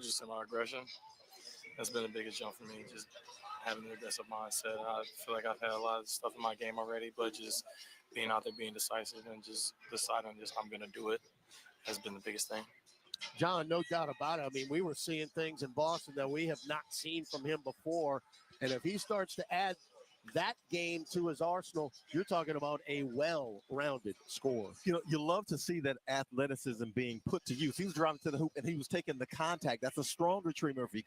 just in my aggression. That's been the biggest jump for me, just having the aggressive mindset. I feel like I've had a lot of stuff in my game already, but just being out there, being decisive, and just deciding just I'm going to do it has been the biggest thing. John, no doubt about it. I mean, we were seeing things in Boston that we have not seen from him before. And if he starts to add that game to his arsenal, you're talking about a well-rounded scorer. You know, you love to see that athleticism being put to use. He was driving to the hoop, and he was taking the contact. That's a stronger Trey Murphy.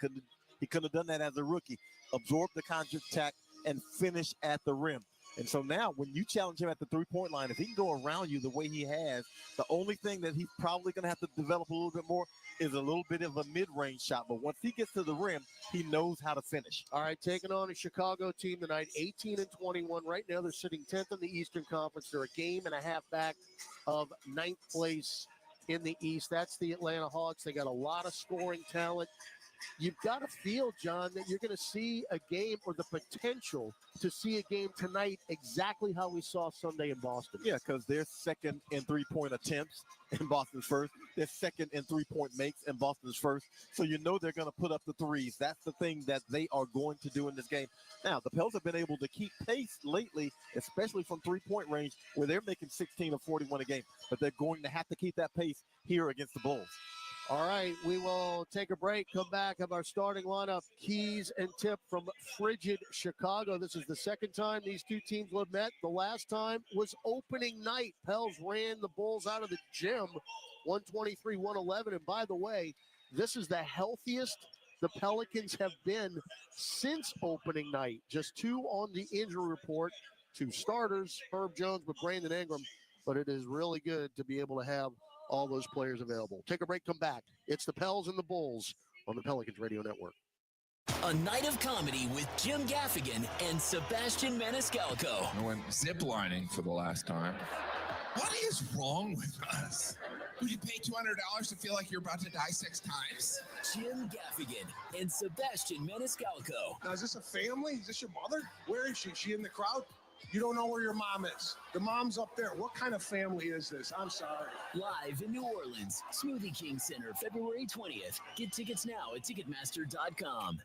He couldn't have done that as a rookie. Absorb the contact and finish at the rim. And so now when you challenge him at the three-point line, if he can go around you the way he has, the only thing that he's probably going to have to develop a little bit more is a little bit of a mid-range shot. But once he gets to the rim, he knows how to finish. All right, taking on a Chicago team tonight, 18-21. Right now they're sitting 10th in the Eastern Conference. They're a game and a half back of 9th place in the East. That's the Atlanta Hawks. They got a lot of scoring talent. You've got to feel, John, that you're going to see a game or the potential to see a game tonight exactly how we saw Sunday in Boston. Yeah, because they're second in three-point attempts and Boston's first. They're second in three-point makes and Boston's first. So you know they're going to put up the threes. That's the thing that they are going to do in this game. Now, the Pels have been able to keep pace lately, especially from three-point range, where they're making 16 of 41 a game. But they're going to have to keep that pace here against the Bulls. All right, we will take a break, come back, have our starting lineup, Keys and Tip from frigid Chicago. This is the second time these two teams have met. The last time was opening night. Pels ran the Bulls out of the gym, 123-111. And by the way, this is the healthiest the Pelicans have been since opening night. Just two on the injury report, two starters, Herb Jones, but Brandon Ingram. But it is really good to be able to have all those players available. Take a break, come back. It's the Pels and the Bulls on the Pelicans Radio Network. A night of comedy with Jim Gaffigan and Sebastian Maniscalco. I went ziplining for the last time. What is wrong with us? Would you pay $200 to feel like you're about to die 6 times? Jim Gaffigan and Sebastian Maniscalco. Now, is this a family? Is this your mother? Where is she? Is she in the crowd? You don't know where your mom is. The mom's up there. What kind of family is this? I'm sorry. Live in New Orleans, Smoothie King Center, February 20th. Get tickets now at Ticketmaster.com.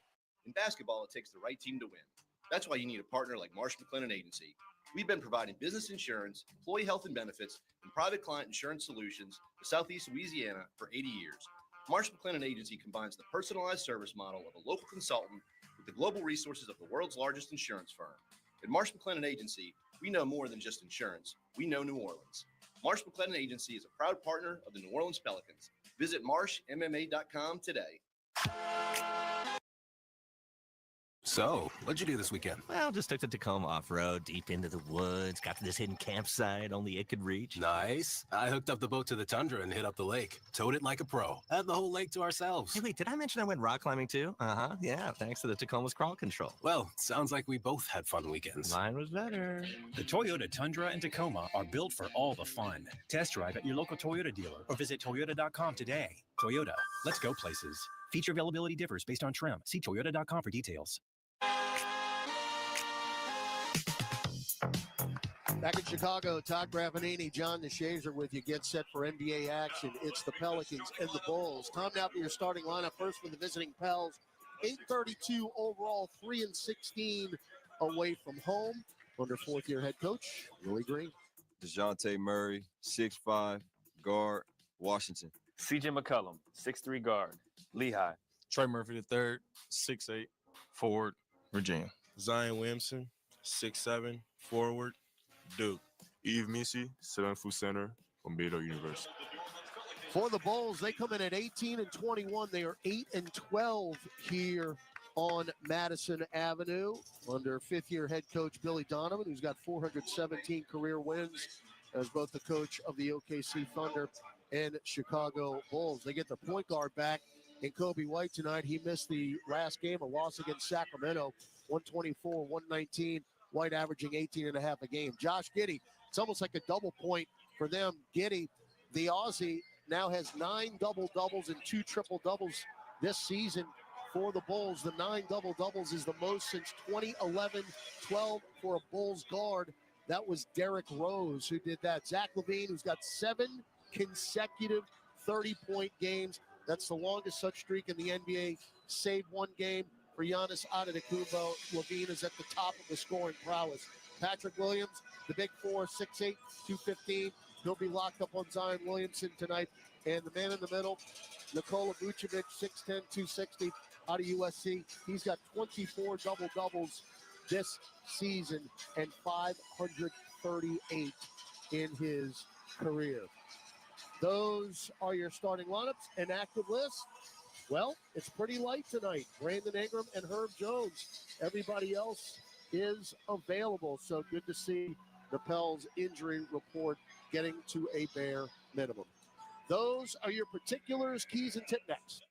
In basketball, it takes the right team to win. That's why you need a partner like Marsh McLennan Agency. We've been providing business insurance, employee health and benefits, and private client insurance solutions to Southeast Louisiana for 80 years. Marsh McLennan Agency combines the personalized service model of a local consultant with the global resources of the world's largest insurance firm. At Marsh McLennan Agency, we know more than just insurance. We know New Orleans. Marsh McLennan Agency is a proud partner of the New Orleans Pelicans. Visit marshmma.com today. So, what'd you do this weekend? Well, just took the Tacoma off-road, deep into the woods, got to this hidden campsite only it could reach. Nice. I hooked up the boat to the tundra and hit up the lake. Towed it like a pro. Had the whole lake to ourselves. Hey, wait, did I mention I went rock climbing too? Uh-huh, yeah, thanks to the Tacoma's crawl control. Well, sounds like we both had fun weekends. Mine was better. The Toyota Tundra and Tacoma are built for all the fun. Test drive at your local Toyota dealer or visit Toyota.com today. Toyota, let's go places. Feature availability differs based on trim. See Toyota.com for details. Back in Chicago, Todd Gravanini, John DeShazer with you. Get set for NBA action. It's the Pelicans and the Bulls. Tom, now for your starting lineup. First for the visiting Pels. 832 overall, 3-16 away from home. Under fourth-year head coach, Willie Green. DeJounte Murray, 6'5", guard, Washington. C.J. McCollum, 6'3" guard, Lehigh. Trey Murphy III, 6'8", forward, Virginia. Zion Williamson, 6'7", forward, Duke. Yves Missy, 7-foot center from Beto University. For the Bulls, they come in at 18-21. They are 8-12 here on Madison Avenue under fifth-year head coach Billy Donovan, who's got 417 career wins as both the coach of the OKC Thunder and Chicago Bulls. They get the point guard back in Kobe White tonight. He missed the last game, a loss against Sacramento, 124-119. White averaging 18.5 a game. Josh Giddey, it's almost like a double point for them. Giddey, the Aussie, now has 9 double-doubles and 2 triple-doubles this season for the Bulls. The 9 double-doubles is the most since 2011-12 for a Bulls guard. That was Derrick Rose who did that. Zach LaVine, who's got 7 consecutive 30-point games. That's the longest such streak in the NBA. Saved one game for Giannis Antetokounmpo. Levine is at the top of the scoring prowess. Patrick Williams, the big 4, 6'8", 215. He'll be locked up on Zion Williamson tonight. And the man in the middle, Nikola Vucevic, 6'10", 260, out of USC. He's got 24 double-doubles this season and 538 in his career. Those are your starting lineups and active lists. Well, it's pretty light tonight. Brandon Ingram and Herb Jones. Everybody else is available. So good to see the Pels injury report getting to a bare minimum. Those are your particulars, keys, and tip next.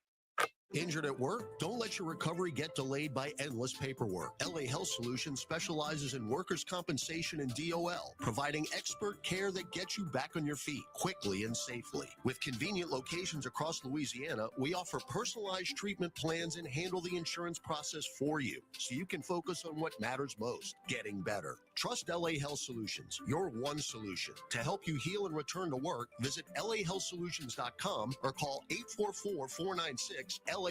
Injured at work? Don't let your recovery get delayed by endless paperwork. LA Health Solutions specializes in workers' compensation and DOL, providing expert care that gets you back on your feet quickly and safely. With convenient locations across Louisiana, we offer personalized treatment plans and handle the insurance process for you, so you can focus on what matters most, getting better. Trust LA Health Solutions, your one solution. To help you heal and return to work, visit lahealthsolutions.com or call 844-496-LAHS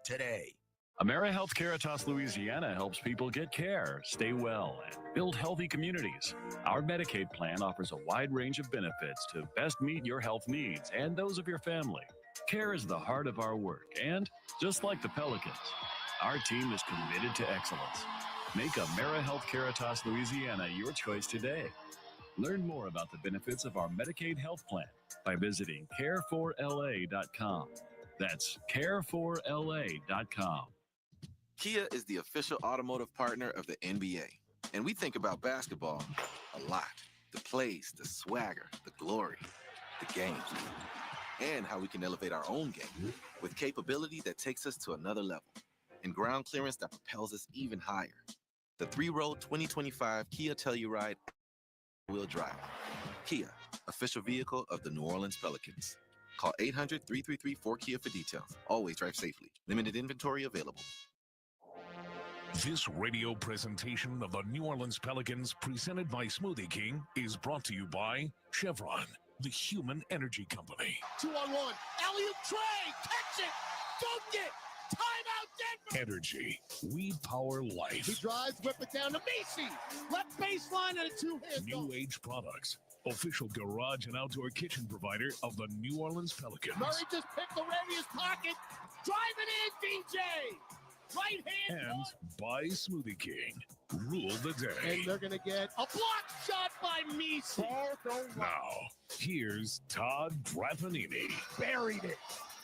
today. AmeriHealth Caritas Louisiana helps people get care, stay well, and build healthy communities. Our Medicaid plan offers a wide range of benefits to best meet your health needs and those of your family. Care is the heart of our work, and just like the Pelicans, our team is committed to excellence. Make AmeriHealth Caritas Louisiana your choice today. Learn more about the benefits of our Medicaid health plan by visiting care4la.com. That's care4la.com. Kia is the official automotive partner of the NBA. And we think about basketball a lot. The plays, the swagger, the glory, the games, and how we can elevate our own game with capability that takes us to another level and ground clearance that propels us even higher. The 3-row 2025 Kia Telluride wheel drive. Kia, official vehicle of the New Orleans Pelicans. Call 800-333-4KIA for details. Always drive safely. Limited inventory available. This radio presentation of the New Orleans Pelicans, presented by Smoothie King, is brought to you by Chevron, the human energy company. 2-on-1. Alley-oop Trey. Catch it. Dunk it. Timeout Denver. Energy. We power life. He drives, whip it down to Macy. Left baseline and a two-hand. New Age Products, official garage and outdoor kitchen provider of the New Orleans Pelicans. Murray just picked the red in his pocket. Driving in, DJ. Right hand. And by Smoothie King. Rule the day. And they're going to get a block shot by Macy. Now, here's Todd Drapanini. Buried it.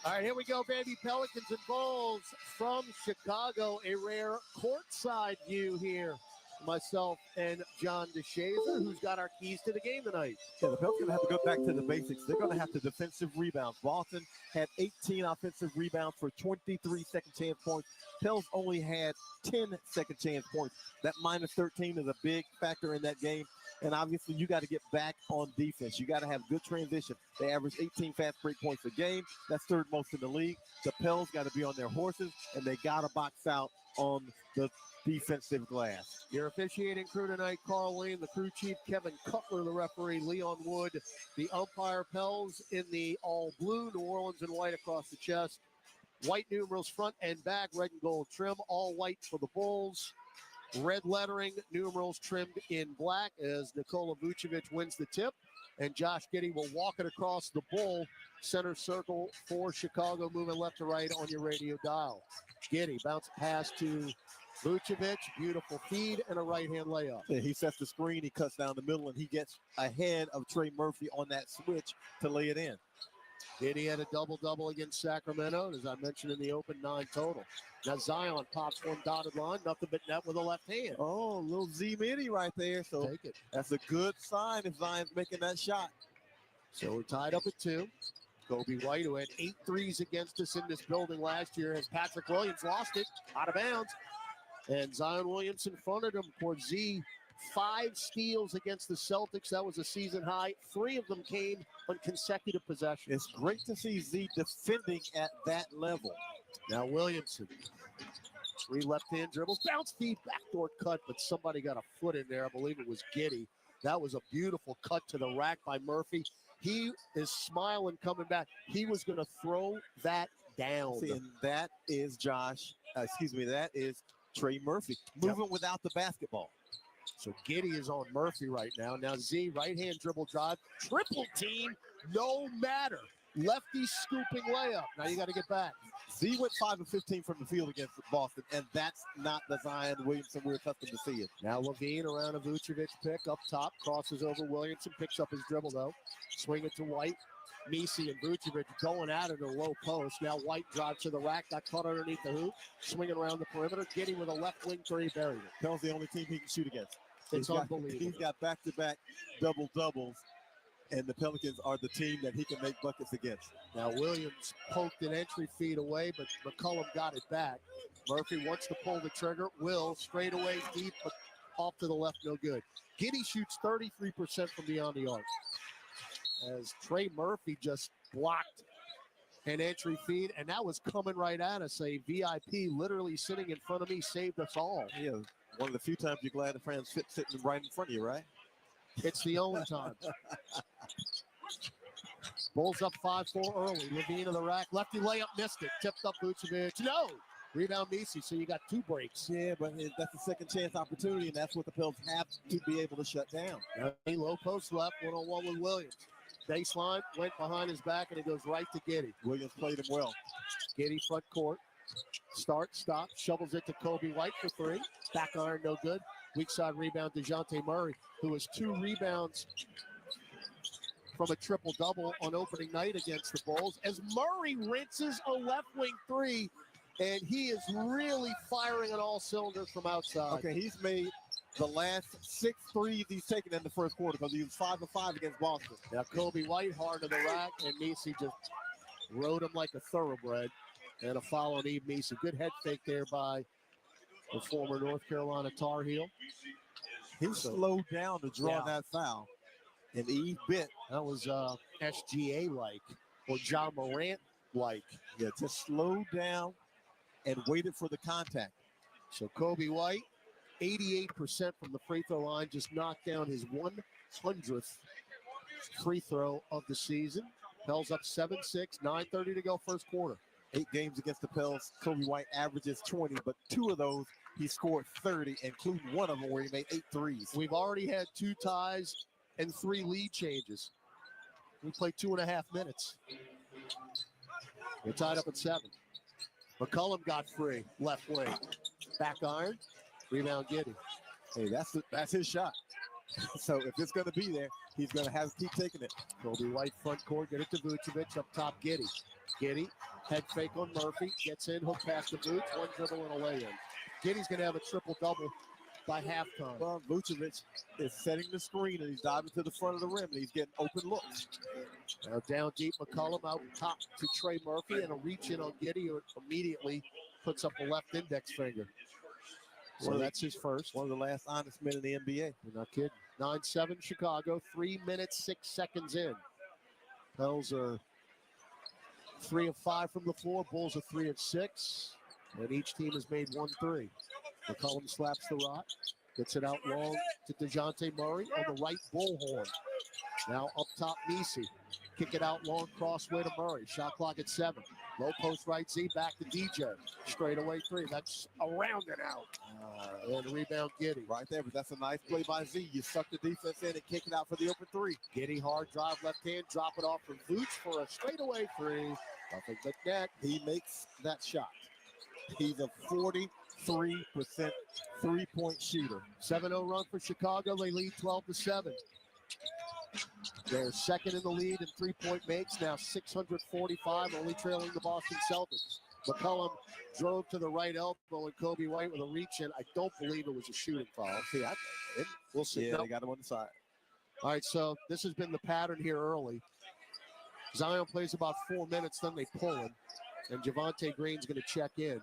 All right, here we go, baby. Pelicans and Bulls from Chicago. A rare courtside view here. Myself and John DeShazer, who's got our keys to the game tonight. Yeah, the Pelicans have to go back to the basics. They're going to have to defensive rebounds. Boston had 18 offensive rebounds for 23 second chance points. Pels only had 10 second chance points. That minus 13 is a big factor in that game. And obviously, you got to get back on defense. You got to have good transition. They average 18 fast break points a game. That's third most in the league. The Pels got to be on their horses, and they got to box out on the defensive glass. Your officiating crew tonight: Carl Lane, the crew chief, Kevin Cutler, the referee, Leon Wood, the umpire. Pels in the all blue, New Orleans in white across the chest. White numerals front and back, red and gold trim. All white for the Bulls. Red lettering, numerals trimmed in black as Nikola Vucevic wins the tip. And Josh Giddey will walk it across the Bull center circle for Chicago, moving left to right on your radio dial. Giddey bounce pass to Vucevic, beautiful feed and a right-hand layup. Yeah, he sets the screen, he cuts down the middle, and he gets ahead of Trey Murphy on that switch to lay it in. Giddey had a double-double against Sacramento, and as I mentioned in the open, 9 total. Now Zion pops one dotted line, nothing but net with a left hand. Oh, a little Z-mini right there. So take it. That's a good sign if Zion's making that shot. So we're tied up at 2. Kobe White, who had 8 threes against us in this building last year, as Patrick Williams lost it out of bounds. And Zion Williamson fronted him for Z. 5 steals against the Celtics. That was a season high. 3 of them came on consecutive possessions. It's great to see Z defending at that level. Now Williamson. 3 left-hand dribbles. Bounce feed, backdoor cut, but somebody got a foot in there. I believe it was Giddey. That was a beautiful cut to the rack by Murphy. He is smiling coming back. He was going to throw that down. See, and that is that is Trey Murphy moving without the basketball. So Giddy is on Murphy right now. Now Z, right-hand dribble drive, triple team, no matter. Lefty scooping layup. Now you got to get back. Z went 5 of 15 from the field against Boston, and that's not the Zion Williamson we're accustomed to seeing. Now Levine around a Vucevic pick up top, crosses over Williamson, picks up his dribble though. Swing it to White. Misi and Vucevic going at it in a low post. Now White drives to the rack, got caught underneath the hoop, swinging around the perimeter, getting with a left wing three, buried it. Pell's the only team he can shoot against. It's unbelievable. He's got back-to-back double-doubles, and the Pelicans are the team that he can make buckets against. Now Williams poked an entry feed away, but McCollum got it back. Murphy wants to pull the trigger. Will straight away deep, but off to the left, no good. Giddy shoots 33% from beyond the arc. As Trey Murphy just blocked an entry feed, and that was coming right at us. A VIP literally sitting in front of me saved us all. Yeah, one of the few times you're glad the fans fit sitting right in front of you, right? It's the only time. Bulls up 5-4 early. Levine of the rack. Lefty layup, missed it. Tipped up Vucevic. No! Rebound Misi, so you got 2 breaks. Yeah, but that's a second chance opportunity, and that's what the Pels have to be able to shut down. Low post left, one-on-one with Williams. Baseline, went behind his back, and it goes right to Giddy. Williams played him well. Giddy front court. Start, stop, shovels it to Kobe White for 3. Back iron, no good. Weak side rebound, DeJounte Murray, who has 2 rebounds from a triple-double on opening night against the Bulls. As Murray rinses a left wing 3, and he is really firing on all cylinders from outside. Okay, he's made the last 6 threes he's taken in the first quarter because he was 5 of 5 against Boston. Now Kobe White hard to the rack, and Misi just rode him like a thoroughbred. And a foul on Eve Misi. Good head fake there by the former North Carolina Tar Heel. He slowed down to draw that foul. And Eve bit. That was SGA-like or John Morant-like. Yeah, just slowed down and waited for the contact. So Kobe White, 88% from the free throw line, just knocked down his 100th free throw of the season. Pels up 7-6, 9:30 to go first quarter. 8 games against the Pels, Kobe White averages 20, but 2 of those he scored 30, including one of them where he made 8 threes. We've already had 2 ties and 3 lead changes. We played 2.5 minutes. We're tied up at 7. McCollum got free, left wing. Back iron, rebound Giddy. Hey, that's his shot. So if it's going to be there, he's going to have to keep taking it. Kobe White front court, get it to Vucevic, up top Giddy. Giddy, head fake on Murphy, gets in, hook pass to Vuce, 1 dribble and a lay-in. Giddy's going to have a triple-double by halftime. Well, Vucevic is setting the screen, and he's diving to the front of the rim, and he's getting open looks. Now down deep, McCollum out top to Trey Murphy, and a reach in on Giddy, who immediately puts up the left index finger. So that's his first. One of the last honest men in the NBA. You're not kidding. 9-7 Chicago, 3 minutes, 6 seconds in. Pels are 3 of 5 from the floor. Bulls are 3 of 6. And each team has made 1 3. McCollum slaps the rock. Gets it out long to DeJounte Murray on the right bullhorn. Now up top, Misi. Kick it out long, crossway to Murray. Shot clock at 7. Low post right Z, back to DJ. Straight away 3. That's around and out. And rebound Giddy. Right there, but that's a nice play by Z. You suck the defense in and kick it out for the open 3. Giddy hard drive left hand, drop it off for Vooch for a straightaway 3. Nothing but net. He makes that shot. He's a 43% three-point shooter. 7-0 run for Chicago. They lead 12-7. They're second in the lead in three-point makes, now 645, only trailing the Boston Celtics. McCollum drove to the right elbow, and Kobe White with a reach in. I don't believe it was a shooting foul. We'll see. Yeah, they got him on the side. All right, so this has been the pattern here early. Zion plays about 4 minutes, then they pull him, and Javonte Green's going to check in.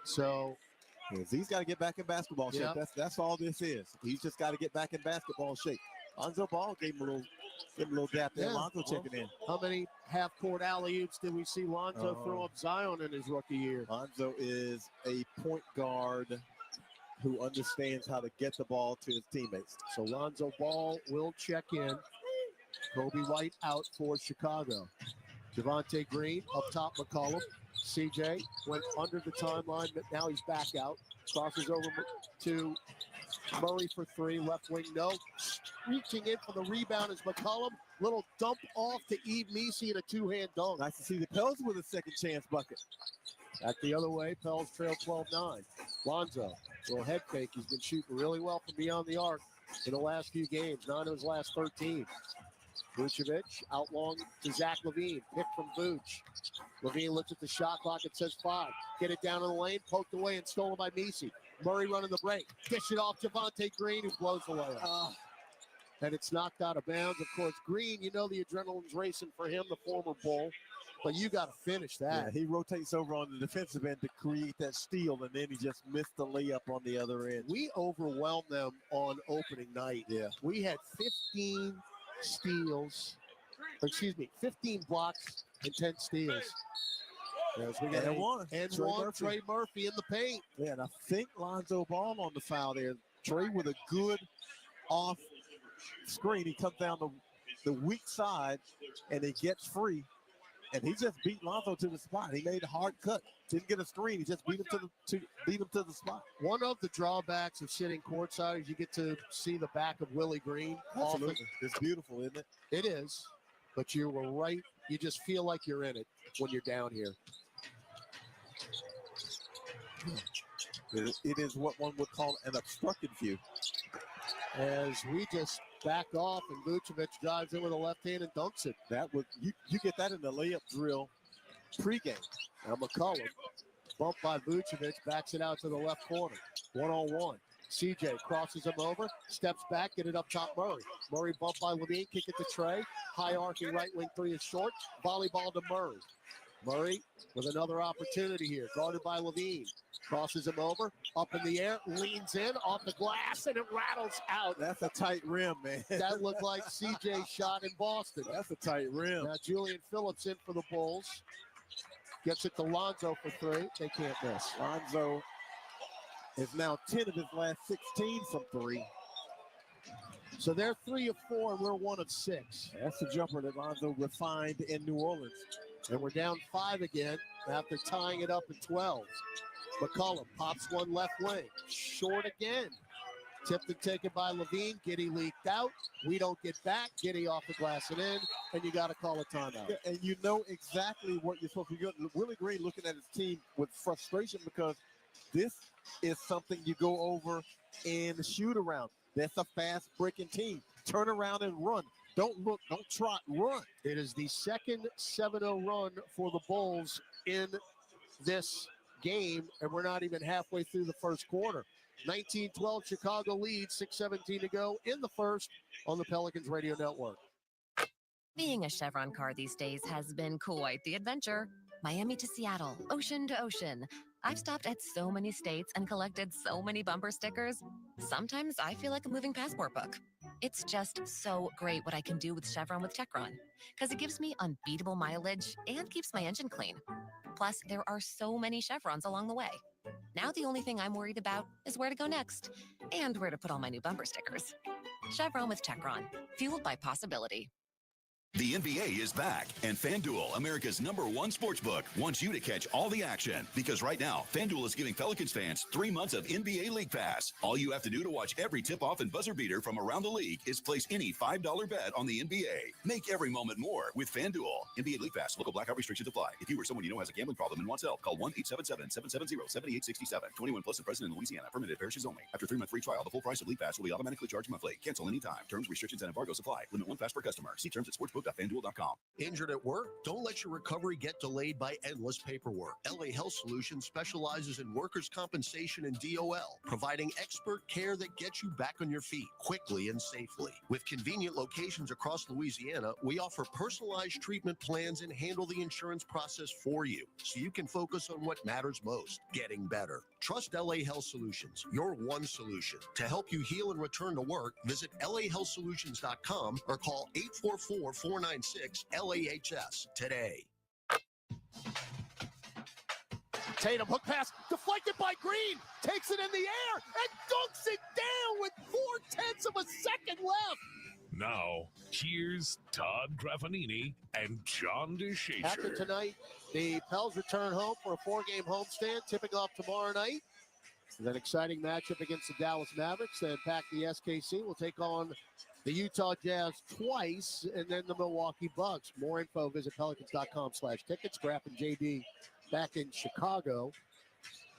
So he's got to get back in basketball shape. That's all this is. He's just got to get back in basketball shape. Lonzo Ball gave him a little dap there. Lonzo checking in. How many half-court alley-oops did we see Lonzo throw up Zion in his rookie year? Lonzo is a point guard who understands how to get the ball to his teammates. So Lonzo Ball will check in. Kobe White out for Chicago. Javonte Green up top, McCollum. CJ went under the timeline, but now he's back out. Crosses over to Murray for three. Left wing, no. Reaching in for the rebound is McCollum. Little dump off to Eve Meesey and a two-hand dunk. Nice to see the Pels with a second chance bucket. Back the other way, Pels trail 12-9. Lonzo, little head fake. He's been shooting really well from beyond the arc in the last few games, 9 of his last 13. Vucevic out long to Zach LaVine. Pick from Vuce. LaVine looks at the shot clock. It says 5. Get it down in the lane. Poked away and stolen by Meesey. Murray running the break. Dish it off Javonte Green, who blows the layup. And it's knocked out of bounds. Of course, Green, you know the adrenaline's racing for him, the former Bull. But you got to finish that. Yeah, he rotates over on the defensive end to create that steal, and then he just missed the layup on the other end. We overwhelmed them on opening night. Yeah. We had 15 steals, 15 blocks and 10 steals. Yes, we got Trey Murphy in the paint. Yeah, and I think Lonzo Ball on the foul there. Trey with a good off screen. He comes down the weak side, and he gets free. And he just beat Lonzo to the spot. He made a hard cut. Didn't get a screen. He just beat him to the spot. One of the drawbacks of sitting courtside is you get to see the back of Willie Green. Absolutely. It's beautiful, isn't it? It is. But you were right. You just feel like you're in it when you're down here. It is what one would call an obstructed view. As we just back off and Vucevic drives in with a left hand and dunks it. That would you get that in the layup drill pregame. Now McCollum, bumped by Vucevic, backs it out to the left corner. 1-on-1. CJ crosses him over, steps back, get it up top Murray. Murray bumped by Levine, kick it to Trey. High arcing right wing three is short. Volleyball to Murray. Murray with another opportunity here, guarded by Levine. Crosses him over, up in the air, leans in, off the glass, and it rattles out. That's a tight rim, man. That looked like CJ's shot in Boston. That's a tight rim. Now Julian Phillips in for the Bulls. Gets it to Lonzo for three. They can't miss. Lonzo is now 10 of his last 16 from three. So they're 3 of 4, and we're 1 of 6. That's the jumper that Lonzo refined in New Orleans. And we're down 5 again after tying it up at 12. McCollum pops one left wing. Short again. Tipped and taken by Levine. Giddey leaked out. We don't get back. Giddey off the glass and in. And you got to call a timeout. Yeah, and you know exactly what you're supposed to do. Willie Green looking at his team with frustration because this is something you go over in the shoot around. That's a fast breaking team. Turn around and run. Don't look, don't trot, run. It is the second 7-0 run for the Bulls in this game, and we're not even halfway through the first quarter. 19-12, Chicago leads, 6:17 to go in the first on the Pelicans Radio Network. Being a Chevron car these days has been quite the adventure. Miami to Seattle, ocean to ocean. I've stopped at so many states and collected so many bumper stickers. Sometimes I feel like a moving passport book. It's just so great what I can do with Chevron with Techron, because it gives me unbeatable mileage and keeps my engine clean. Plus, there are so many Chevrons along the way. Now the only thing I'm worried about is where to go next and where to put all my new bumper stickers. Chevron with Techron, fueled by possibility. The NBA is back, and FanDuel, America's #1 sportsbook, wants you to catch all the action. Because right now, FanDuel is giving Pelicans fans 3 months of NBA League Pass. All you have to do to watch every tip-off and buzzer beater from around the league is place any $5 bet on the NBA. Make every moment more with FanDuel. NBA League Pass. Local blackout restrictions apply. If you or someone you know has a gambling problem and wants help, call 1-877-770-7867. 21 plus and present in Louisiana. Permitted parishes only. After 3-month free trial, the full price of League Pass will be automatically charged monthly. Cancel anytime. Terms, restrictions, and embargoes apply. Limit 1 pass per customer. See terms at sportsbook.fanduel.com. Injured at work? Don't let your recovery get delayed by endless paperwork. LA Health Solutions specializes in workers' compensation and DOL, providing expert care that gets you back on your feet quickly and safely. With convenient locations across Louisiana, we offer personalized treatment plans and handle the insurance process for you, so you can focus on what matters most, getting better. Trust LA Health Solutions, your one solution. To help you heal and return to work, visit lahealthsolutions.com or call 844-496-LAHS today. Tatum, hook pass, deflected by Green, takes it in the air, and dunks it down with 0.4 of a second left. Now, here's Todd Graffanini and John DeShazer. After tonight, the Pels return home for a 4-game homestand, tipping off tomorrow night. With an exciting matchup against the Dallas Mavericks. Then pack the SKC will take on the Utah Jazz twice, and then the Milwaukee Bucks. More info, visit pelicans.com/tickets. Graff and JD back in Chicago.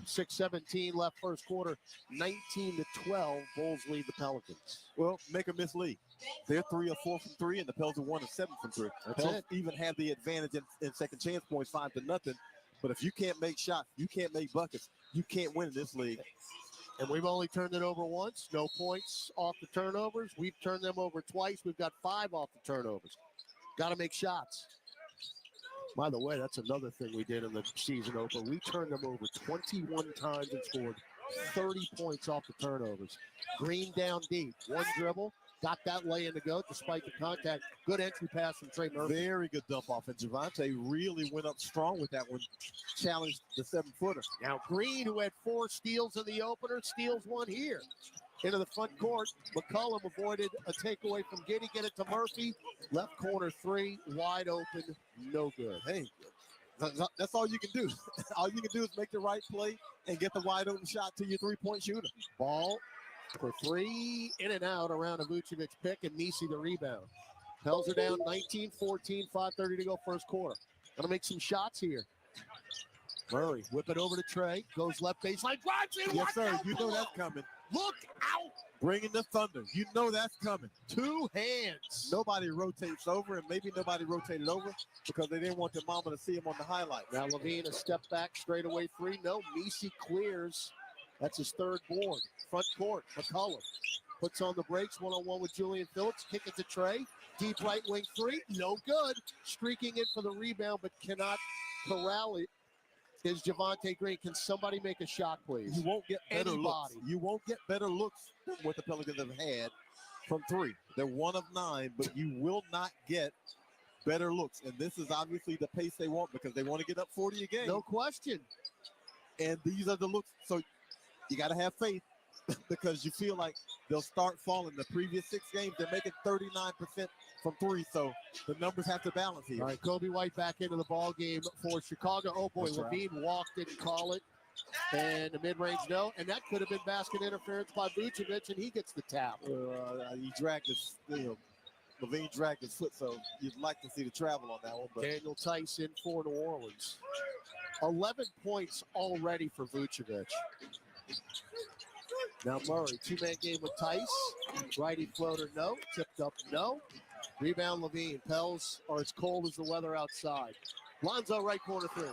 6:17 left first quarter, 19-12. Bulls lead the Pelicans. Well, make or miss lead. They're 3 or 4 from 3, and the Pels are 1 of 7 from 3. The Pels even have the advantage in second chance points, 5-0. But if you can't make shots, you can't make buckets, you can't win in this league. And we've only turned it over once. No points off the turnovers. We've turned them over twice. We've got 5 off the turnovers. Got to make shots. By the way, that's another thing we did in the season opener. We turned them over 21 times and scored 30 points off the turnovers. Green down deep. One dribble. Got that lay-in to go despite the contact. Good entry pass from Trey Murphy. Very good dump off. And Javante really went up strong with that one. Challenged the 7-footer. Now Green, who had 4 steals in the opener, steals one here. Into the front court. McCollum avoided a takeaway from Giddey. Get it to Murphy. Left corner 3. Wide open. No good. Hey, that's all you can do. All you can do is make the right play and get the wide open shot to your 3-point shooter. Ball for 3, in and out around a Vucevic pick, and Nisi the rebound. Pels are down 19-14, 5:30 to go first quarter. Gonna make some shots here. Murray, whip it over to Trey, goes left baseline, drives in. Yes, sir, you know that's coming. Look out! Bringing the thunder, you know that's coming. 2 hands. Nobody rotates over, and maybe nobody rotated over because they didn't want their mama to see him on the highlight. Now Levine, a step back, straight away 3. No, Nisi clears. That's his 3rd board. Front court, McCollum puts on the brakes, one-on-one with Julian Phillips. Kick it to Trey. Deep right wing 3, no good. Streaking in for the rebound, but cannot corral it. Is Javante Green. Can somebody make a shot, please? You won't get better looks. You won't get better looks than what the Pelicans have had from 3. They're 1 of 9, but you will not get better looks. And this is obviously the pace they want because they want to get up 40 a game. No question. And these are the looks. So you got to have faith because you feel like they'll start falling. The previous 6 games, they're making 39% from 3, so the numbers have to balance here. All right, Kobe White back into the ball game for Chicago. Oh, boy, That's Levine walked, didn't call it. And the mid-range, no. And that could have been basket interference by Vucevic, and he gets the tap. He dragged his, Levine dragged his foot, so you'd like to see the travel on that one. But Daniel Tice in for New Orleans. 11 points already for Vucevic. Now Murray, 2-man game with Tice. Righty floater, no. Tipped up, no. Rebound Levine. Pels are as cold as the weather outside. Lonzo right corner 3.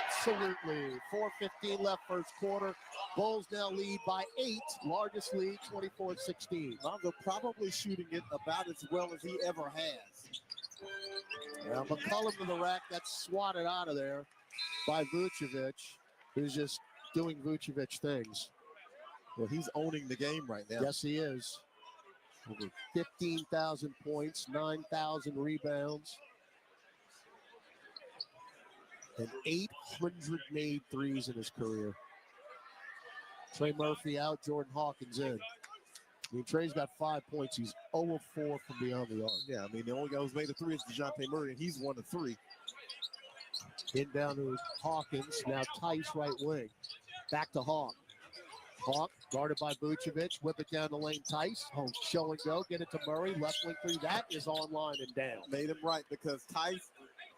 Absolutely. 4:15 left first quarter. Bulls now lead by 8. Largest lead, 24-16. Lonzo probably shooting it about as well as he ever has. Now McCollum to the rack. That's swatted out of there by Vucevic, who's just doing Vucevic things. Well, he's owning the game right now. Yes, he is. Over 15,000 points, 9,000 rebounds, and 800 made threes in his career. Trey Murphy out, Jordan Hawkins in. I mean, Trey's got 5 points. He's 0 of 4 from beyond the arc. Yeah, I mean, the only guy who's made a 3 is DeJounte Murray, and he's 1 of 3. In down to Hawkins. Now Tice right wing. Back to Hawk. Hawk guarded by Vucevic. Whip it down the lane. Tice. Show and go. Get it to Murray. Left wing 3. That is online and down. Made him right because Tice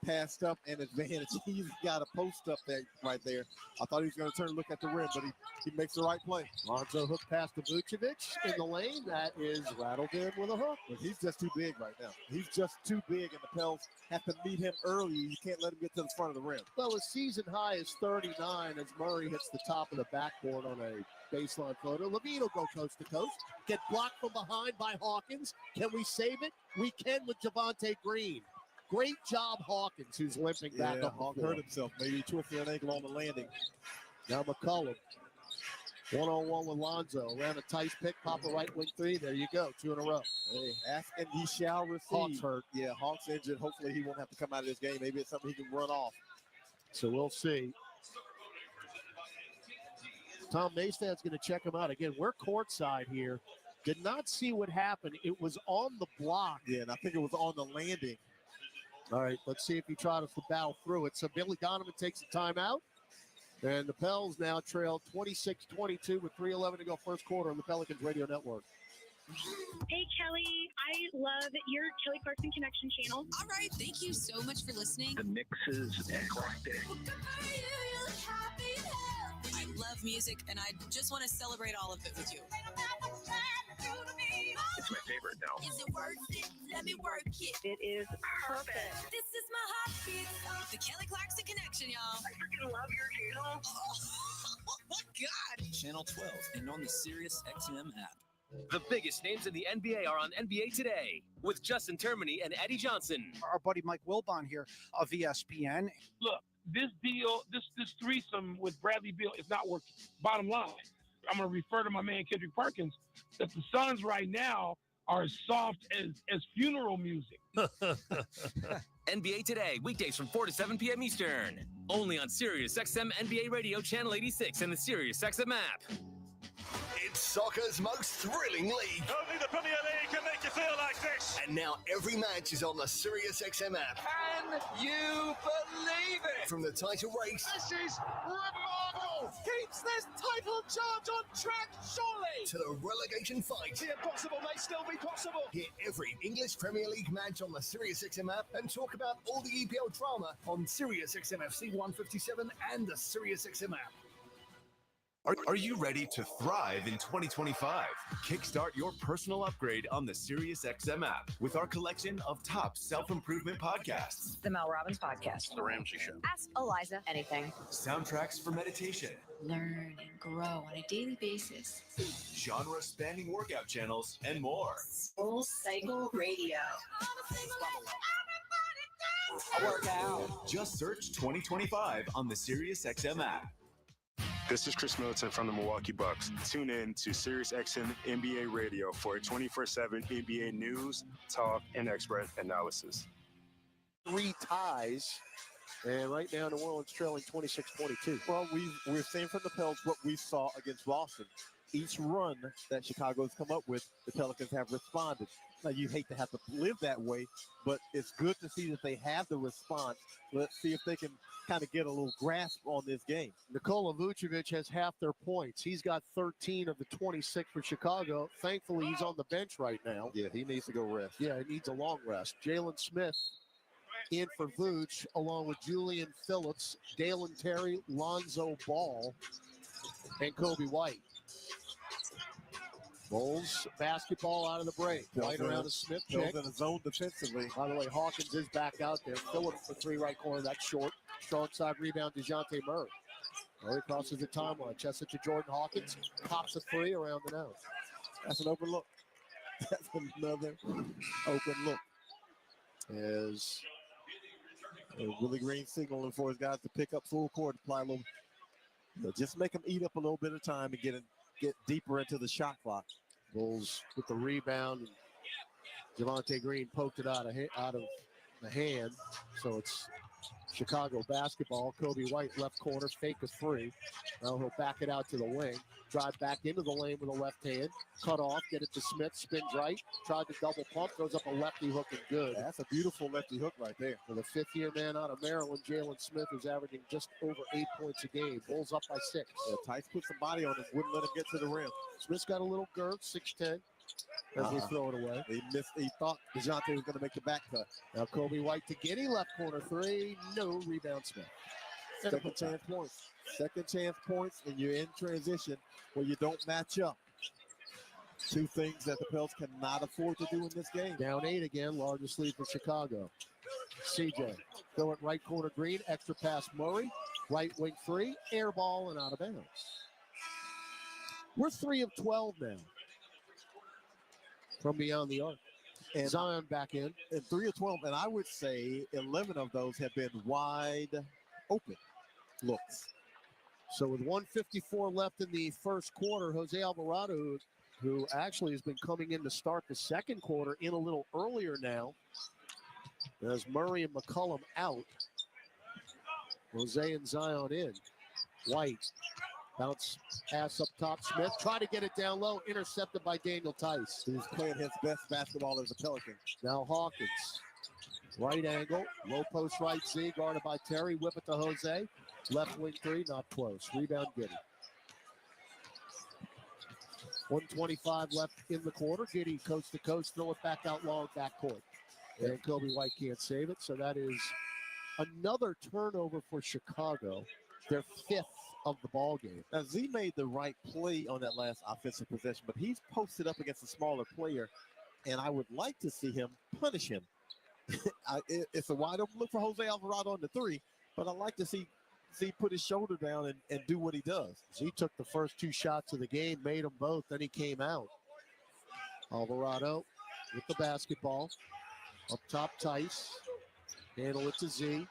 passed up an advantage. He's got a post up there right there. I thought he was going to turn and look at the rim, but he makes the right play. Lonzo hook pass to Vucevic in the lane. That is rattled in with a hook. But he's just too big right now. He's just too big, and the Pels have to meet him early. You can't let him get to the front of the rim. Well, his season high is 39 as Murray hits the top of the backboard on a baseline photo. Levine will go coast to coast. Get blocked from behind by Hawkins. Can we save it? We can with Javante Green. Great job, Hawkins, who's limping back up. Hawk hurt himself. Maybe he twisted an ankle on the landing. Now McCollum. 1-on-1 with Lonzo. Around a Tice pick. Pop a right wing 3. There you go. 2 in a row. Hey, ask and he shall receive. Hawks hurt. Yeah, Hawks injured. Hopefully he won't have to come out of this game. Maybe it's something he can run off. So we'll see. Tom Maystan's going to check him out. Again, we're courtside here. Did not see what happened. It was on the block. Yeah, and I think it was on the landing. All right, let's see if he tries to battle through it. So Billy Donovan takes a timeout. And the Pels now trail 26-22 with 3:11 to go first quarter on the Pelicans Radio Network. Hey, Kelly. I love your Kelly Clarkson Connection channel. All right. Thank you so much for listening. The mix is eclectic. I love music, and I just want to celebrate all of it with you. It's my favorite now. Is it worth it? Let me work it. It is perfect. This is my heartbeat. The Kelly Clarkson Connection, y'all. I freaking love your channel. Oh my God. Channel 12 and on the Sirius XM app. The biggest names in the NBA are on NBA Today with Justin Termini and Eddie Johnson. Our buddy Mike Wilbon here of ESPN. Look, this deal, this threesome with Bradley Beal is not working. Bottom line, I'm going to refer to my man Kendrick Perkins, that the Suns right now are as soft as funeral music. NBA Today, weekdays from 4 to 7 p.m. Eastern. Only on Sirius XM NBA Radio Channel 86 and the Sirius XM app. It's soccer's most thrilling league. Only the Premier League can make you feel like this. And now every match is on the Sirius XM app. Can you believe it? From the title race. This is remarkable. Keeps this title charge on track, surely. To the relegation fight. The impossible may still be possible. Hear every English Premier League match on the Sirius XM app and talk about all the EPL drama on Sirius XM FC 157 and the Sirius XM app. Are you ready to thrive in 2025? Kickstart your personal upgrade on the SiriusXM app with our collection of top self-improvement podcasts. The Mel Robbins Podcast. The Ramsey Show. Ask Eliza anything. Soundtracks for meditation. Learn and grow on a daily basis. Genre-spanning workout channels and more. Full Cycle Radio. I work out. Just search 2025 on the SiriusXM app. This is Chris Middleton from the Milwaukee Bucks. Tune in to SiriusXM NBA Radio for a 24/7 NBA news, talk, and expert analysis. 3 ties, and right now New Orleans trailing 26-22. Well, we're seeing from the Pels what we saw against Boston. Each run that Chicago's come up with, the Pelicans have responded. Now, you hate to have to live that way, but it's good to see that they have the response. Let's see if they can kind of get a little grasp on this game. Nikola Vucevic has half their points. He's got 13 of the 26 for Chicago. Thankfully, he's on the bench right now. Yeah, he needs to go rest. Yeah, he needs a long rest. Jalen Smith in for Vooch, along with Julian Phillips, Dalen Terry, Lonzo Ball, and Kobe White. Bulls basketball out of the break. Right around the Smith pick. in a zone defensively. By the way, Hawkins is back out there. Phillips for 3 right corner. That's short. Strong side rebound, DeJounte Murray. Murray crosses the timeline. Chest it to Jordan Hawkins. Pops a 3 around the nose. That's an open look. That's another open look. As Willie Green signaling for his guys to pick up full court, apply a little. Just make them eat up a little bit of time and get deeper into the shot clock. Bulls with the rebound. And Javonte Green poked it out of the hand. So it's Chicago basketball. Kobe White left corner, fake a 3. Now he'll back it out to the wing. Drive back into the lane with a left hand. Cut off, get it to Smith, spins right. Tried to double pump, goes up a lefty hook and good. That's a beautiful lefty hook right there. For the 5th-year man out of Maryland, Jalen Smith, who's averaging just over 8 points a game. Bulls up by 6. Yeah, Tice put some body on him, wouldn't let him get to the rim. Smith's got a little girth, 6'10", as we throw it away. He thought DeJounte was going to make the back cut. Now Kobe White to Giddey, left corner 3. No, rebound Smith. Second chance points. Second chance points, and you're in transition where you don't match up. 2 things that the Pels cannot afford to do in this game. Down 8 again, largest lead for Chicago. CJ, throw it right corner Green, extra pass Murray, right wing 3, air ball and out of bounds. We're 3 of 12 now from beyond the arc. And Zion back in. And 3 of 12, and I would say 11 of those have been wide open looks. So with 1:54 left in the first quarter, Jose Alvarado, who actually has been coming in to start the second quarter in a little earlier now, as Murray and McCollum out. Jose and Zion in. White Bounce pass up top. Smith try to get it down low. Intercepted by Daniel Tice. He's playing his best basketball as a Pelican. Now Hawkins. Right angle. Low post right Z. Guarded by Terry. Whip it to Jose. Left wing three. Not close. Rebound Giddey. 1:25 left in the quarter. Giddey coast to coast. Throw it back out long backcourt. And Kobe White can't save it. So that is another turnover for Chicago. Their 5th of the ball game. Now, Z made the right play on that last offensive possession, but he's posted up against a smaller player, and I would like to see him punish him. It's a wide open look for Jose Alvarado on the 3, but I like to see Z put his shoulder down and do what he does. Z took the first 2 shots of the game, made them both, then he came out. Alvarado with the basketball. Up top, Tice. Handle it to Z.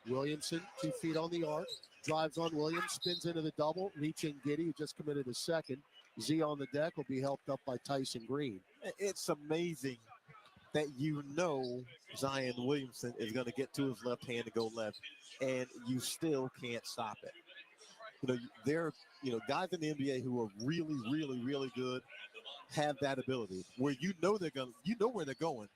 Williamson, 2 feet on the arc. Drives on Williams, spins into the double, reaching Giddey, who just committed a second. Z on the deck will be helped up by Tyson Green. It's amazing that you know Zion Williamson is going to get to his left hand and go left, and you still can't stop it. You know, there are guys in the NBA who are really, really, really good, have that ability where you know where they're going,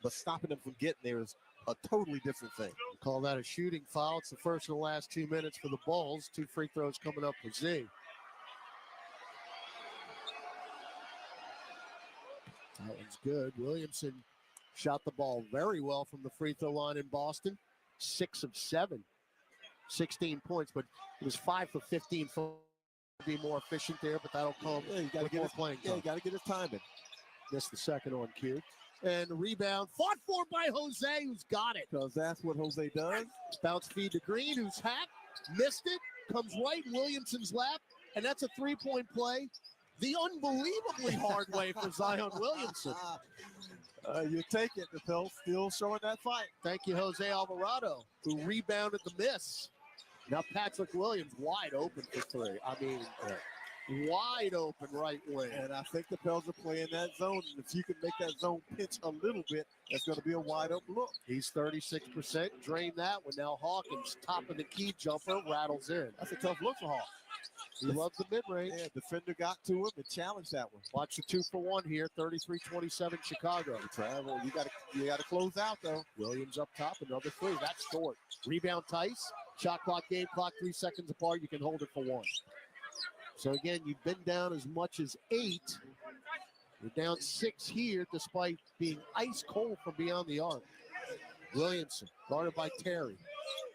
but stopping them from getting there is a totally different thing. Call that a shooting foul. It's the first of the last 2 minutes for the Bulls. 2 free throws coming up for Z. That one's good. Williamson shot the ball very well from the free throw line in Boston. 6 of 7. 16 points, but it was 5 for 15. Be more efficient there, but that'll come with more playing time. Yeah, you got to get his timing. Missed the second on cue. And the rebound fought for by Jose, who's got it. Because that's what Jose does. Bounce feed to Green, who's hacked, missed it, comes right in Williamson's lap, and that's a three-point play the unbelievably hard way for Zion Williamson. You take it, the Pels still showing that fight. Thank you, Jose Alvarado, who rebounded the miss. Now Patrick Williams wide open for 3. I mean, wide open right wing. And I think the Pels are playing that zone. And if you can make that zone pitch a little bit, that's going to be a wide open look. He's 36%. Drain that one. Now Hawkins, top of the key jumper, rattles in. That's a tough look for Hawkins. He loves the mid-range. Yeah, defender got to him and challenged that one. Watch the 2-for-1 here. 33-27 Chicago. Travel. You got to close out though. Williams up top, another 3. That's short. Rebound Tice. Shot clock, game clock, 3 seconds apart. You can hold it for 1. So again, you've been down as much as 8. You're down 6 here, despite being ice cold from beyond the arc. Williamson, guarded by Terry.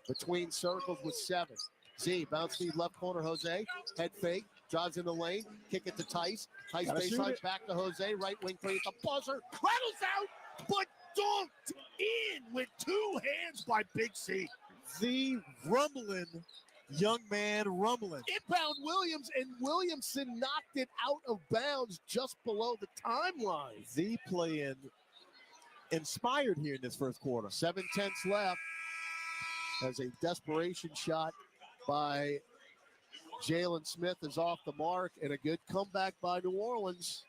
Between circles with 7. Z, bounce feed left corner, Jose. Head fake, drives in the lane, kick it to Tice. Tice baseline back to Jose, right wing three at the buzzer. Rattles out, but dunked in with 2 hands by Big C. Z rumbling, young man rumbling. Inbound Williams, and Williamson knocked it out of bounds just below the timeline. Z playing inspired here in this first quarter. 7/10 left. As a desperation shot by Jalen Smith is off the mark, and a good comeback by New Orleans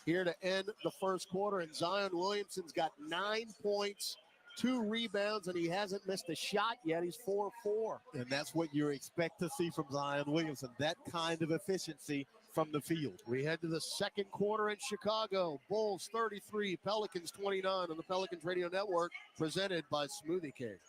here to end the first quarter. And Zion Williamson's got 9 points, 2 rebounds, and he hasn't missed a shot yet. He's 4-4. And that's what you expect to see from Zion Williamson, that kind of efficiency from the field. We head to the second quarter in Chicago. Bulls 33, Pelicans 29 on the Pelicans Radio Network, presented by Smoothie King.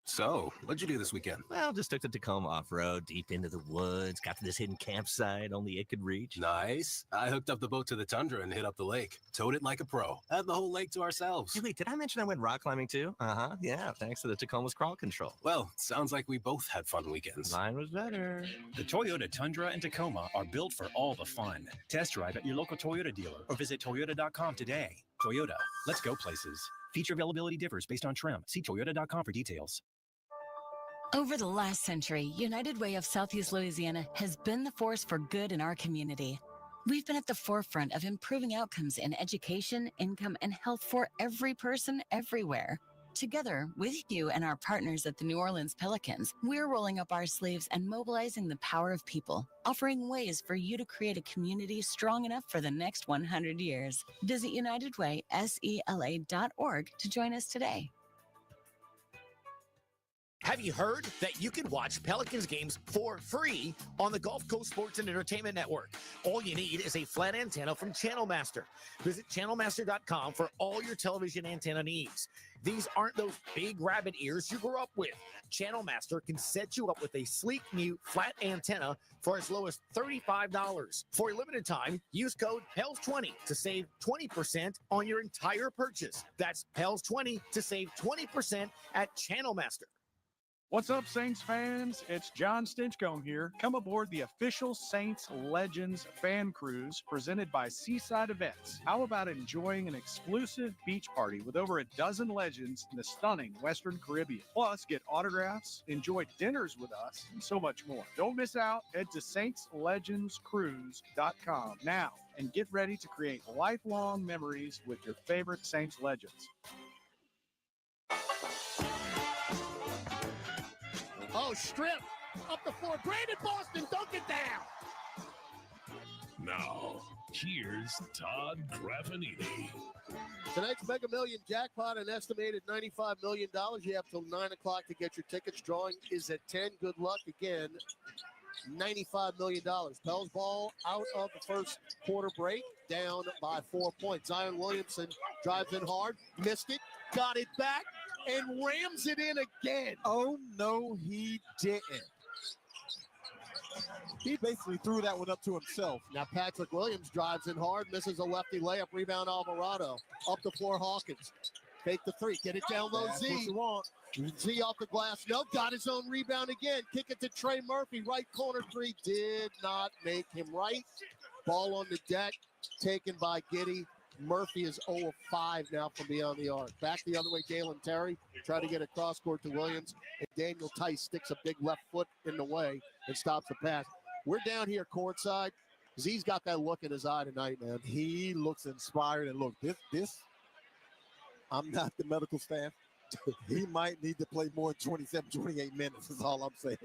So, what'd you do this weekend? Well, just took the Tacoma off-road, deep into the woods, got to this hidden campsite only it could reach. Nice. I hooked up the boat to the tundra and hit up the lake. Towed it like a pro. Had the whole lake to ourselves. Hey, wait, did I mention I went rock climbing too? Uh-huh, yeah, thanks to the Tacoma's crawl control. Well, sounds like we both had fun weekends. Mine was better. The Toyota Tundra and Tacoma are built for all the fun. Test drive at your local Toyota dealer or visit Toyota.com today. Toyota, let's go places. Feature availability differs based on trim. See Toyota.com for details. Over the last century, United Way of Southeast Louisiana has been the force for good in our community. We've been at the forefront of improving outcomes in education, income, and health for every person everywhere. Together, with you and our partners at the New Orleans Pelicans, we're rolling up our sleeves and mobilizing the power of people, offering ways for you to create a community strong enough for the next 100 years. Visit UnitedWaySELA.org to join us today. Have you heard that you can watch Pelicans games for free on the Gulf Coast Sports and Entertainment Network? All you need is a flat antenna from Channel Master. Visit channelmaster.com for all your television antenna needs. These aren't those big rabbit ears you grew up with. Channel Master can set you up with a sleek new flat antenna for as low as $35. For a limited time, use code PELS20 to save 20% on your entire purchase. That's PELS20 to save 20% at Channel Master. What's up, Saints fans? It's John Stinchcomb here. Come aboard the official Saints Legends fan cruise presented by Seaside Events. How about enjoying an exclusive beach party with over a dozen legends in the stunning Western Caribbean? Plus, get autographs, enjoy dinners with us, and so much more. Don't miss out. Head to saintslegendscruise.com now and get ready to create lifelong memories with your favorite Saints legends. Oh, strip up the floor. Brandon Boston, dunk it down. Now, here's Todd Graffinini. Tonight's Mega Million jackpot, an estimated $95 million. You have till 9 o'clock to get your tickets. Drawing is at 10. Good luck again. $95 million. Pels ball out of the first quarter break, down by 4 points. Zion Williamson drives in hard, missed it, got it back, and rams it in again. Oh, no, he didn't. He basically threw that one up to himself. Now Patrick Williams drives in hard, misses a lefty layup, rebound Alvarado. Up the floor, Hawkins. Fake the three, get it down low, That's Z. what you want. Z off the glass, no, got his own rebound again. Kick it to Trey Murphy, right corner three, did not make him right. Ball on the deck, taken by Giddey. Murphy is 0 of 5 now from beyond the arc. Back the other way, Galen Terry trying to get a cross court to Williams, and Daniel Tice sticks a big left foot in the way and stops the pass. We're down here courtside. Z's got that look in his eye tonight, man. He looks inspired, and look, this. I'm not the medical staff. He might need to play more than 27, 28 minutes is all I'm saying.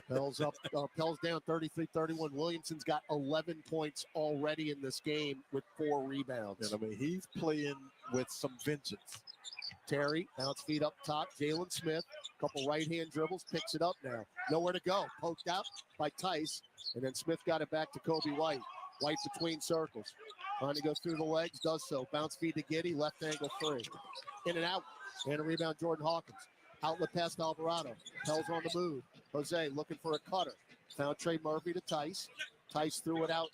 Pels up, Pels down 33-31. Williamson's got 11 points already in this game with 4 rebounds. And I mean, he's playing with some vengeance. Terry, bounce feet up top. Jalen Smith, couple right-hand dribbles, picks it up now. Nowhere to go. Poked out by Tice, and then Smith got it back to Kobe White. White between circles. Trying to go through the legs, does so. Bounce feed to Giddey, left angle three. In and out. And a rebound, Jordan Hawkins. Outlet pass to Alvarado. Pels on the move. Jose looking for a cutter. Found Trey Murphy to Tice. Tice threw it out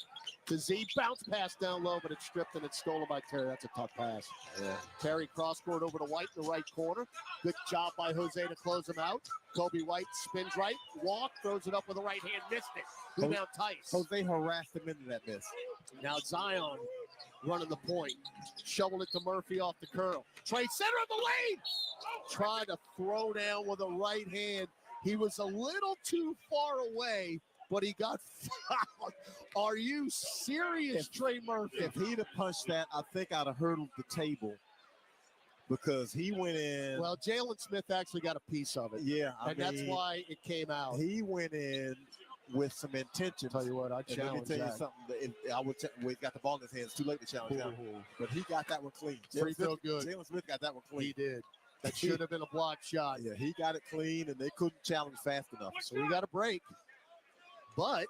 to Z. Bounce pass down low, but it's stripped and it's stolen by Terry. That's a tough pass. Yeah. Terry cross court over to White in the right corner. Good job by Jose to close him out. Kobe White spins right, walk, throws it up with the right hand, missed it. Rebound Tice. Jose harassed him into that miss. Now Zion running the point. Shovel it to Murphy off the curl. Trey, center of the lane. Tried to throw down with a right hand. He was a little too far away, but he got fouled. Are you serious, Trey Murphy? If he'd have punched that, I think I'd have hurdled the table because he went in. Well, Jalen Smith actually got a piece of it. Yeah, and that's why it came out. He went in with some intention. Tell you what, I challenge Let me tell you that. something. I would well, he got the ball in his hands. Too late to challenge that. But he got that one clean. Free throw good. Jalen Smith got that one clean. He did. That should have been a block shot. Yeah, he got it clean, and they couldn't challenge fast enough. So we got a break. But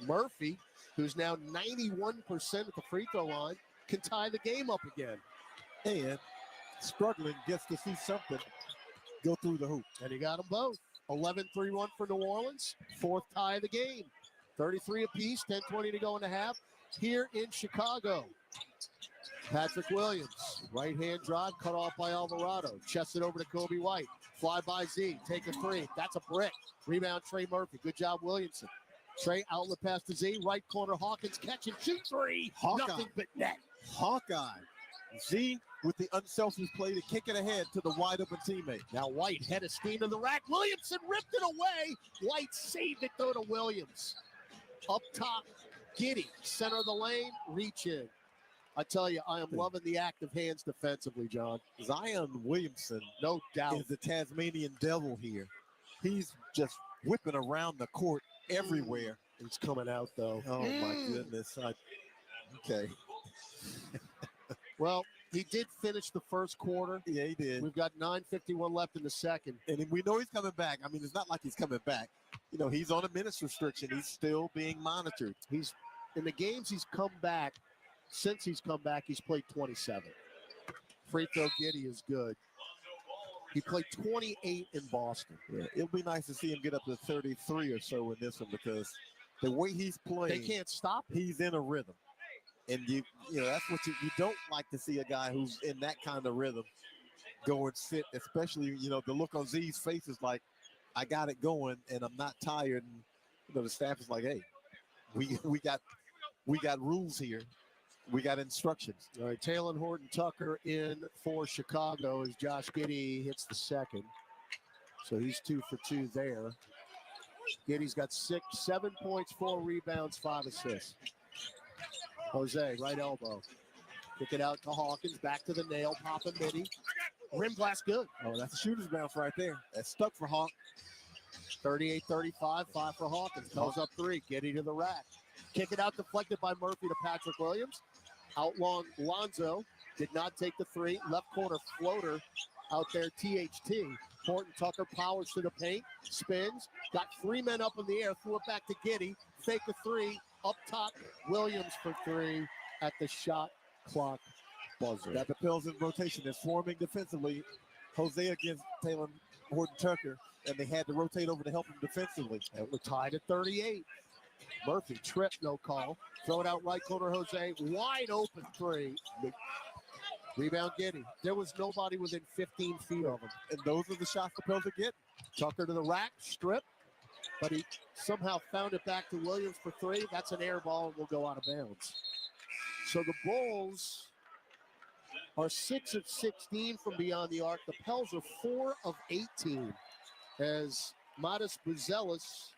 Murphy, who's now 91% at the free throw line, can tie the game up again. And struggling gets to see something go through the hoop. And he got them both. 11-3-1 for New Orleans. 4th tie of the game. 33 apiece, 10:20 to go in the half. Here in Chicago. Patrick Williams, right-hand drive, cut off by Alvarado. Chests it over to Kobe White. Fly by Z, take a three. That's a brick. Rebound, Trey Murphy. Good job, Williamson. Trey, outlet pass to Z. Right corner, Hawkins, catch and shoot three. Hawkeye. Nothing but net. Hawkeye. Z with the unselfish play to kick it ahead to the wide-open teammate. Now White head of steam to the rack. Williamson ripped it away. White saved it, though, to Williams. Up top, Giddey, center of the lane, reach in. I tell you, I am loving the active hands defensively, John. Zion Williamson, no doubt, is the Tasmanian devil here. He's just whipping around the court everywhere. It's coming out, though. Oh, my goodness. Okay. Well, He did finish the first quarter. Yeah, he did. We've got 9:51 left in the second. And we know he's coming back. I mean, it's not like he's coming back. You know, he's on a minutes restriction. He's still being monitored. He's in the games he's come back. Since he's come back, he's played 27. Free throw Giddy is good. He played 28 in Boston. Yeah, it'll be nice to see him get up to 33 or so in this one because the way he's playing, they can't stop him. He's in a rhythm. And you know, that's what you don't like to see a guy who's in that kind of rhythm go and sit, especially, you know, the look on Z's face is like, I got it going and I'm not tired. And, you know, the staff is like, hey, we got rules here. We got instructions. All right, Talon Horton-Tucker in for Chicago as Josh Giddey hits the second. So he's 2 for 2 there. Giddey's got 7 points, 4 rebounds, 5 assists. Jose, right elbow. Kick it out to Hawkins. Back to the nail. Pop a midi. Rim blast good. Oh, that's a shooter's bounce right there. That's stuck for Hawk. 38-35, 5 for Hawkins. Goes up 3. Giddey to the rack. Kick it out, deflected by Murphy to Patrick Williams. Out long, Lonzo did not take the 3. Left corner floater out there, THT. Horton-Tucker powers to the paint, spins, got 3 men up in the air, threw it back to Giddey. Fake the 3. Up top, Williams for 3 at the shot clock buzzer. Got the Pels in rotation. They're swarming defensively. Jose against Taylor Horton-Tucker, and they had to rotate over to help him defensively. And we're tied at 38. Murphy, trip, no call. Throw it out right corner, Jose. Wide open 3. Rebound Giddey. There was nobody within 15 feet of him. And those are the shots the Pels are getting. Tucker to the rack, strip. But he somehow found it back to Williams for 3. That's an air ball and will go out of bounds. So the Bulls are 6 of 16 from beyond the arc. The Pels are 4 of 18 as Modest Buzelis,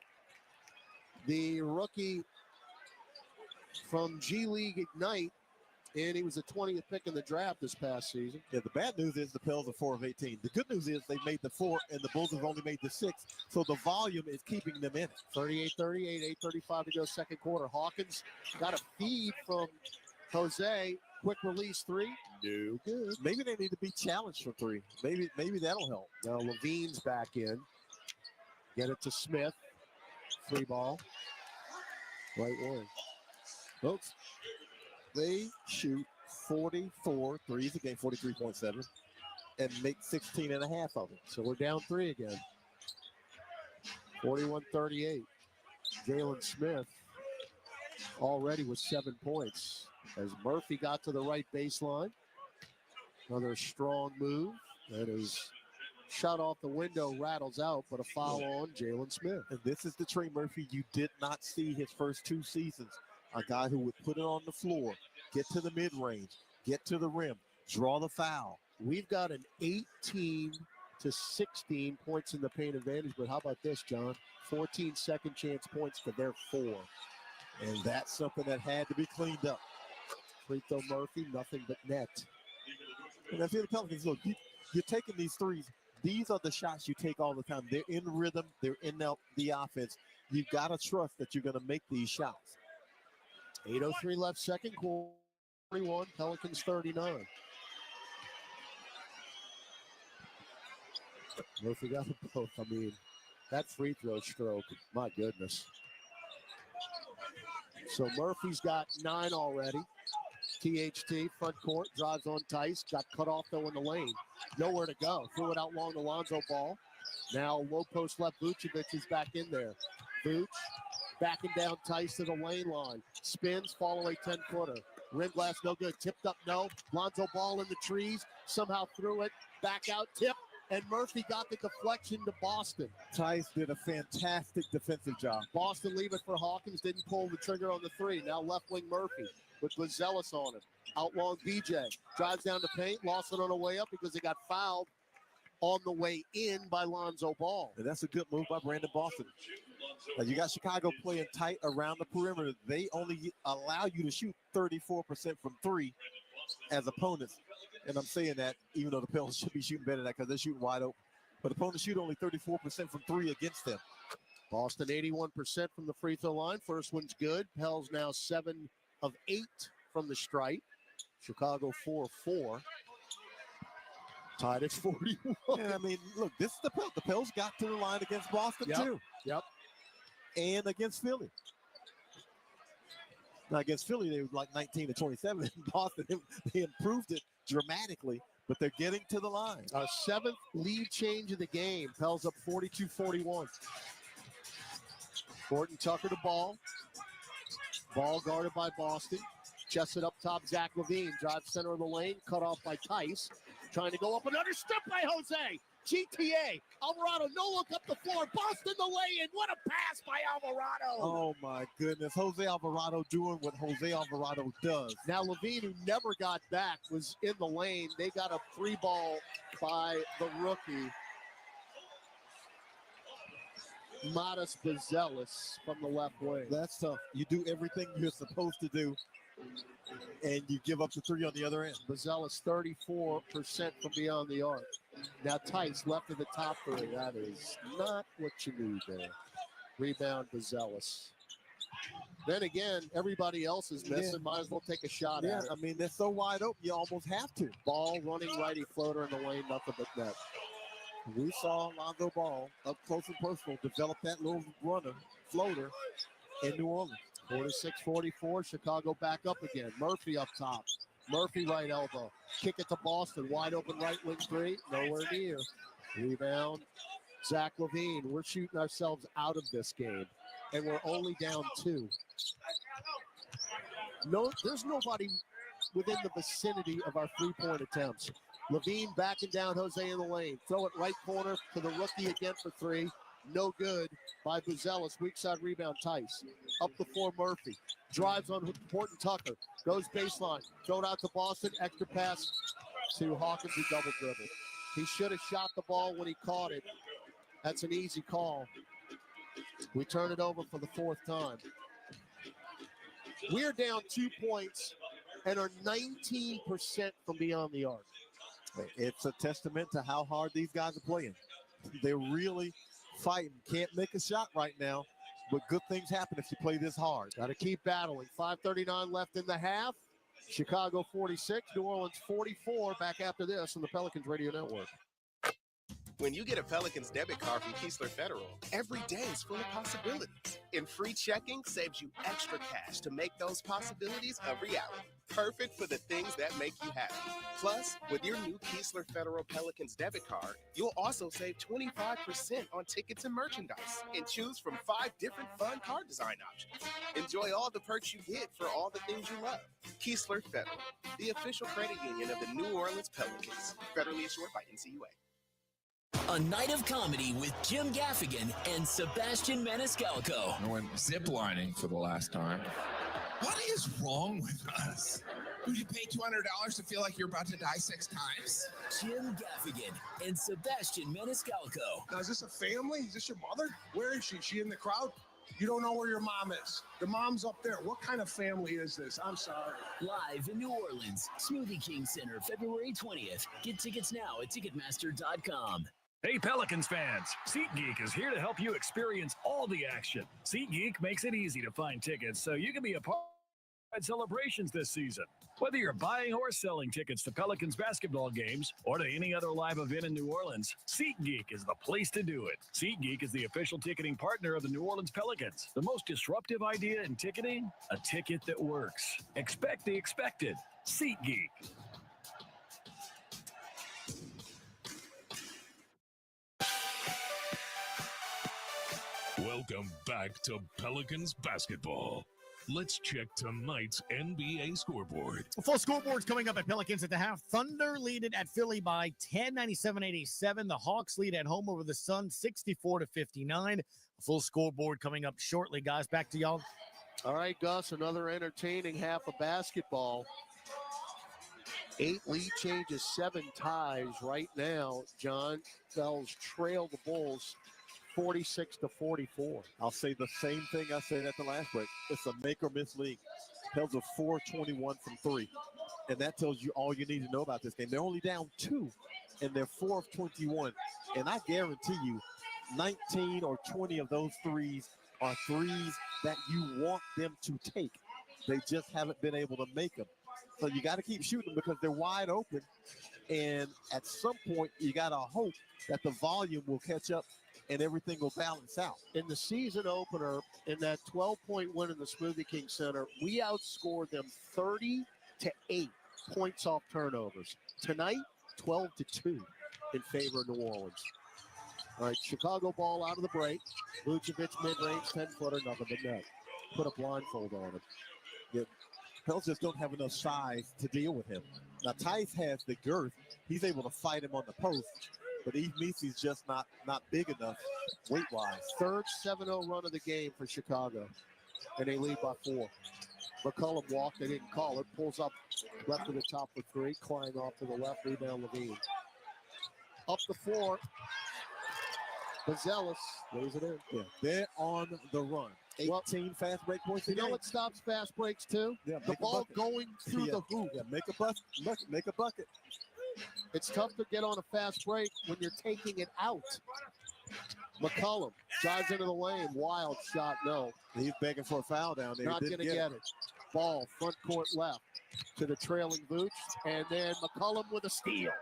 the rookie from G League Ignite, and he was the 20th pick in the draft this past season. Yeah, the bad news is the Pels are 4 of 18. The good news is they made the 4, and the Bulls have only made the 6. So the volume is keeping them in it. 38-38, 8:35 to go second quarter. Hawkins got a feed from Jose. Quick release 3. No good. Maybe they need to be challenged for 3. Maybe that'll help. Now Levine's back in. Get it to Smith. Free ball. Right wing. Folks, they shoot 44 threes a game, 43.7, and make 16 and a half of them. So we're down 3 again. 41-38. Jalen Smith already with 7 points as Murphy got to the right baseline. Another strong move. That is shot off the window, rattles out, but a foul on Jalen Smith. And this is the Trey Murphy you did not see his first 2 seasons. A guy who would put it on the floor, get to the mid-range, get to the rim, draw the foul. We've got an 18 to 16 points in the paint advantage, but how about this, John? 14 second chance points to their 4. And that's something that had to be cleaned up. Free throw Murphy, nothing but net. And that's the Pelicans. Look, you're taking these threes. These are the shots you take all the time. They're in rhythm. They're in the offense. You've got to trust that you're going to make these shots. 8:03 left, second quarter. 41, Pelicans 39. Murphy got them both. I mean, that free throw stroke, my goodness. So Murphy's got 9 already. THT, front court, drives on Tice. Got cut off, though, in the lane. Nowhere to go. Threw it out long to Lonzo Ball. Now low post left. Vucevic is back in there. Vuce backing down Tice to the lane line. Spins, fall away 10-footer. Rim glass, no good. Tipped up, no. Lonzo Ball in the trees. Somehow threw it. Back out, tip. And Murphy got the deflection to Boston. Tice did a fantastic defensive job. Boston leave it for Hawkins. Didn't pull the trigger on the 3. Now left wing Murphy with Buzelis on him. Out long BJ. Drives down the paint. Lost it on the way up because he got fouled on the way in by Lonzo Ball. And that's a good move by Brandon Boston. You got Chicago playing tight around the perimeter. They only allow you to shoot 34% from 3 as opponents. And I'm saying that even though the Pelicans should be shooting better than that because they're shooting wide open. But opponents shoot only 34% from 3 against them. Boston 81% from the free throw line. First one's good. Pels now 7 of 8 from the stripe. Chicago 4-4. Tied at 41. And I mean, look, this is the Pels. The Pels got to the line against Boston, too. Yep. And against Philly. Now, against Philly, they were like 19-27. In Boston, they improved it dramatically, but they're getting to the line. Our 7th lead change of the game. Pels up 42-41. Horton Tucker to ball. Ball guarded by Boston. Chested up top, Zach LaVine. Drive center of the lane, cut off by Tice. Trying to go up another step by Jose. GTA. Alvarado, no look up the floor. Boston the lay-in. What a pass by Alvarado. Oh, my goodness. Jose Alvarado doing what Jose Alvarado does. Now, LaVine, who never got back, was in the lane. They got a free ball by the rookie, Modest Bezelis, from the left wing. That's tough. You do everything you're supposed to do, and you give up the three on the other end. Bezelis 34% from beyond the arc. Now Tice left of the top three. That is not what you need there. Rebound Bezelis. Then again, everybody else is missing. Might as well take a shot at it. I mean, they're so wide open, you almost have to. Ball running righty floater in the lane, nothing but net. We saw Lonzo Ball up close and personal develop that little floater in New Orleans. 46-44, Chicago back up again. Murphy up top. Murphy right elbow. Kick it to Boston. Wide open right wing three. Nowhere near. Rebound. Zach LaVine. We're shooting ourselves out of this game. And we're only down 2. No, there's nobody within the vicinity of our three-point attempts. LaVine backing down Jose in the lane. Throw it right corner to the rookie again for 3. No good by Bezelis. Weak side rebound, Tice. Up the floor, Murphy. Drives on Horton Tucker. Goes baseline. Throw it out to Boston. Extra pass to Hawkins, who double dribbled. He should have shot the ball when he caught it. That's an easy call. We turn it over for the 4th time. We're down 2 points and are 19% from beyond the arc. It's a testament to how hard these guys are playing. They're really fighting. Can't make a shot right now, but good things happen if you play this hard. Got to keep battling. 5:39 left in the half. Chicago 46, New Orleans 44. Back after this on the Pelicans Radio Network. When you get a Pelicans debit card from Keesler Federal, every day is full of possibilities. And free checking saves you extra cash to make those possibilities a reality. Perfect for the things that make you happy. Plus, with your new Keesler Federal Pelicans debit card, you'll also save 25% on tickets and merchandise and choose from 5 different fun card design options. Enjoy all the perks you get for all the things you love. Keesler Federal, the official credit union of the New Orleans Pelicans. Federally issued by NCUA. A night of comedy with Jim Gaffigan and Sebastian Maniscalco. I went ziplining for the last time. What is wrong with us? Would you pay $200 to feel like you're about to die 6 times? Jim Gaffigan and Sebastian Maniscalco. Now, is this a family? Is this your mother? Where is she? Is she in the crowd? You don't know where your mom is. The mom's up there. What kind of family is this? I'm sorry. Live in New Orleans, Smoothie King Center, February 20th. Get tickets now at Ticketmaster.com. Hey Pelicans fans, SeatGeek is here to help you experience all the action. SeatGeek makes it easy to find tickets so you can be a part of celebrations this season. Whether you're buying or selling tickets to Pelicans basketball games or to any other live event in New Orleans, SeatGeek is the place to do it. SeatGeek is the official ticketing partner of the New Orleans Pelicans. The most disruptive idea in ticketing? A ticket that works. Expect the expected. SeatGeek. Welcome back to Pelicans basketball. Let's check tonight's NBA scoreboard. A full scoreboard's coming up at Pelicans at the half. Thunder lead it at Philly by 10, 97-87. The Hawks lead at home over the Suns, 64-59. A full scoreboard coming up shortly, guys. Back to y'all. All right, Gus, another entertaining half of basketball. 8 lead changes, 7 ties right now. John, Pels trail the Bulls 46-44. I'll say the same thing I said at the last break. It's a make or miss league. Pels are 4-21 from 3. And that tells you all you need to know about this game. They're only down 2, and they're 4 of 21. And I guarantee you, 19 or 20 of those threes are threes that you want them to take. They just haven't been able to make them. So you got to keep shooting because they're wide open. And at some point, you got to hope that the volume will catch up and everything will balance out. In the season opener, in that 12-point win in the Smoothie King Center, we outscored them 30-8 points off turnovers. Tonight, 12-2 in favor of New Orleans. All right, Chicago ball out of the break. Vucevic mid-range, 10-footer, nothing but net. Put a blindfold on him. Yeah, Pels just don't have enough size to deal with him. Now, Tice has the girth. He's able to fight him on the post, but Eve Meesy's just not big enough weight-wise. Third 7-0 run of the game for Chicago, and they lead by 4. McCollum walked, they didn't call it. Pulls up left to the top for 3. Klein off to the left, rebound Levine. Up the floor. Bazelis lays it in. Yeah, they're on the run. 18 fast break points a You know game. what stops fast breaks too? Yeah, the make a ball bucket. going through the hoop. Yeah, make a bucket. It's tough to get on a fast break when you're taking it out. McCollum drives into the lane. Wild shot, no. He's begging for a foul down there. Not going to get it. Ball, front court left to the trailing Vooch. And then McCollum with a steal.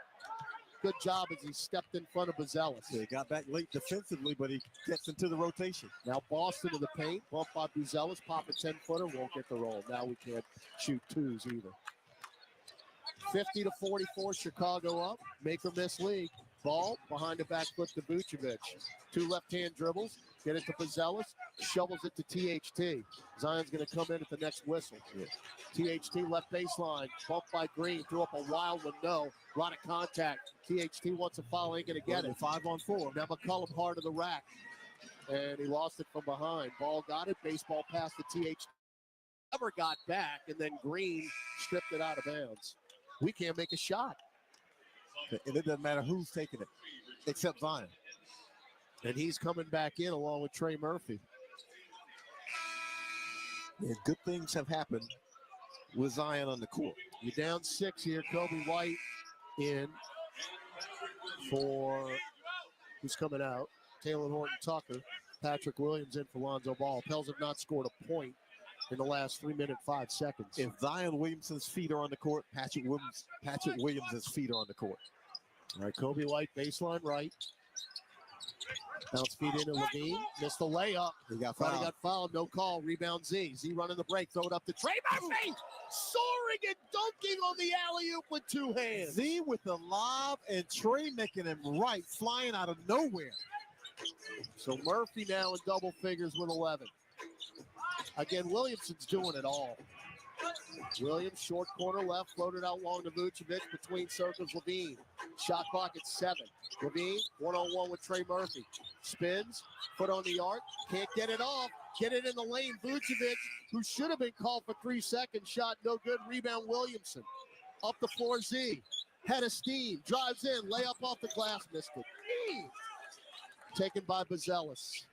Good job as he stepped in front of Bazelis. Yeah, he got back late defensively, but he gets into the rotation. Now Boston to the paint. Bump by Bazelis. Pop a 10-footer. Won't get the roll. Now we can't shoot twos either. 50-44, Chicago up. Make or miss league. Ball behind the back foot to Vucevic. 2 left-hand dribbles. Get it to Bazelis. Shovels it to THT. Zion's going to come in at the next whistle. Yeah. THT left baseline. Bump by Green. Threw up a wild one. No. A lot of contact. THT wants a foul. Ain't going to get it. 5-on-4. Now McCollum hard of the rack. And he lost it from behind. Ball got it. Baseball pass to THT. Never got back. And then Green stripped it out of bounds. We can't make a shot. And it doesn't matter who's taking it, except Zion. And he's coming back in along with Trey Murphy. And good things have happened with Zion on the court. You're down 6 here. Kobe White in for who's coming out. Taylor Horton Tucker. Patrick Williams in for Lonzo Ball. Pels have not scored a point in the last 3 minutes, 5 seconds. If Zion Williamson's feet are on the court, Patrick Williams' feet are on the court. All right, Kobe White, baseline right. Bounce feed into Levine. Missed the layup. He got Thought fouled. he got fouled. No call. Rebound Z. Z running the break. Throw it up to Trey Murphy. Soaring and dunking on the alley-oop with 2 hands. Z with the lob and Trey making him right, flying out of nowhere. So Murphy now in double figures with 11. Again, Williamson's doing it all. Williams, short corner left, floated out long to Vucevic, between circles, Levine. Shot clock at 7. Levine, one-on-one with Trey Murphy. Spins, foot on the arc, can't get it off. Get it in the lane, Vucevic, who should have been called for 3 seconds. Shot no good, rebound Williamson. Up the floor, Z. Head of steam, drives in, layup off the glass, missed it. Taken by Bazelis.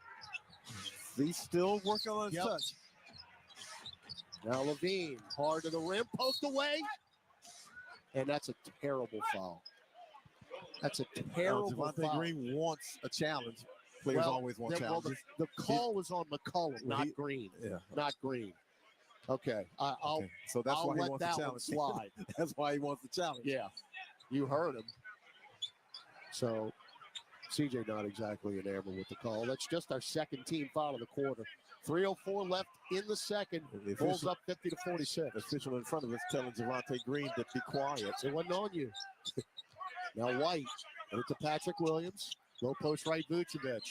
He's still working on his touch. Now Levine, hard to the rim, post away. And that's a terrible foul. That's a terrible Javonte foul. Green wants a challenge. Players always want challenges. The call was on McCollum, not Green. Yeah. Not Green. Okay. I'll So that's I'll why he let wants that the one challenge. slide. That's why he wants the challenge. Yeah. You heard him. So CJ not exactly enamored with the call. That's just our second team foul of the quarter. 3:04 left in the second. Bulls up 50-46. The official in front of us telling Javonte Green to be quiet. It wasn't on you. Now White. And it's to Patrick Williams. Low post right Vucevic.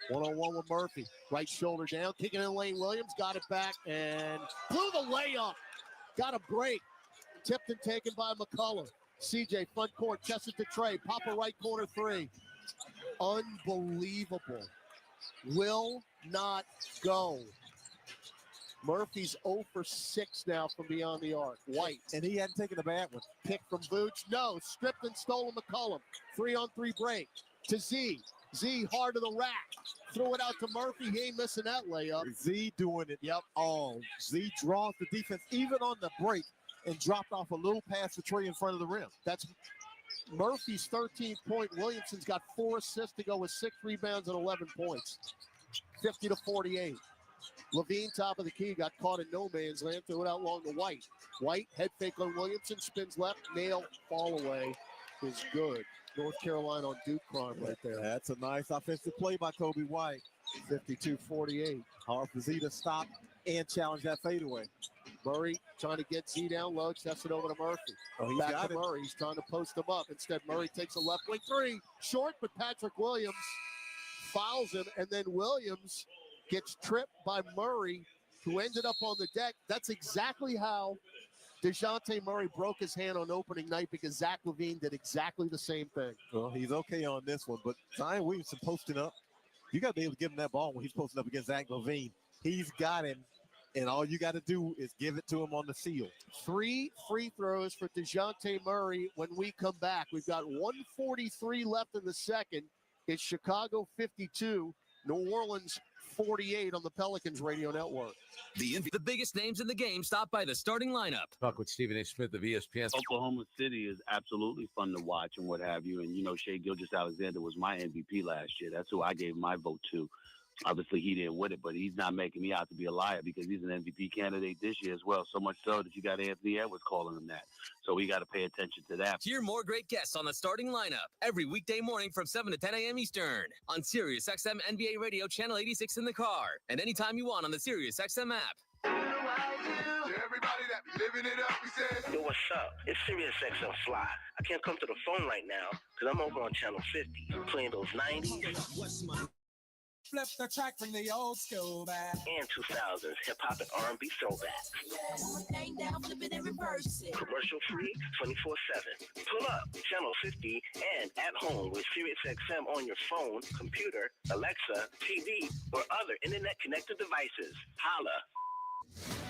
One-on-one with Murphy. Right shoulder down. Kicking in lane Williams. Got it back and blew the layup. Got a break. Tipped and taken by McCullough. CJ front court. Chest it to Trey. Papa right corner 3. Unbelievable. Will not go. Murphy's 0 for 6 now from beyond the arc. White. And he hadn't taken a bad one. Pick from Vooch. No. Stripped and stolen McCollum. 3-on-3 break. To Z. Z hard to the rack. Throw it out to Murphy. He ain't missing that layup. Z doing it all. Z draws the defense even on the break and dropped off a little pass to Trey in front of the rim. That's Murphy's 13th point. Williamson's got 4 assists to go with 6 rebounds and 11 points. 50-48. Levine, top of the key, got caught in no man's land, threw it out long to White. White, head fake on Williamson, spins left, nail, fall away is good. North Carolina on Duke crime right there. That's a nice offensive play by Kobe White. 52-48. Hard for Z to stop and challenge that fadeaway. Murray trying to get Z down low, tests it over to Murphy. He's Back got to it. Murray. He's trying to post him up. Instead, Murray takes a left wing three. Short, but Patrick Williams fouls him, and then Williams gets tripped by Murray, who ended up on the deck. That's exactly how DeJounte Murray broke his hand on opening night, because Zach LaVine did exactly the same thing. Well, he's okay on this one, but Zion Williamson posting up. You got to be able to give him that ball when he's posting up against Zach LaVine. He's got him, and all you got to do is give it to him on the seal. 3 free throws for DeJounte Murray when we come back. We've got 1:43 left in the second. It's Chicago 52, New Orleans 48 on the Pelicans radio network. The biggest names in the game stop by the starting lineup. Talk with Stephen A. Smith of ESPN. Oklahoma City is absolutely fun to watch and what have you. And, you know, Shea Gilgeous-Alexander was my MVP last year. That's who I gave my vote to. Obviously, he didn't win it, but he's not making me out to be a liar, because he's an MVP candidate this year as well. So much so that you got Anthony Edwards calling him that. So we got to pay attention to that. Hear more great guests on the starting lineup every weekday morning from 7 to 10 a.m. Eastern on Sirius XM NBA Radio Channel 86 in the car and anytime you want on the Sirius XM app. Everybody that be living it up, we said. Yo, what's up? It's Sirius XM Fly. I can't come to the phone right now because I'm over on Channel 50 playing those 90s. What's my flip the track from the old school back and 2000s hip-hop and R&B throwbacks. Commercial free 24/7. Pull up Channel 50 and at home with Sirius XM on your phone, computer, Alexa, TV, or other internet-connected devices. Holla.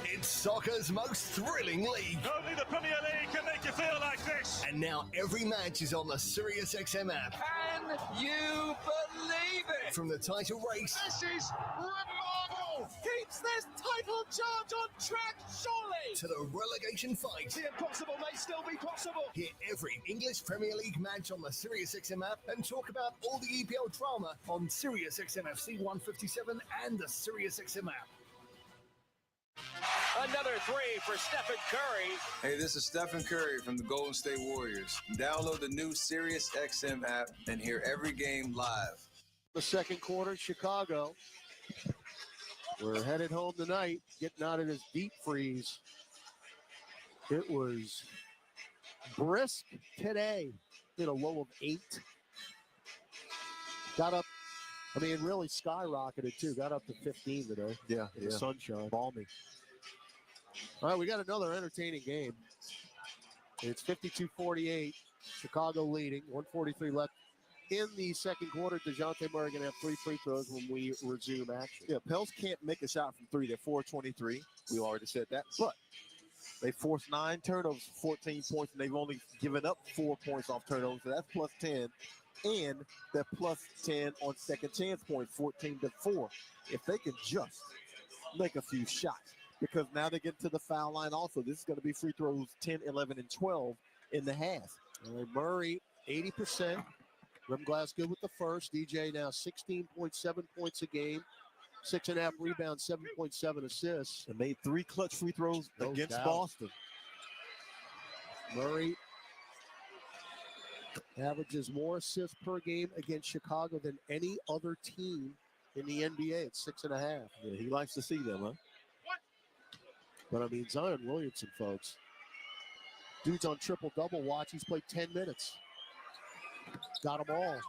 It's soccer's most thrilling league. Only the Premier League can make you feel like this. And now every match is on the Sirius XM app. Can you believe it? From the title race. This is remarkable. Keeps this title charge on track, surely. To the relegation fight. The impossible may still be possible. Hear every English Premier League match on the Sirius XM app and talk about all the EPL drama on Sirius XM FC 157 and the Sirius XM app. Another three for Stephen Curry. Hey, this is Stephen Curry from the Golden State Warriors. Download the new Sirius XM app and hear every game live. The second quarter, Chicago. We're headed home tonight, getting out of this deep freeze. It was brisk today. Hit a low of 8. Got up, really skyrocketed too. Got up to 15 today. Yeah, in the sunshine. Balmy. All right, we got another entertaining game. It's 52-48. Chicago leading. 1:43 left in the second quarter. DeJounte Murray going to have 3 free throws when we resume action. Yeah, Pels can't make a shot from 3. They're 4-23. We already said that. But they forced 9 turnovers, 14 points, and they've only given up 4 points off turnovers. So that's plus 10. And they're plus 10 on second chance points, 14-4. If they can just make a few shots. Because now they get to the foul line also. This is going to be free throws 10, 11, and 12 in the half. Murray, 80%. Rim Glass good with the first. DJ now 16.7 points a game. 6.5 rebounds, 7.7 assists. And made 3 clutch free throws against doubt. Boston. Murray averages more assists per game against Chicago than any other team in the NBA. It's 6.5. Yeah, he likes to see them, huh? But Zion Williamson, folks. Dude's on triple-double watch. He's played 10 minutes. Got them all.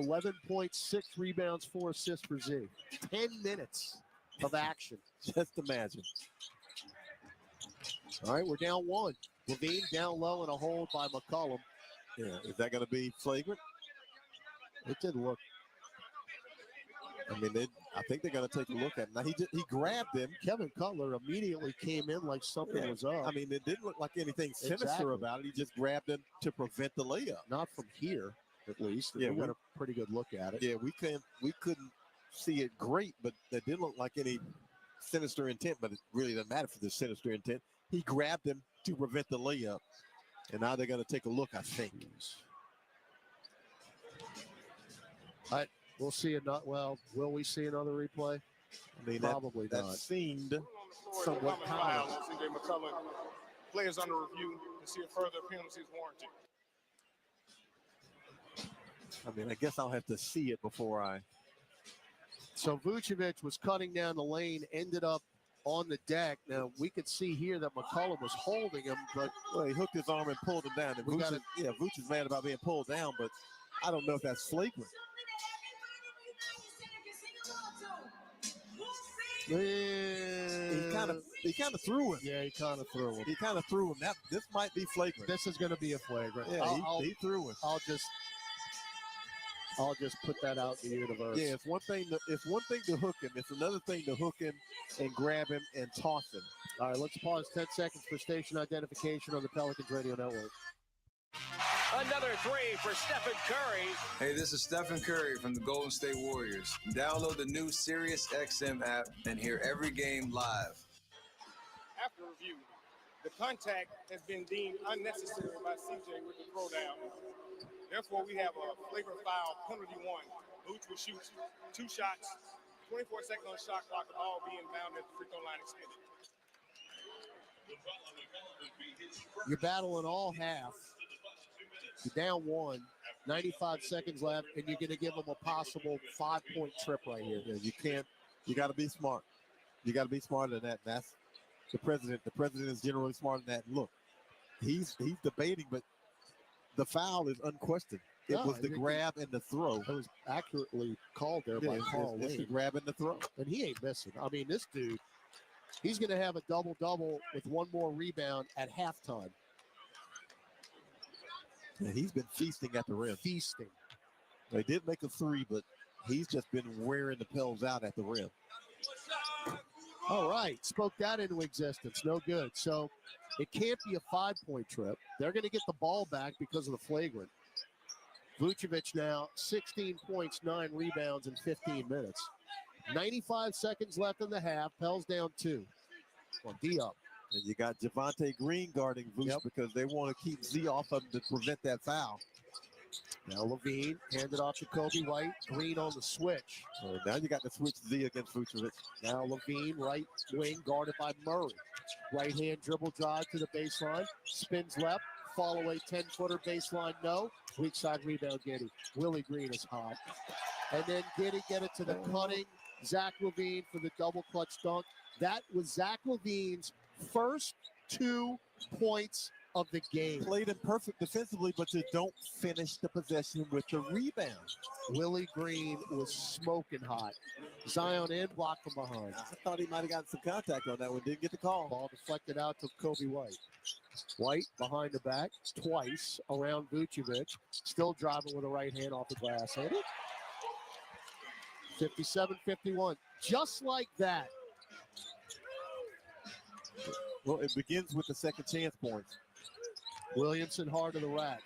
11.6 rebounds, 4 assists for Z. 10 minutes of action. Just imagine. All right, we're down 1. Levine down low and a hold by McCollum. Yeah, is that going to be flagrant? It did look. I think they're going to take a look at him. Now, he grabbed him. Kevin Cutler immediately came in like something was up. It didn't look like anything sinister about it. He just grabbed him to prevent the layup. Not from here, at least. Yeah, we got a pretty good look at it. Yeah, we couldn't see it great, but that didn't look like any sinister intent, but it really doesn't matter for the sinister intent. He grabbed him to prevent the layup, and now they're going to take a look, I think. We'll see will we see another replay? I mean, Probably that not. seemed somewhat Foul common. on C.J. McCullough. Players under review to see if further penalties warranted. I mean, I guess I'll have to see it before I. So Vucevic was cutting down the lane, ended up on the deck. Now, we could see here that McCollum was holding him, but Well, he hooked his arm and pulled him down. And Vooch is mad about being pulled down, but I don't know if that's flagrant. He kind of threw him. Yeah, he kind of threw him. He kind of threw him. This might be flagrant. This is going to be a flagrant. Yeah, he threw him. I'll just put that out in the universe. Yeah, it's one thing to hook him. It's another thing to hook him and grab him and toss him. All right, let's pause 10 seconds for station identification on the Pelicans Radio Network. Another three for Stephen Curry. Hey, this is Stephen Curry from the Golden State Warriors. Download the new SiriusXM app and hear every game live. After review, the contact has been deemed unnecessary by CJ with the throwdown. Therefore, we have a flagrant foul, penalty one. Vooch will shoot 2 shots, 24 seconds on the shot clock, with all being bound at the free throw line extended. You're battling all half. You're down 1, 95 seconds left, and you're going to give them a possible 5-point trip right here. Yeah, you can't. You got to be smart. You got to be smarter than that. And that's the president. The president is generally smarter than that. Look, he's debating, but the foul is unquestioned. It was the grab and the throw. It was accurately called there by Carl It's Lee. the grab and the throw. And he ain't missing. I mean, this dude, he's going to have a double-double with one more rebound at halftime. And he's been feasting at the rim. Feasting. They did make a 3, but he's just been wearing the Pels out at the rim. All right, spoke that into existence. No good. So it can't be a 5-point trip. They're going to get the ball back because of the flagrant. Vucevic now 16 points, 9 rebounds in 15 minutes. 95 seconds left in the half. Pels down 2. Well, D up. And you got Javonte Green guarding Vooch because they want to keep Z off of him to prevent that foul. Now Levine handed off to Kobe White. Green on the switch. So now you got to switch Z against Vucevic. Now Levine, right wing, guarded by Murray. Right hand dribble drive to the baseline. Spins left. Fall away 10-footer baseline, no. Weak side rebound, Giddey. Willie Green is hot. And then Giddey get it to the cutting. Zach LaVine for the double clutch dunk. That was Zach LaVine's first 2 points of the game. Played him perfect defensively, but you don't finish the possession with the rebound. Willie Green was smoking hot. Zion in, blocked from behind. I thought he might have gotten some contact on that one. Didn't get the call. Ball deflected out to Kobe White. White behind the back twice around Vucevic. Still driving with a right hand off the glass. Hit it. 57-51. Just like that. Well, it begins with the second chance points. Williamson hard to the rack.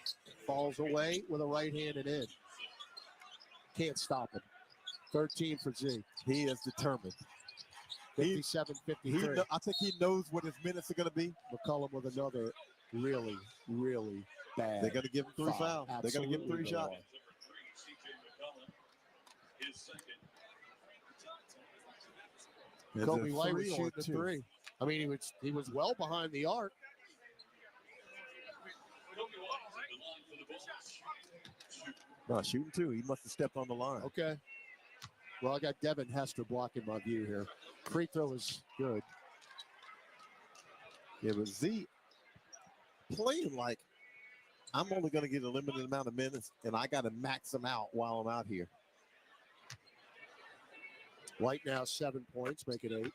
Falls away with a right hand and in. Can't stop him. 13 for Z. He is determined. 57-53. I think he knows what his minutes are going to be. McCollum with another really, really bad. They're going to give him 3 fouls. They're going to give him 3 shots. Kobe White was shooting a 3. I mean, he was well behind the arc. No, shooting 2. He must have stepped on the line. Okay. Well, I got Devin Hester blocking my view here. Free throw is good. Yeah, but Z playing like I'm only going to get a limited amount of minutes, and I got to max them out while I'm out here. White now 7 points, make it 8.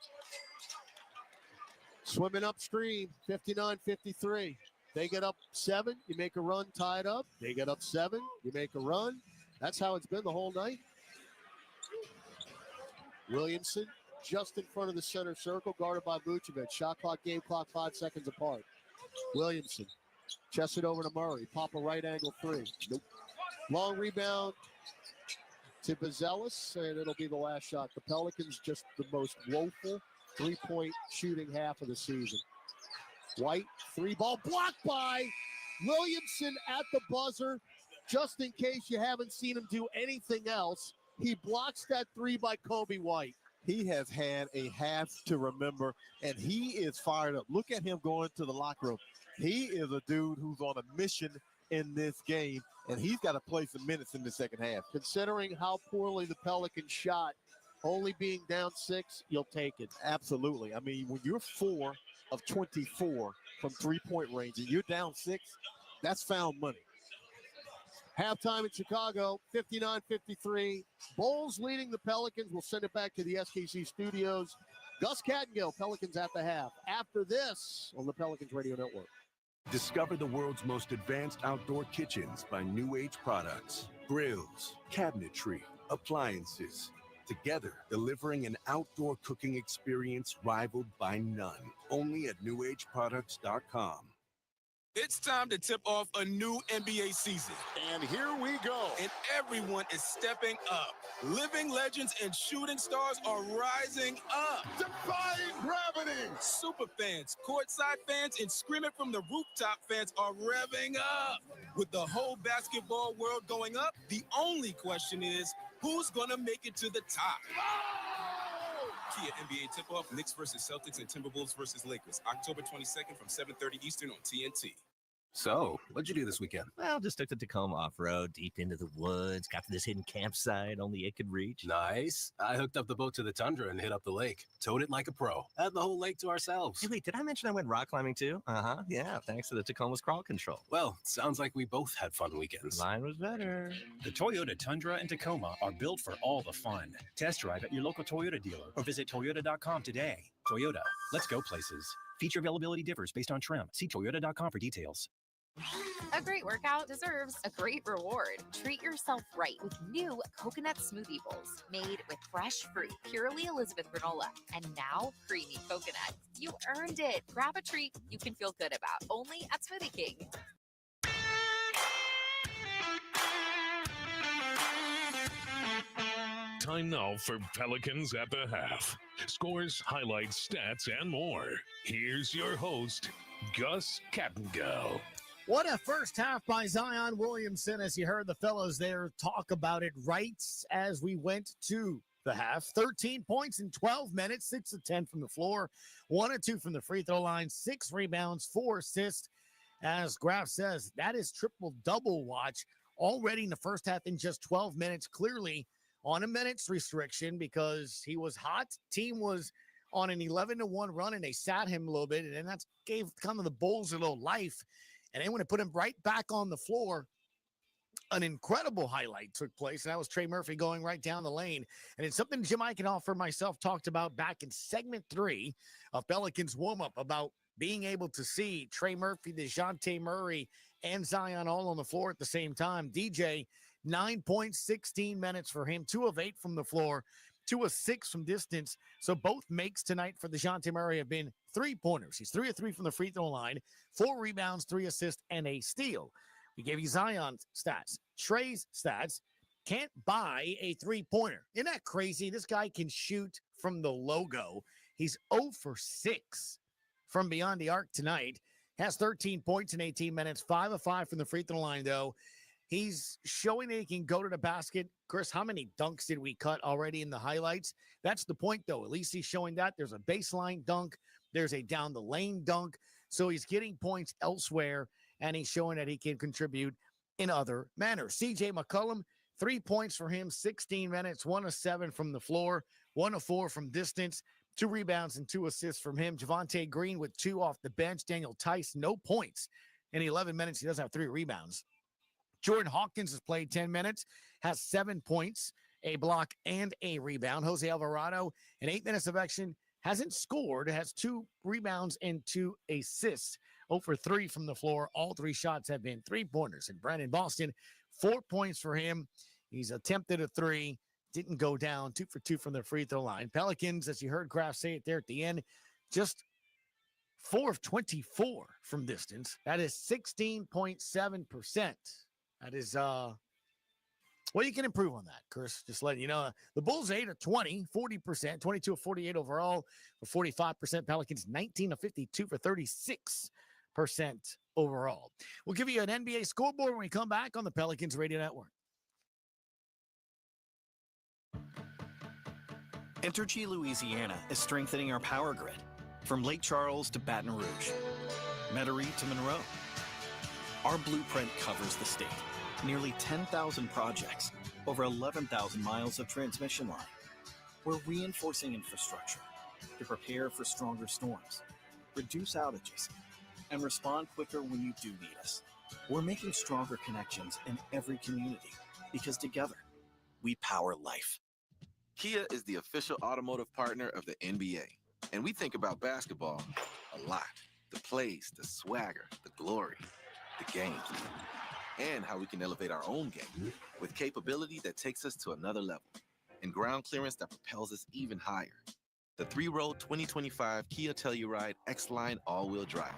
Swimming upstream, 59-53. They get up 7, you make a run, tie it up. They get up 7, you make a run. That's how it's been the whole night. Williamson just in front of the center circle, guarded by Vucevic. Shot clock, game clock, 5 seconds apart. Williamson chests it over to Murray. Pop a right angle 3. Nope. Long rebound to Bazelis, and it'll be the last shot. The Pelicans just the most woeful 3-point shooting half of the season. White, 3-ball blocked by Williamson at the buzzer. Just in case you haven't seen him do anything else, he blocks that 3 by Kobe White. He has had a half to remember, and he is fired up. Look at him going to the locker room. He is a dude who's on a mission in this game, and he's got to play some minutes in the second half. Considering how poorly the Pelicans shot, only being down 6, you'll take it. Absolutely. I mean, when you're 4 of 24 from three-point range and you're down 6, that's found money. Halftime in Chicago, 59-53. Bulls leading the Pelicans. We'll send it back to the SKC studios. Gus Cattingill, Pelicans at the half. After this on the Pelicans Radio Network. Discover the world's most advanced outdoor kitchens by New Age Products. Grills, cabinetry, appliances. Together, delivering an outdoor cooking experience rivaled by none. Only at newageproducts.com. It's time to tip off a new NBA season. And here we go. And everyone is stepping up. Living legends and shooting stars are rising up. Defying gravity. Super fans, courtside fans, and screaming from the rooftop fans are revving up. With the whole basketball world going up, the only question is, who's going to make it to the top? Kia NBA tip-off, Knicks versus Celtics and Timberwolves versus Lakers, October 22nd from 7:30 Eastern on TNT. So, what'd you do this weekend? Well, just took the Tacoma off-road, deep into the woods, got to this hidden campsite only it could reach. Nice. I hooked up the boat to the tundra and hit up the lake. Towed it like a pro. Had the whole lake to ourselves. Hey, wait, did I mention I went rock climbing too? Yeah, thanks to the Tacoma's crawl control. Well, sounds like we both had fun weekends. Mine was better. The Toyota Tundra and Tacoma are built for all the fun. Test drive at your local Toyota dealer or visit Toyota.com today. Toyota, let's go places. Feature availability differs based on trim. See Toyota.com for details. A great workout deserves a great reward. Treat yourself right with new coconut smoothie bowls made with fresh fruit, purely Elizabeth granola, and now creamy coconut. You earned it. Grab a treat you can feel good about, only at Smoothie King. Time now for Pelicans at the half. Scores, highlights, stats, and more. Here's your host, Gus Cattingill. What a first half by Zion Williamson, as you heard the fellows there talk about it right as we went to the half. 13 points in 12 minutes, 6 of 10 from the floor, 1 of 2 from the free throw line, 6 rebounds, 4 assists. As Graf says, that is triple-double watch already in the first half in just 12 minutes, clearly on a minutes restriction because he was hot. Team was on an 11-1 run, and they sat him a little bit, and that gave kind of the Bulls a little life. And they want to put him right back on the floor. An incredible highlight took place, and that was Trey Murphy going right down the lane. And it's something Jim Eichenhofer and myself talked about back in segment 3 of Pelicans warm-up about being able to see Trey Murphy, DeJounte Murray, and Zion all on the floor at the same time. DJ, 9 points, 16 minutes for him, 2 of 8 from the floor, 2 of 6 from distance. So both makes tonight for DeJounte Murray have been 3-pointers. He's 3 of 3 from the free throw line, 4 rebounds, 3 assists, and a steal. We gave you Zion's stats. Trey's stats. Can't buy a 3-pointer. Isn't that crazy? This guy can shoot from the logo. He's 0 for 6 from beyond the arc tonight. Has 13 points in 18 minutes, 5 of 5 from the free throw line, though. He's showing that he can go to the basket. Chris, how many dunks did we cut already in the highlights? That's the point, though. At least he's showing that. There's a baseline dunk. There's a down-the-lane dunk. So he's getting points elsewhere, and he's showing that he can contribute in other manners. C.J. McCollum, 3 points for him, 16 minutes, 1 of 7 from the floor, 1 of 4 from distance, 2 rebounds and 2 assists from him. Javonte Green with 2 off the bench. Daniel Tice, no points. In 11 minutes, he doesn't have 3 rebounds. Jordan Hawkins has played 10 minutes, has 7 points, a block, and a rebound. Jose Alvarado, in 8 minutes of action, hasn't scored, has 2 rebounds and 2 assists. 0 for 3 from the floor. All 3 shots have been 3-pointers. And Brandon Boston, 4 points for him. He's attempted a 3, didn't go down. 2 for 2 from the free throw line. Pelicans, as you heard Kraft say it there at the end, just 4 of 24 from distance. That is 16.7%. That is, well, you can improve on that, Chris. Just letting you know. The Bulls 8 of 20, 40%, 22 of 48 overall for 45%. Pelicans 19 of 52 for 36% overall. We'll give you an NBA scoreboard when we come back on the Pelicans Radio Network. Entergy Louisiana is strengthening our power grid from Lake Charles to Baton Rouge, Metairie to Monroe. Our blueprint covers the state. Nearly 10,000 projects, over 11,000 miles of transmission line. We're reinforcing infrastructure to prepare for stronger storms, reduce outages, and respond quicker when you do need us. We're making stronger connections in every community because together, we power life. Kia is the official automotive partner of the NBA. And we think about basketball a lot. The plays, the swagger, the glory, the games, and how we can elevate our own game with capability that takes us to another level and ground clearance that propels us even higher. The 3-row 2025 Kia Telluride X-Line all-wheel drive.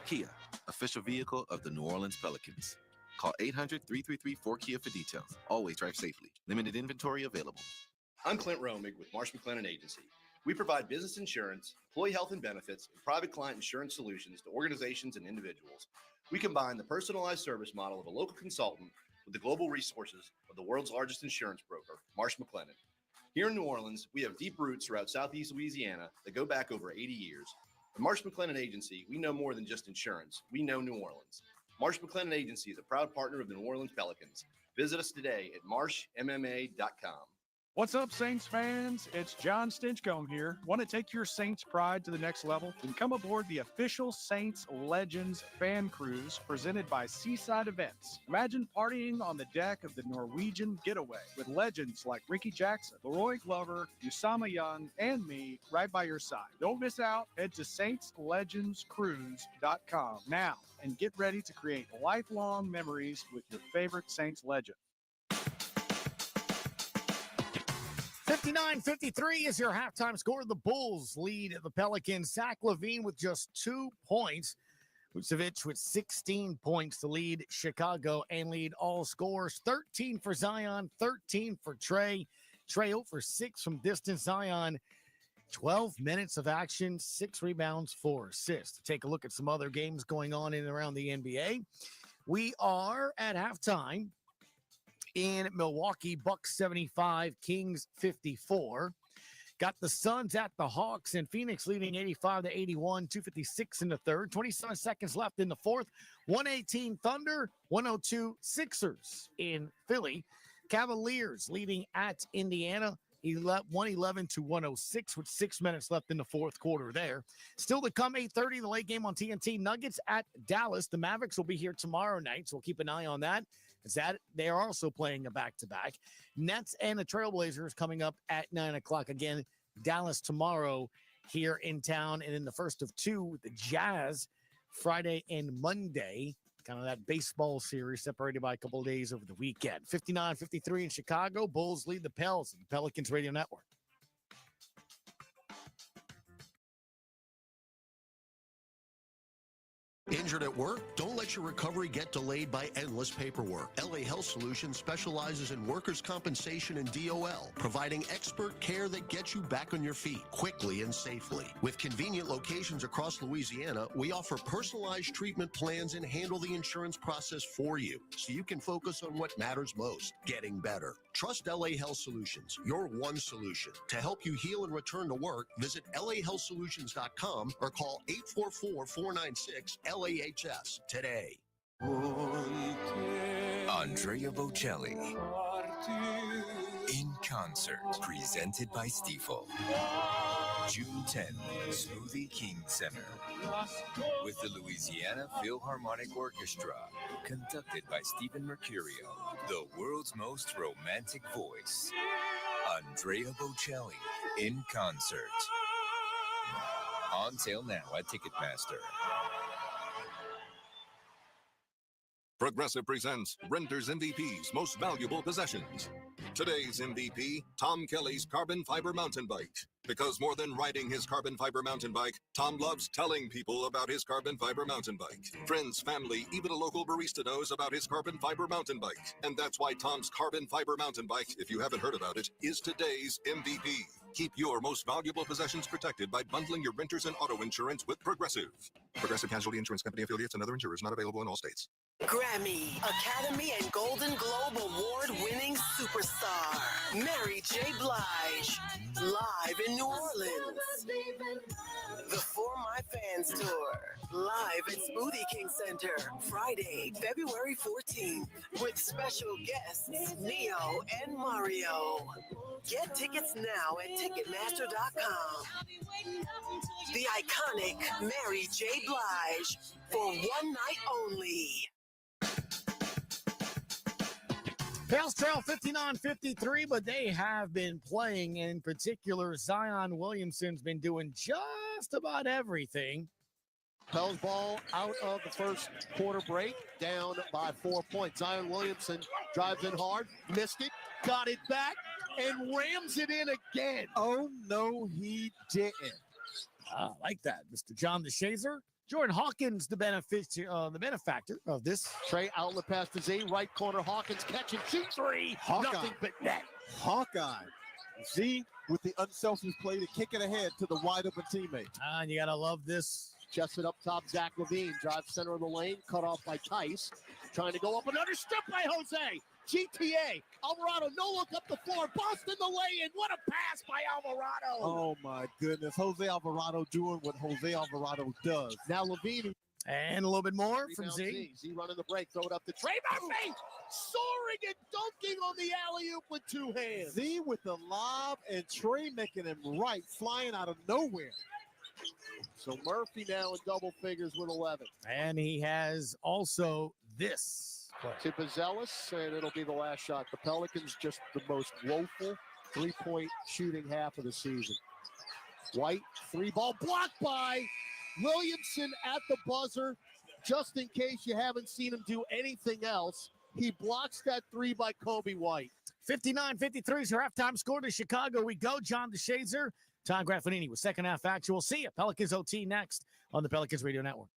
Kia, official vehicle of the New Orleans Pelicans. Call 800-333-4KIA for details. Always drive safely. Limited inventory available. I'm Clint Romig with Marsh McLennan Agency. We provide business insurance, employee health and benefits, and private client insurance solutions to organizations and individuals. We combine the personalized service model of a local consultant with the global resources of the world's largest insurance broker, Marsh McLennan. Here in New Orleans, we have deep roots throughout Southeast Louisiana that go back over 80 years. At Marsh McLennan Agency, we know more than just insurance. We know New Orleans. Marsh McLennan Agency is a proud partner of the New Orleans Pelicans. Visit us today at marshmma.com. What's up, Saints fans? It's John Stinchcomb here. Want to take your Saints pride to the next level? Then come aboard the official Saints Legends fan cruise presented by Seaside Events. Imagine partying on the deck of the Norwegian Getaway with legends like Ricky Jackson, Leroy Glover, Usama Young, and me right by your side. Don't miss out. Head to saintslegendscruise.com now and get ready to create lifelong memories with your favorite Saints legend. 59-53 is your halftime score. The Bulls lead the Pelicans. Zach LaVine with just 2 points. Vucevic with 16 points to lead Chicago and lead all scorers. 13 for Zion, 13 for Trey. Trey 0 for 6 from distance. Zion, 12 minutes of action, 6 rebounds, 4 assists. Take a look at some other games going on in and around the NBA. We are at halftime in Milwaukee, Bucks 75, Kings 54. Got the Suns at the Hawks, and Phoenix leading 85-81, 2:56 in the third. 27 seconds left in the fourth. 118 Thunder, 102 Sixers in Philly. Cavaliers leading at Indiana, 111-106 with 6 minutes left in the fourth quarter there. Still to come, 8:30, the late game on TNT. Nuggets at Dallas. The Mavericks will be here tomorrow night, so we'll keep an eye on that. They are also playing a back-to-back. Nets and the Trailblazers coming up at 9 o'clock. Again, Dallas tomorrow here in town. And in the first of two, the Jazz Friday and Monday. Kind of that baseball series separated by a couple of days over the weekend. 59-53 in Chicago. Bulls lead the Pels at the Pelicans Radio Network. Injured at work? Don't let your recovery get delayed by endless paperwork. LA Health Solutions specializes in workers' compensation and DOL, providing expert care that gets you back on your feet quickly and safely. With convenient locations across Louisiana, we offer personalized treatment plans and handle the insurance process for you, so you can focus on what matters most, getting better. Trust LA Health Solutions, your one solution. To help you heal and return to work, visit lahealthsolutions.com or call 844-496-LAHS today. Andrea Bocelli in concert, presented by Stifel. June 10th, Smoothie King Center with the Louisiana Philharmonic Orchestra, conducted by Stephen Mercurio, the world's most romantic voice. Andrea Bocelli in concert. On sale now at Ticketmaster. Progressive presents Renter's MVP's Most Valuable Possessions. Today's MVP, Tom Kelly's carbon fiber mountain bike. Because more than riding his carbon fiber mountain bike, Tom loves telling people about his carbon fiber mountain bike. Friends, family, even a local barista knows about his carbon fiber mountain bike. And that's why Tom's carbon fiber mountain bike, if you haven't heard about it, is today's MVP. Keep your most valuable possessions protected by bundling your renters and auto insurance with Progressive. Progressive Casualty Insurance Company affiliates and other insurers not available in all states. Grammy, Academy, and Golden Globe award-winning superstar, Mary J. Blige, live in New Orleans. The For My Fans Tour, live at Smoothie King Center, Friday, February 14th, with special guests Neo and Mario. Get tickets now at Ticketmaster.com. The iconic Mary J. Blige, for one night only. Pales trail 59-53, but they have been playing. In particular, Zion Williamson's been doing just about everything. Pels ball out of the first quarter break, down by 4 points. Zion Williamson drives in hard, missed it, got it back, and rams it in again. Oh, no, he didn't. I like that, Mr. John DeShazer. Jordan Hawkins, the benefactor of this. Trey outlet pass to Z, right corner, Hawkins catch and shoot three. Hawkeye. Nothing but net. Hawkeye. Z with the unselfish play to kick it ahead to the wide open teammate. And you got to love this. Chested up top, Zach LaVine drives center of the lane, cut off by Tice. Trying to go up, another step by Jose. GTA, Alvarado, no look up the floor. Boston the lay-in. What a pass by Alvarado. Oh, my goodness. Jose Alvarado doing what Jose Alvarado does. Now LaVine. And a little bit more from Z. Z running the break, throw it up to Trey Murphy. Soaring and dunking on the alley-oop with two hands. Z with the lob and Trey making him right, flying out of nowhere. So Murphy now in double figures with 11. And he has also this. To Bazelis, and it'll be the last shot. The Pelicans just the most woeful three-point shooting half of the season. White, three ball blocked by Williamson at the buzzer. Just in case you haven't seen him do anything else, he blocks that three by Kobe White. 59-53 is your halftime score to Chicago. We go. John DeShazer, Tom Graffinini with second half actual. See ya. Pelicans OT next on the Pelicans Radio Network.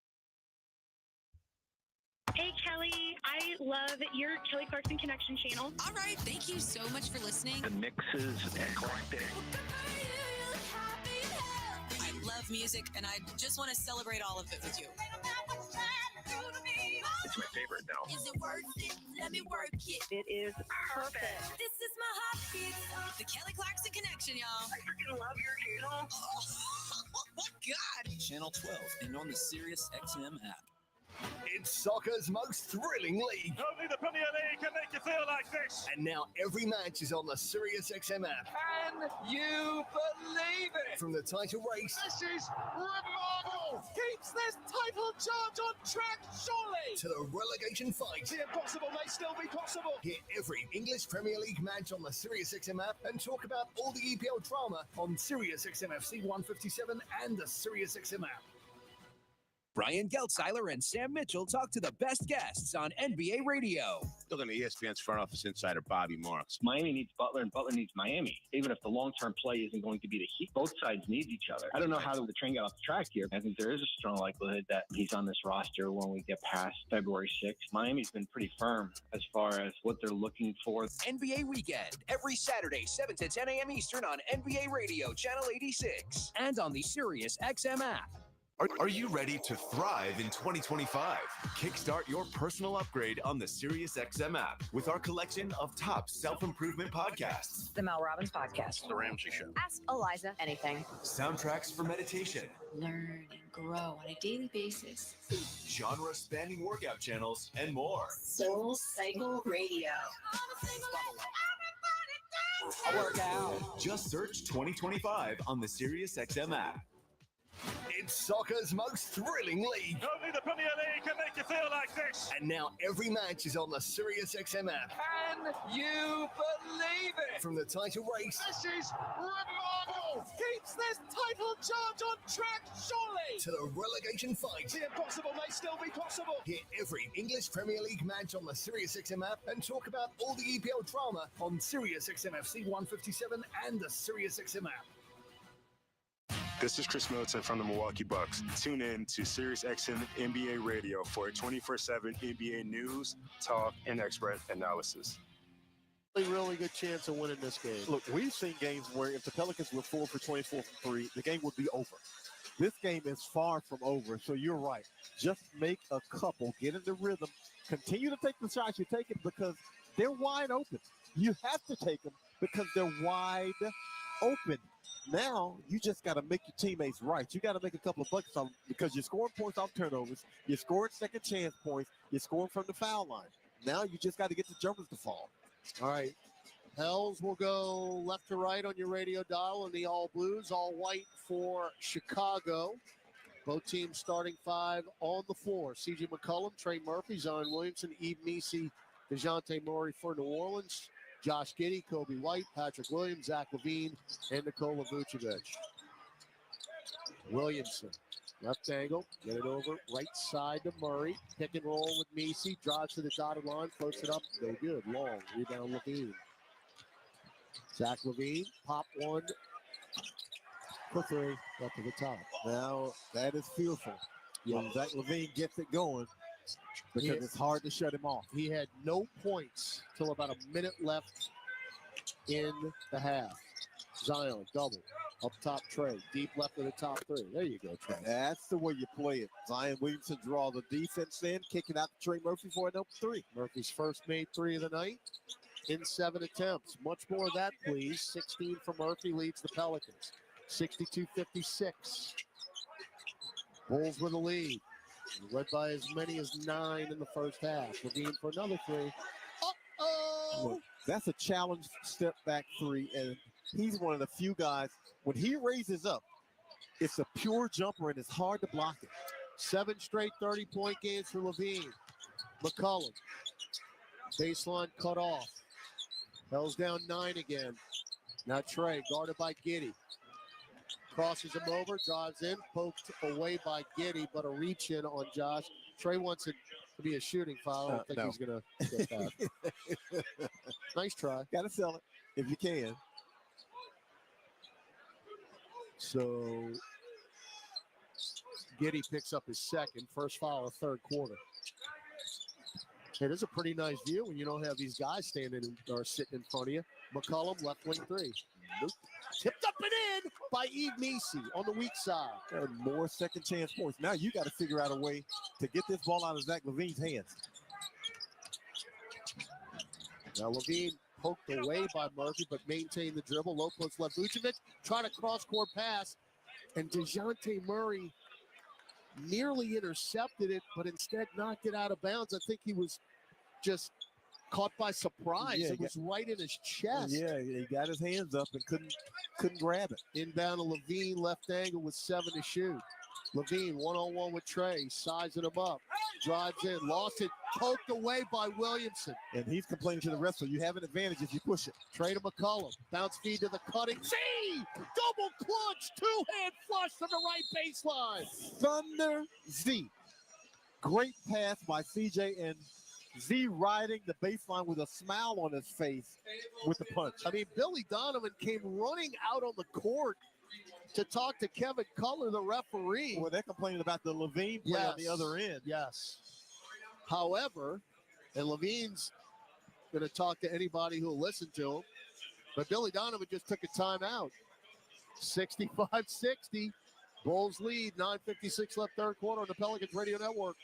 Hey, Kelly. I love your Kelly Clarkson Connection channel. All right. Thank you so much for listening. The mixes eclectic. I love music, and I just want to celebrate all of it with you. It's my favorite now. Is it worth it? Let me work it. It is perfect. This is my heartbeat. The Kelly Clarkson Connection, y'all. I freaking love your channel. Oh my God. Channel 12 and on the Sirius XM app. It's soccer's most thrilling league. Only the Premier League can make you feel like this. And now every match is on the Sirius XM app. Can you believe it? From the title race. This is remarkable. Keeps this title charge on track, surely. To the relegation fight. The impossible may still be possible. Hear every English Premier League match on the Sirius XM app and talk about all the EPL drama on Sirius XM FC 157 and the Sirius XM app. Brian Geltzeiler and Sam Mitchell talk to the best guests on NBA radio. Looking at ESPN's front office insider Bobby Marks. Miami needs Butler and Butler needs Miami. Even if the long-term play isn't going to be the Heat, both sides need each other. I don't know how the train got off the track here. I think there is a strong likelihood that he's on this roster when we get past February 6th. Miami's been pretty firm as far as what they're looking for. NBA Weekend, every Saturday, 7 to 10 a.m. Eastern on NBA Radio, Channel 86, and on the Sirius XM app. Are you ready to thrive in 2025? Kickstart your personal upgrade on the SiriusXM app with our collection of top self-improvement podcasts. The Mel Robbins Podcast. The Ramsey Show. Ask Eliza anything. Soundtracks for meditation. Learn and grow on a daily basis. Genre-spanning workout channels and more. Soul Cycle Radio. I work out. Just search 2025 on the SiriusXM app. It's soccer's most thrilling league. Only the Premier League can make you feel like this. And now every match is on the Sirius XM app. Can you believe it? From the title race. This is remarkable. Keeps this title charge on track, surely. To the relegation fight. The impossible may still be possible. Hear every English Premier League match on the Sirius XM app and talk about all the EPL drama on Sirius XM FC 157 and the Sirius XM app. This is Chris Middleton from the Milwaukee Bucks. Tune in to SiriusXM NBA Radio for a 24/7 NBA news, talk, and expert analysis. Really good chance of winning this game. Look, we've seen games where if the Pelicans were 4 for 24 from 3, the game would be over. This game is far from over, so you're right. Just make a couple, get in the rhythm, Continue to take the shots you're taking because they're wide open. You have to take them because they're wide open. Now, you just got to make your teammates right. You got to make a couple of buckets on because you're scoring points off turnovers. You're scoring second chance points. You're scoring from the foul line. Now you just got to get the jumpers to fall. All right. Hells will go left to right on your radio dial in the all blues, all white for Chicago. Both teams starting 5 on the floor. C.J. McCollum, Trey Murphy, Zion Williamson, Eve Nisi, DeJounte Murray for New Orleans. Josh Giddey, Kobe White, Patrick Williams, Zach LaVine, and Nikola Vucevic. Williamson, left angle, get it over, right side to Murray. Pick and roll with Nisi, drives to the dotted line, floats it up, no good. Long, rebound LaVine. Zach LaVine, pop one for 3, up to the top. Now, that is fearful. When Zach LaVine gets it going, because it's hard to shut him off. He had no points till about a minute left in the half. Zion, double. Up top, Trey. Deep left of the top 3. There you go, Trey. That's the way you play it. Zion Williamson draw the defense in, kicking out to Trey Murphy for an open 3. Murphy's first made 3 of the night in 7 attempts. Much more of that, please. 16 for Murphy leads the Pelicans. 62-56. Bulls with a lead. Led by as many as 9 in the first half. LaVine for another 3. Uh-oh! Look, that's a challenge step back 3, and he's one of the few guys, when he raises up, it's a pure jumper, and it's hard to block it. 7 straight 30-point games for LaVine. McCollum. Baseline cut off. Hell's down 9 again. Now Trey, guarded by Giddey. Crosses him over, drives in, poked away by Giddey, but a reach in on Josh. Trey wants it to be a shooting foul. I don't think he's going to get that. Nice try. Got to sell it if you can. So Giddey picks up his second, first foul of third quarter. It is a pretty nice view when you don't have these guys standing or sitting in front of you. McCollum, left wing 3. Nope. Tipped up and in by Eve Nisi on the weak side. And more second chance points. Now you got to figure out a way to get this ball out of Zach LaVine's hands. Now LaVine poked away by Murphy, but maintained the dribble. Low post left. Vucevic tried a cross-court pass, and DeJounte Murray nearly intercepted it, but instead knocked it out of bounds. I think he was just caught by surprise. Yeah, it was right in his chest. Yeah, he got his hands up and couldn't grab it. Inbound to LaVine, left angle with 7 to shoot. LaVine one-on-one with Trey, sizing him up. Drives in, lost it, poked away by Williamson. And he's complaining to the rest, so you have an advantage if you push it. Trey to McCollum, bounce feed to the cutting. Z! Double clutch, two-hand flush from the right baseline. Thunder Z. Great pass by CJ, and Z riding the baseline with a smile on his face with the punch. I mean, Billy Donovan came running out on the court to talk to Kevin Cutler, the referee. Well, they're complaining about the LaVine play on the other end. Yes. However, and LaVine's going to talk to anybody who will listen to him, but Billy Donovan just took a timeout. 65-60. Bulls lead, 9:56 left third quarter on the Pelicans Radio Network.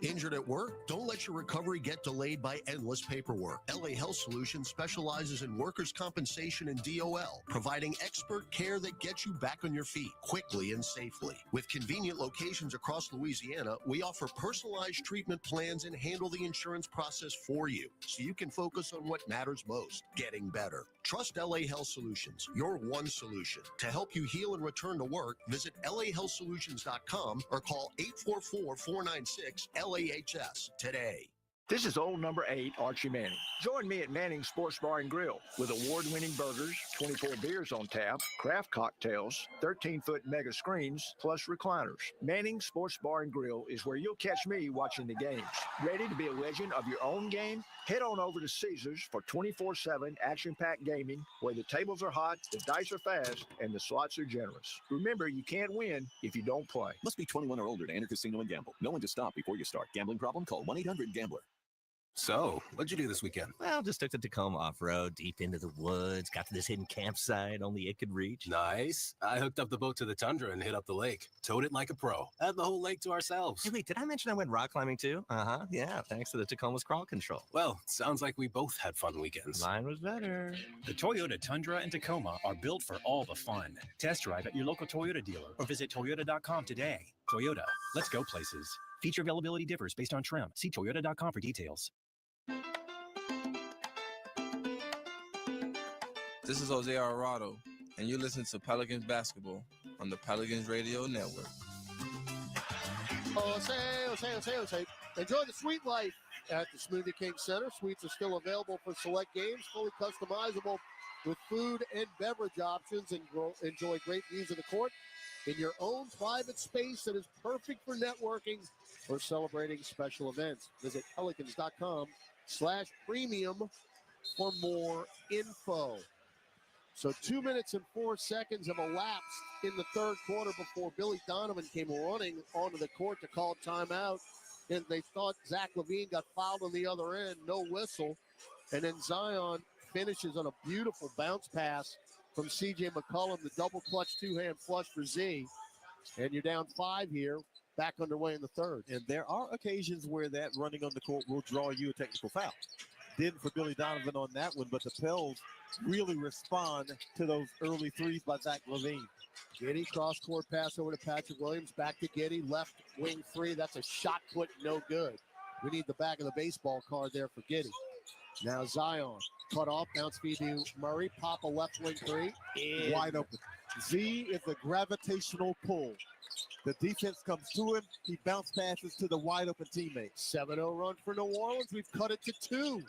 Injured at work? Don't let your recovery get delayed by endless paperwork. LA Health Solutions specializes in workers' compensation and DOL, providing expert care that gets you back on your feet quickly and safely. With convenient locations across Louisiana, we offer personalized treatment plans and handle the insurance process for you, so you can focus on what matters most, getting better. Trust LA Health Solutions, your one solution. To help you heal and return to work, visit lahealthsolutions.com or call 844-496-LAHS today. This is old number 8, Archie Manning. Join me at Manning's Sports Bar and Grill with award-winning burgers, 24 beers on tap, craft cocktails, 13-foot mega screens, plus recliners. Manning's Sports Bar and Grill is where you'll catch me watching the games. Ready to be a legend of your own game? Head on over to Caesars for 24/7 action-packed gaming, where the tables are hot, the dice are fast, and the slots are generous. Remember, you can't win if you don't play. Must be 21 or older to enter casino and gamble. Knowing to stop before you start. Gambling problem? Call 1-800-GAMBLER. So, what'd you do this weekend? Well, just took the Tacoma off-road, deep into the woods, got to this hidden campsite only it could reach. Nice. I hooked up the boat to the tundra and hit up the lake. Towed it like a pro. Had the whole lake to ourselves. Hey, wait, did I mention I went rock climbing too? Uh-huh, yeah, thanks to the Tacoma's crawl control. Well, sounds like we both had fun weekends. Mine was better. The Toyota Tundra and Tacoma are built for all the fun. Test drive at your local Toyota dealer or visit Toyota.com today. Toyota, let's go places. Feature availability differs based on trim. See Toyota.com for details. This is Jose Alvarado, and you listen to Pelicans basketball on the Pelicans Radio Network. Jose. Enjoy the sweet life at the Smoothie King Center. Sweets are still available for select games, fully customizable with food and beverage options, and enjoy great views of the court in your own private space that is perfect for networking or celebrating special events. Visit pelicans.com/premium for more info. So 2 minutes and 4 seconds have elapsed in the third quarter before Billy Donovan came running onto the court to call timeout. And they thought Zach LaVine got fouled on the other end, no whistle. And then Zion finishes on a beautiful bounce pass from C.J. McCollum, the double clutch two-hand flush for Z. And you're down 5 here, back underway in the third. And there are occasions where that running on the court will draw you a technical foul. Didn't for Billy Donovan on that one, but the Pels really respond to those early threes by Zach LaVine. Giddey, cross-court pass over to Patrick Williams, back to Giddey, left wing three. That's a shot put, no good. We need the back of the baseball card there for Giddey. Now Zion, cut off, bounce feed to Murray, pop a left wing three. Wide open. Z is a gravitational pull. The defense comes to him. He bounce passes to the wide open teammate. 7-0 run for New Orleans. We've cut it to 2.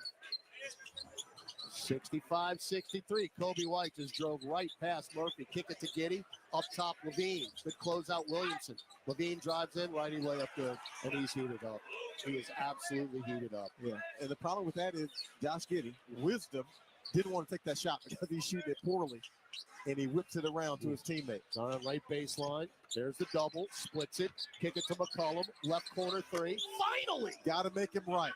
65-63. Kobe White just drove right past Murphy. Kick it to Giddey. Up top, LaVine. Good closeout, Williamson. LaVine drives in, righty layup good, and he's heated up. He is absolutely heated up. Yeah, and the problem with that is Josh Giddey, wisdom, didn't want to take that shot because he's shooting it poorly, and he whips it around to his teammates. On the right baseline, there's the double, splits it, kick it to McCollum, left corner three. Finally! Got to make him right.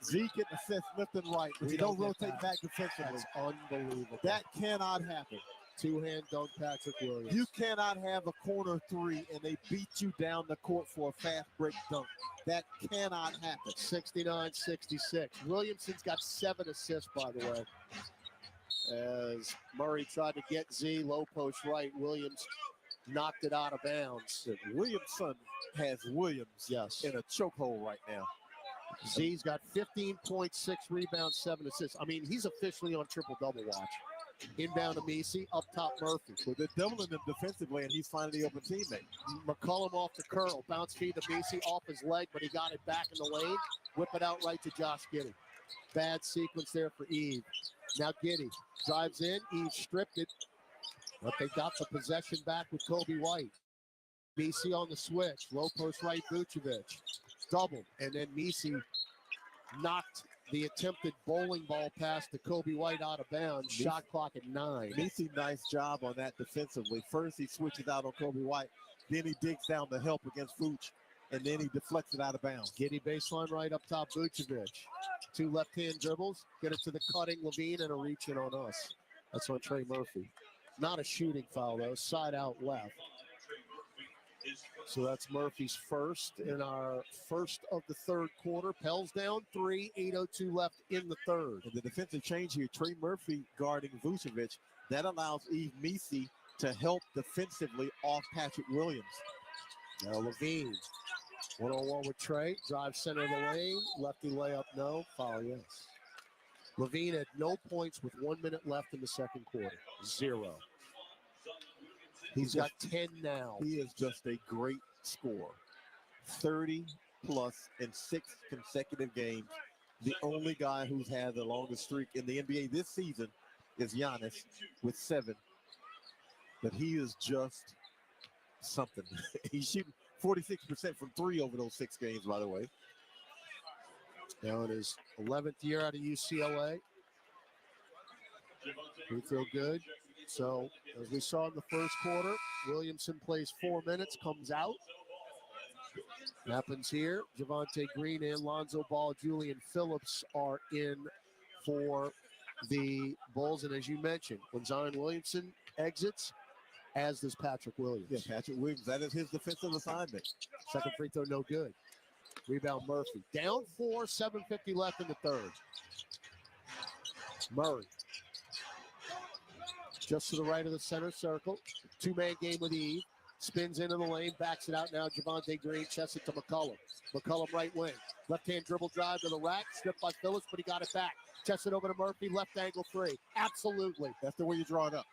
Zeke and assist left and right. If you don't rotate back defensively. That's unbelievable. That cannot happen. Two-hand dunk Patrick Williams. You cannot have a corner three and they beat you down the court for a fast break dunk. That cannot happen. 69-66. Williamson's got 7 assists, by the way. As Murray tried to get Z, low post right. Williams knocked it out of bounds. Williamson has Williams in a chokehold right now. Z's got 15.6 rebounds, 7 assists. I mean, he's officially on triple-double watch. Inbound to Messi, up top Murphy. So they're doubling him defensively, and he's finding the open teammate. McCollum off the curl. Bounce feed to Messi off his leg, but he got it back in the lane. Whip it out right to Josh Giddey. Bad sequence there for Eve. Now Giddey drives in. Eve stripped it, but they got the possession back with Kobe White. Messi on the switch. Low post right, Vucevic. Double, and then Messi knocked the attempted bowling ball pass to Kobe White out of bounds. Shot clock at 9. Messi, nice job on that defensively. First, he switches out on Kobe White. Then he digs down to help against Vooch. And then he deflects it out of bounds. Giddey baseline right up top, Vucevic. 2 left-hand dribbles. Get it to the cutting LaVine and a reach in on us. That's on Trey Murphy. Not a shooting foul, though. Side out left. So that's Murphy's first in our first of the third quarter. Pels down 3, 8:02 left in the third. And the defensive change here, Trey Murphy guarding Vucevic. That allows Eve Messi to help defensively off Patrick Williams. Now LaVine, one-on-one with Trey. Drive center of the lane. Lefty layup, no. Foul, yes. LaVine had no points with 1 minute left in the second quarter. 0. He's got 10 now. He is just a great scorer. 30-plus in 6 consecutive games. The only guy who's had the longest streak in the NBA this season is Giannis with 7. But he is just something. He's shooting 46% from 3 over those 6 games, by the way. Now in his 11th year out of UCLA. We feel good. So, as we saw in the first quarter, Williamson plays 4 minutes, comes out. Happens here. Javonte Green and Lonzo Ball, Julian Phillips are in for the Bulls. And as you mentioned, when Zion Williamson exits, as does Patrick Williams. Yeah, Patrick Williams, that is his defensive assignment. Second free throw, no good. Rebound Murphy. Down 4, 7:50 left in the third. Murray. Just to the right of the center circle. Two-man game with Eve. Spins into the lane, backs it out now. Javonte Green, chests it to McCollum. McCollum right wing. Left-hand dribble drive to the rack. Stripped by Phillips, but he got it back. Chests it over to Murphy, left angle three. Absolutely. That's the way you draw it up.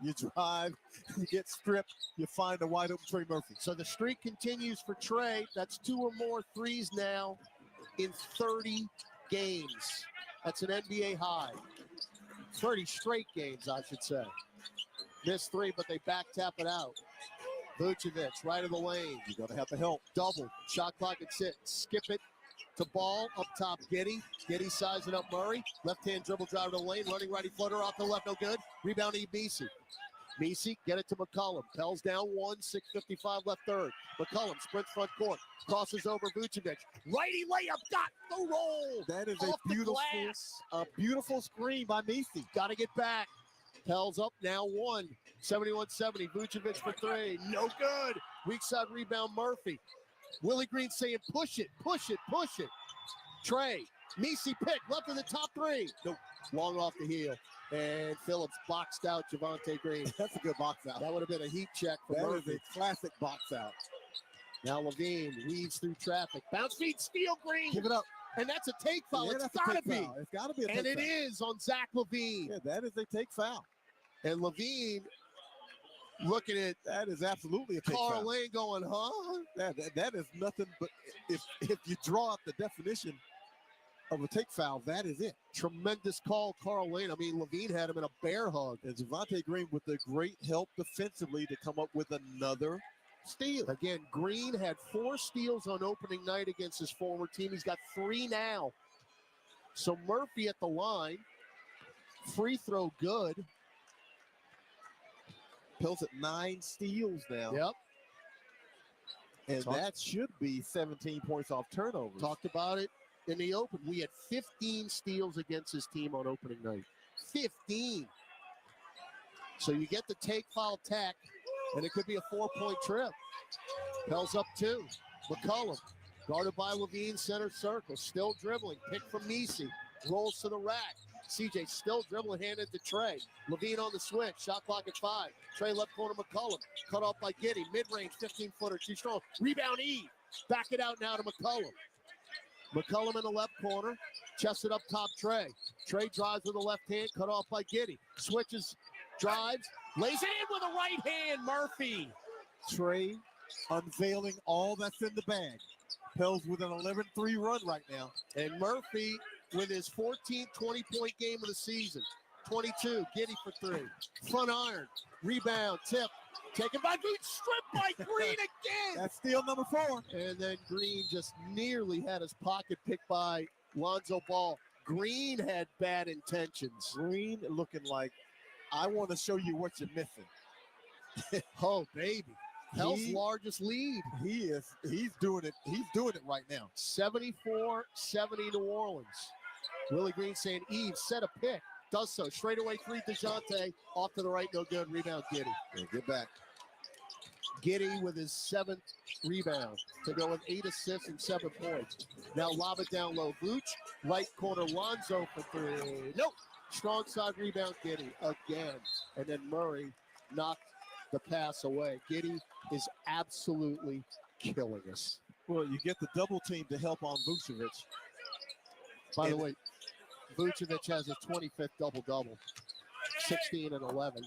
You drive, you get stripped, you find a wide open Trey Murphy. So the streak continues for Trey. That's 2 or more threes now in 30 games. That's an NBA high. 30 straight games, I should say. Missed 3, but they back tap it out. Vucevic, right of the lane. You're going to have to help. Double. Shot clock and sit. Skip it to Ball. Up top, Giddey. Giddey sizing up Murray. Left-hand dribble drive to the lane. Running righty floater off the left. No good. Rebound Ebisi. Messi, get it to McCollum. Pell's down 1, 6:55 left third. McCollum sprints front court. Crosses over Vucevic. Righty layup. Got the roll. That is off a beautiful screen by Messi. Got to get back. Pell's up now 1. 71-70. Vucevic for 3. No good. Weak side rebound Murphy. Willie Green saying push it, push it, push it. Trey. Messi pick. Left in the top 3. Nope. Long off the heel. And Phillips boxed out Javonte Green. That's a good box out. That would have been a heat check for That Murphy. is a classic box out. Now Levine weaves through traffic. Bounce feed, steal Green. Give it up. And that's a take foul. Yeah, It's got to be. Foul. It's got to be a take and it foul. is on Zach Levine. Yeah, that is a take foul. And Levine looking at that is absolutely a take Carl foul. Lane going, huh? That is nothing but if you draw up the definition of a take foul, that is it. Tremendous call, Carl Lane. I mean, Levine had him in a bear hug. And Javonte Green with the great help defensively to come up with another steal. Again, Green had 4 steals on opening night against his former team. He's got 3 now. So Murphy at the line. Free throw good. Pell's at 9 steals now. Yep. And that should be 17 points off turnovers. Talked about it in the open. We had 15 steals against his team on opening night. 15. So you get the take foul tack, and it could be a 4-point trip. Pell's up 2. McCollum, guarded by Levine, center circle. Still dribbling. Pick from Messi. Rolls to the rack. CJ still dribbling, handed to Trey. Levine on the switch. Shot clock at 5. Trey left corner McCollum. Cut off by Giddey. Mid-range, 15-footer, too strong. Rebound Eve. Back it out now to McCollum. McCollum in the left corner. Chested up top Trey. Trey drives with the left hand. Cut off by Giddey. Switches, drives. Lays it in with a right hand. Murphy. Trey unveiling all that's in the bag. Pell's with an 11-3 run right now. And Murphy with his 14th 20-point game of the season. 22, Giddey for 3. Front iron, rebound, tip. Taken by Green, stripped by Green again. That's steal number 4. And then Green just nearly had his pocket picked by Lonzo Ball. Green had bad intentions. Green looking like, I want to show you what you're missing. Oh, baby. Hell's largest lead. He's doing it. He's doing it right now. 74-70 New Orleans. Willie Green saying, Eve, set a pick. Does so. Straightaway 3, DeJounte. Off to the right, no good. Rebound, Giddey. Yeah, get back. Giddey with his 7th rebound to go with 8 assists and 7 points. Now lob it down low. Vooch, right corner, Lonzo for 3. Nope. Strong side rebound, Giddey again. And then Murray knocked the pass away. Giddey is absolutely killing us. Well, you get the double team to help on Vucevic. By the way, Vucevic has his 25th double-double, 16 and 11,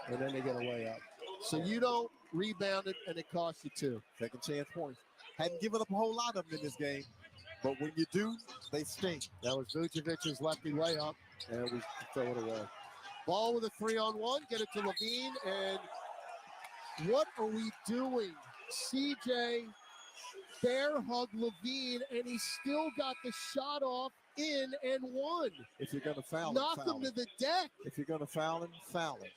and then they get a layup. So you don't rebound it, and it costs you 2. Second chance points. Hadn't given up a whole lot of them in this game, but when you do, they stink. That was Vucevic's lefty layup, and we throw it away. Ball with a 3-on-1, get it to Levine, and what are we doing? CJ bear hug Levine, and he still got the shot off in and one. If you're going to foul him, knock foul him to the deck. If you're going to foul him, foul him.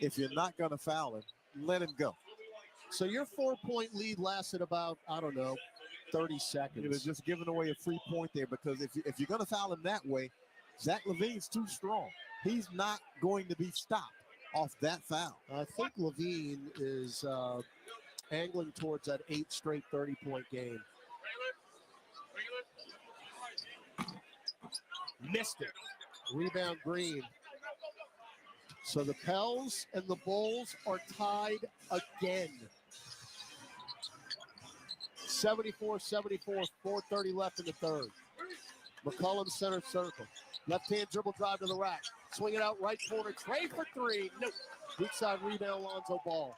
If you're not going to foul him, let him go. So your 4-point lead lasted about, 30 seconds. It was just giving away a free point there because if you're going to foul him that way, Zach LaVine's too strong. He's not going to be stopped off that foul. I think Levine is angling towards that 8 straight 30-point game. Missed it. Rebound Green. So the Pels and the Bulls are tied again. 74-74, 4:30 left in the third. McCollum center circle. Left-hand dribble drive to the rack. Swing it out right corner. Trey for 3. Nope. Weak side rebound, Lonzo Ball.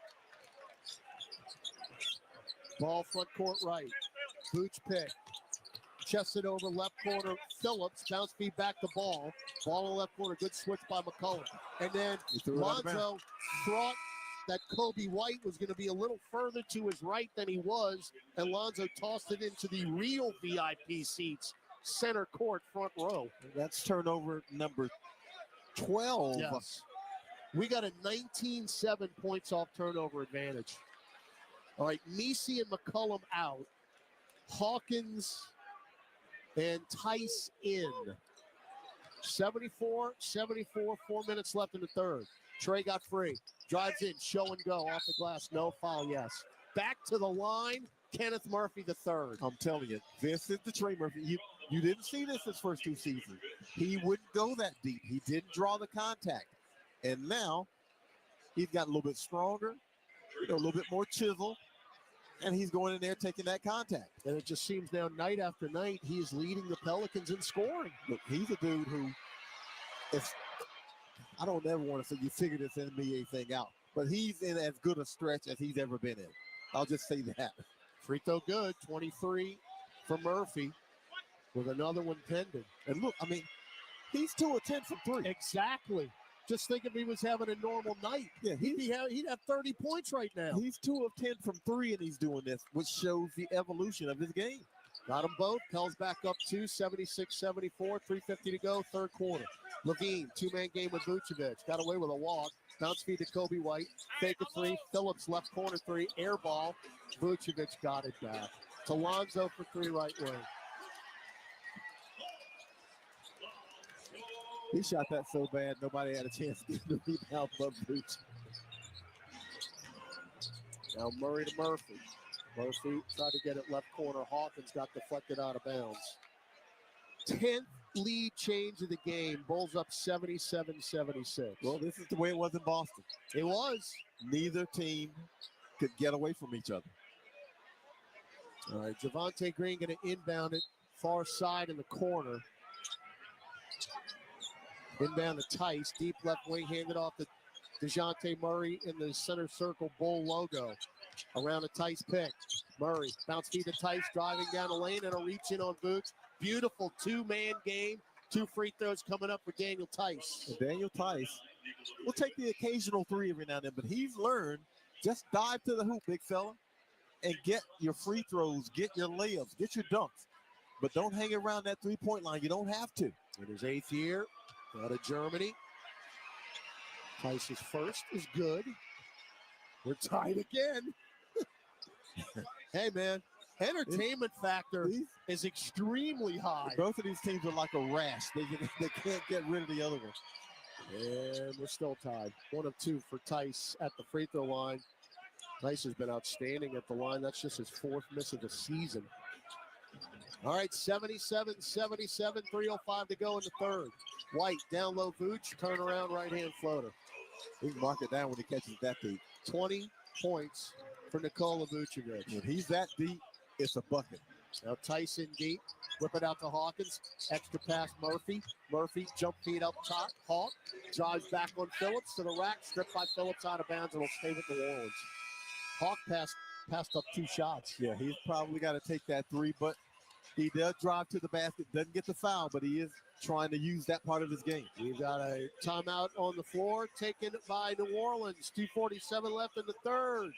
Ball front court right. Booch pick. Chested over left corner. Phillips. Bounce feed back to Ball. Ball in left corner. Good switch by McCollum. And then Lonzo thought that Kobe White was going to be a little further to his right than he was. And Lonzo tossed it into the real VIP seats. Center court, front row. That's turnover number 12. Yes. We got a 19-7 points off turnover advantage. All right, Messi and McCollum out. Hawkins and Tice in. 74-74, 4 minutes left in the third. Trey got free. Drives in, show and go off the glass. No foul, yes. Back to the line, Kenneth Murphy the third. I'm telling you, this is the Trey Murphy. You didn't see this his first 2 seasons. He wouldn't go that deep. He didn't draw the contact. And now he's got a little bit stronger, a little bit more chisel, and he's going in there taking that contact. And it just seems now night after night, he's leading the Pelicans in scoring. Look, he's a dude who, I don't ever want to say you figure this NBA thing out, but he's in as good a stretch as he's ever been in. I'll just say that. Free throw good, 23 for Murphy with another one pending. And look, I mean, he's 2 of 10 from 3. Exactly. Just think if he was having a normal night, he'd have 30 points right now. He's 2 of 10 from 3, and he's doing this, which shows the evolution of his game. Got them both. Pels back up 2, 76-74, 3:50 to go, third quarter. Levine, 2-man game with Vucevic. Got away with a walk. Bounce feed to Kobe White. Fake a 3. Phillips left corner 3. Air ball. Vucevic got it back. To Lonzo for 3 right wing. He shot that so bad, nobody had a chance to get the rebound but Boots. Now Murray to Murphy. Murphy tried to get it left corner. Hawkins got deflected out of bounds. 10th lead change of the game. Bulls up 77-76. Well, this is the way it was in Boston. It was. Neither team could get away from each other. All right, Javonte Green going to inbound it. Far side in the corner. Inbound to Tice, deep left wing, handed off to DeJounte Murray in the center circle Bull logo. Around a Tice pick. Murray, bounce feed to Tice, driving down the lane and a reach in on Boots. Beautiful 2-man game. 2 free throws coming up for Daniel Tice. And Daniel Tice will take the occasional 3 every now and then, but he's learned just dive to the hoop, big fella, and get your free throws, get your layups, get your dunks. But don't hang around that 3-point line. You don't have to. In his 8th year, out of Germany. Tice's first is good. We're tied again. Hey, man. Entertainment factor is extremely high. Both of these teams are like a rash. They can't get rid of the other one. And we're still tied. 1 of 2 for Tice at the free throw line. Tice has been outstanding at the line. That's just his 4th miss of the season. All right, 77-77, 3:05 to go in the third. White, down low, Vooch, turnaround, right-hand floater. He can mark it down when he catches that deep. 20 points for Nikola Vucevic. When he's that deep, it's a bucket. Now Tyson deep, whip it out to Hawkins. Extra pass, Murphy. Murphy, jump feed up top. Hawk drives back on Phillips to the rack. Stripped by Phillips out of bounds and will stay with New Orleans. Hawk passed up 2 shots. Yeah, he's probably got to take that 3, but he does drive to the basket. Doesn't get the foul, but he is trying to use that part of his game. We've got a timeout on the floor taken by New Orleans. 2:47 left in the third.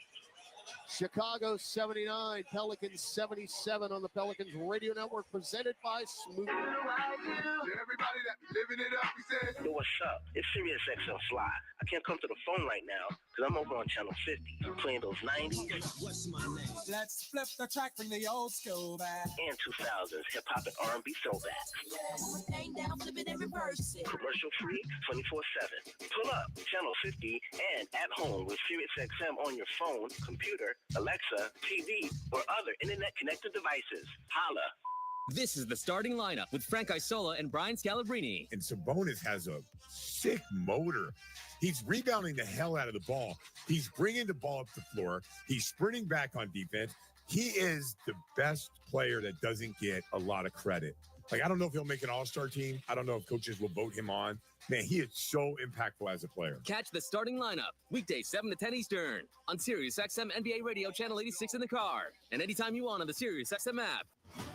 Chicago 79, Pelicans 77 on the Pelicans Radio Network, presented by Smooth. Everybody that living it up, he said. Yo, what's up? It's Sirius XM Fly. I can't come to the phone right now because I'm over on channel 50 playing those 90s. What's my name? Let's flip the track, bring the old school back. And 2000s hip-hop and R&B throwbacks. Commercial free, 24/7. Pull up channel 50 and at home with Sirius XM on your phone, computer, Alexa, TV, or other internet-connected devices. Holla. This is the starting lineup with Frank Isola and Brian Scalabrine. And Sabonis has a sick motor. He's rebounding the hell out of the ball. He's bringing the ball up the floor. He's sprinting back on defense. He is the best player that doesn't get a lot of credit. Like, I don't know if he'll make an all-star team. I don't know if coaches will vote him on. Man, he is so impactful as a player. Catch the starting lineup weekdays 7 to 10 Eastern on Sirius XM NBA Radio Channel 86 in the car and anytime you want on the Sirius XM app.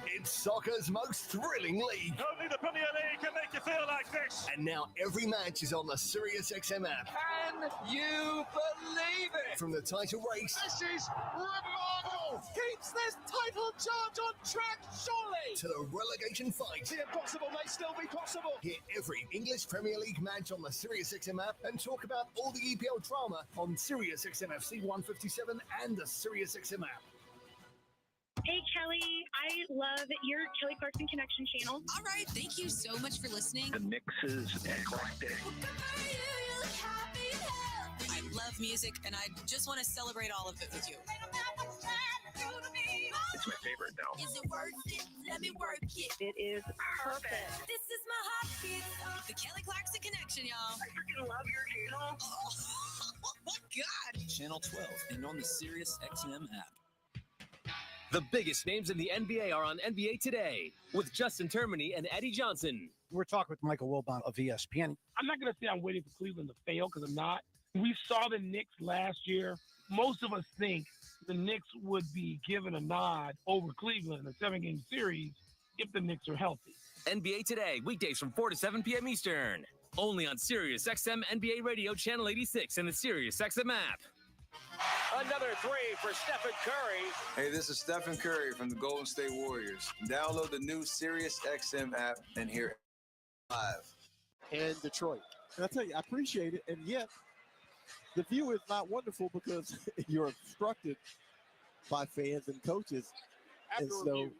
It's soccer's most thrilling league. Only the Premier League can make you feel like this. And now every match is on the Sirius XM app. Can you believe it? From the title race. This is remarkable. Keeps this title charge on track, surely. To the relegation fight. The impossible may still be possible. Hear every English Premier League match on the Sirius XM app and talk about all the EPL drama on Sirius XM FC 157 and the Sirius XM app. Hey, Kelly. I love your Kelly Clarkson Connection channel. All right. Thank you so much for listening. The mix is eclectic. I love music, and I just want to celebrate all of it with you. It's my favorite now. Is it worth it? Let me work it. It is perfect. This is my heartbeat. The Kelly Clarkson Connection, y'all. I freaking love your channel. Oh my God. Channel 12 and on the Sirius XM app. The biggest names in the NBA are on NBA Today with Justin Termini and Eddie Johnson. We're talking with Michael Wilbon of ESPN. I'm not going to say I'm waiting for Cleveland to fail because I'm not. We saw the Knicks last year. Most of us think the Knicks would be given a nod over Cleveland in a 7-game series if the Knicks are healthy. NBA Today, weekdays from 4 to 7 p.m. Eastern. Only on Sirius XM NBA Radio Channel 86 and the Sirius XM app. Another three for Stephen Curry. Hey, this is Stephen Curry from the Golden State Warriors. Download the new Sirius XM app and hear it live. And Detroit. And I tell you, I appreciate it, and yet the view is not wonderful because you're obstructed by fans and coaches. After and so, review,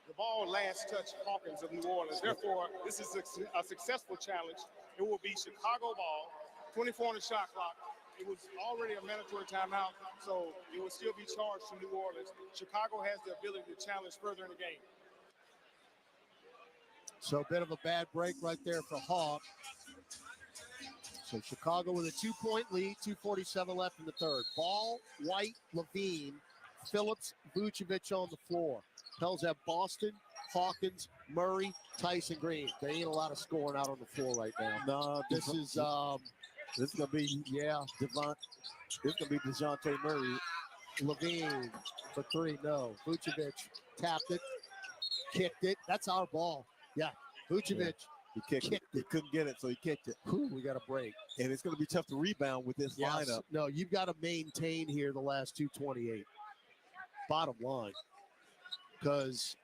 the ball last touched Hawkins of New Orleans. Therefore, this is a successful challenge. It will be Chicago ball, 24 on the shot clock. It was already a mandatory timeout, so it will still be charged to New Orleans. Chicago has the ability to challenge further in the game. So a bit of a bad break right there for Hawk. So Chicago with a 2-point lead, 2:47 left in the third. Ball, White, Levine, Phillips, Vucevic on the floor. Pels have Boston, Hawkins, Murray, Tyson Green. There ain't a lot of scoring out on the floor right now. No, This is gonna be This gonna be DeJounte Murray. Levine for three, no. Vucevic tapped it, kicked it. That's our ball. Yeah, Vucevic. He kicked it. He couldn't get it, so he kicked it. Whew, we got a break. And it's going to be tough to rebound with this lineup. No, you've got to maintain here the last 2:28. Bottom line. Because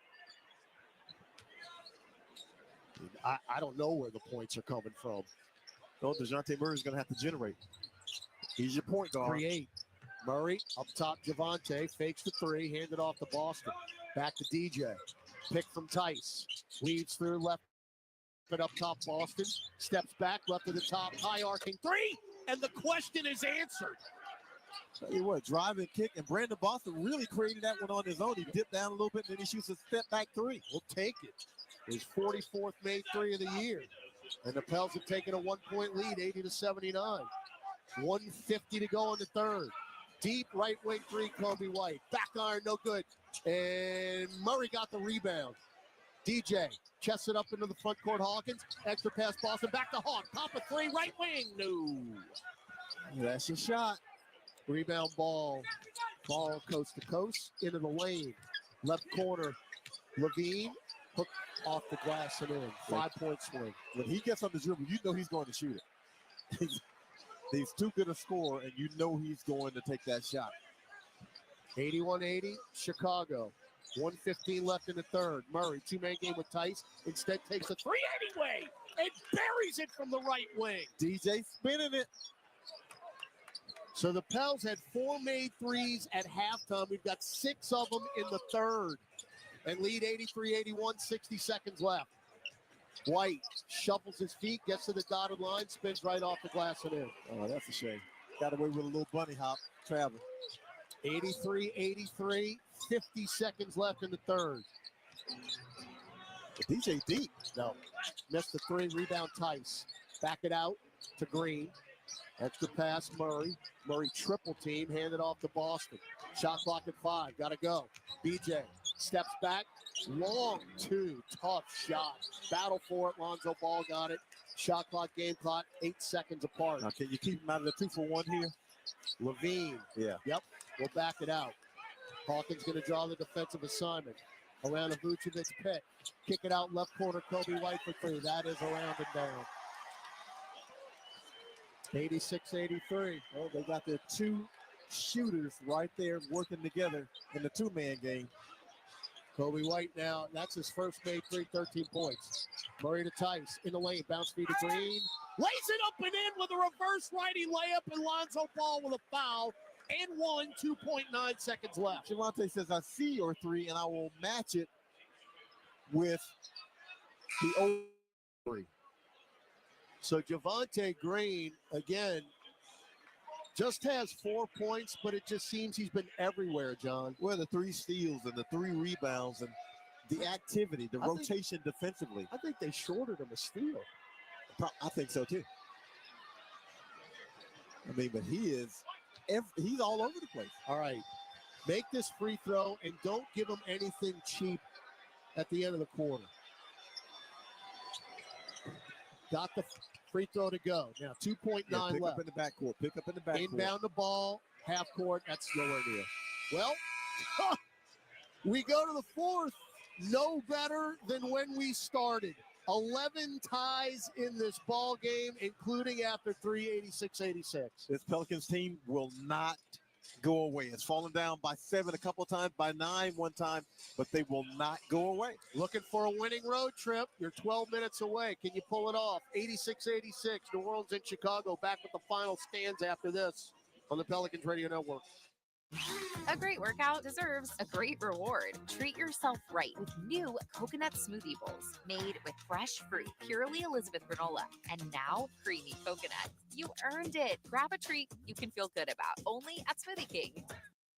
I don't know where the points are coming from. No, DeJounte Murray's going to have to generate. He's your point guard. Create. Murray up top, Javante fakes the three, handed off to Boston. Back to DJ. Pick from Tice. Weaves through left. But up top, Boston steps back, left to the top, high arcing three, and the question is answered. Tell you what, drive and kick, and Brandon Boston really created that one on his own. He dipped down a little bit, and then he shoots a step back three. We'll take it. His 44th made three of the year. And the Pels have taken a 1-point lead, 80-79. 1:50 to go in the third. Deep right wing three, Kobe White. Back iron, no good. And Murray got the rebound. DJ chests it up into the front court. Hawkins, extra pass, Boston, back to Hawk. Pop a three, right wing, no. That's your shot. Rebound ball coast to coast, into the lane. Left corner, Levine, hook off the glass and in. 5-point swing. When he gets on the dribble, you know he's going to shoot it. He's too good a scorer, and you know he's going to take that shot. 81-80, Chicago. 1:15 left in the third. Murray, two-man game with Tice. Instead takes a three anyway and buries it from the right wing. DJ spinning it. So the Pels had 4 made threes at halftime. We've got 6 of them in the third and lead 83-81, 60 seconds left. White shuffles his feet, gets to the dotted line, spins right off the glass and in. Oh, that's a shame. Got away with a little bunny hop travel. 83-83, 50 seconds left in the third. DJ deep. No, missed the three, rebound Tice. Back it out to Green. Extra pass, Murray. Murray triple team, handed off to Boston. Shot clock at 5, gotta go. BJ steps back, long two, tough shot. Battle for it, Lonzo Ball got it. Shot clock, game clock, 8 seconds apart. Now, can you keep him out of the 2-for-1 here? Levine. Yeah. Yep, we'll back it out. Hawkins gonna draw the defensive assignment. Around a Vucevic pick. Kick it out left corner, Kobe White for 3. That is around and down. 86-83. Oh, they got their 2 shooters right there working together in the 2-man game. Kobe White now, that's his first made 3, 13 points. Murray to Tice, in the lane, bounce feed to Green. Lays it up and in with a reverse righty layup, and Lonzo Ball with a foul. And 2.9 seconds left. Javonte says, I see your 3, and I will match it with the old 3. So Javonte Green, again, just has 4 points, but it just seems he's been everywhere, John. Well, the 3 steals and the 3 rebounds and the activity, the rotation defensively. I think they shorted him a steal. I think so, too. I mean, but he's all over the place. All right. Make this free throw and don't give him anything cheap at the end of the quarter. Got the free throw to go. Now 2.9 left. Pick up in the backcourt. Pick up in the backcourt. Inbound the ball, half court. That's nowhere near. Well, we go to the fourth. No better than when we started. 11 ties in this ball game, including after 3, 86-86. This Pelicans team will not go away. It's fallen down by 7 a couple of times, by 9 one time, but they will not go away. Looking for a winning road trip. You're 12 minutes away. Can you pull it off? 86-86. New Orleans and Chicago back with the final stands after this on the Pelicans Radio Network. A great workout deserves a great reward. Treat yourself right with new coconut smoothie bowls made with fresh fruit, purely Elizabeth granola, and now creamy coconut. You earned it. Grab a treat you can feel good about, only at Smoothie King.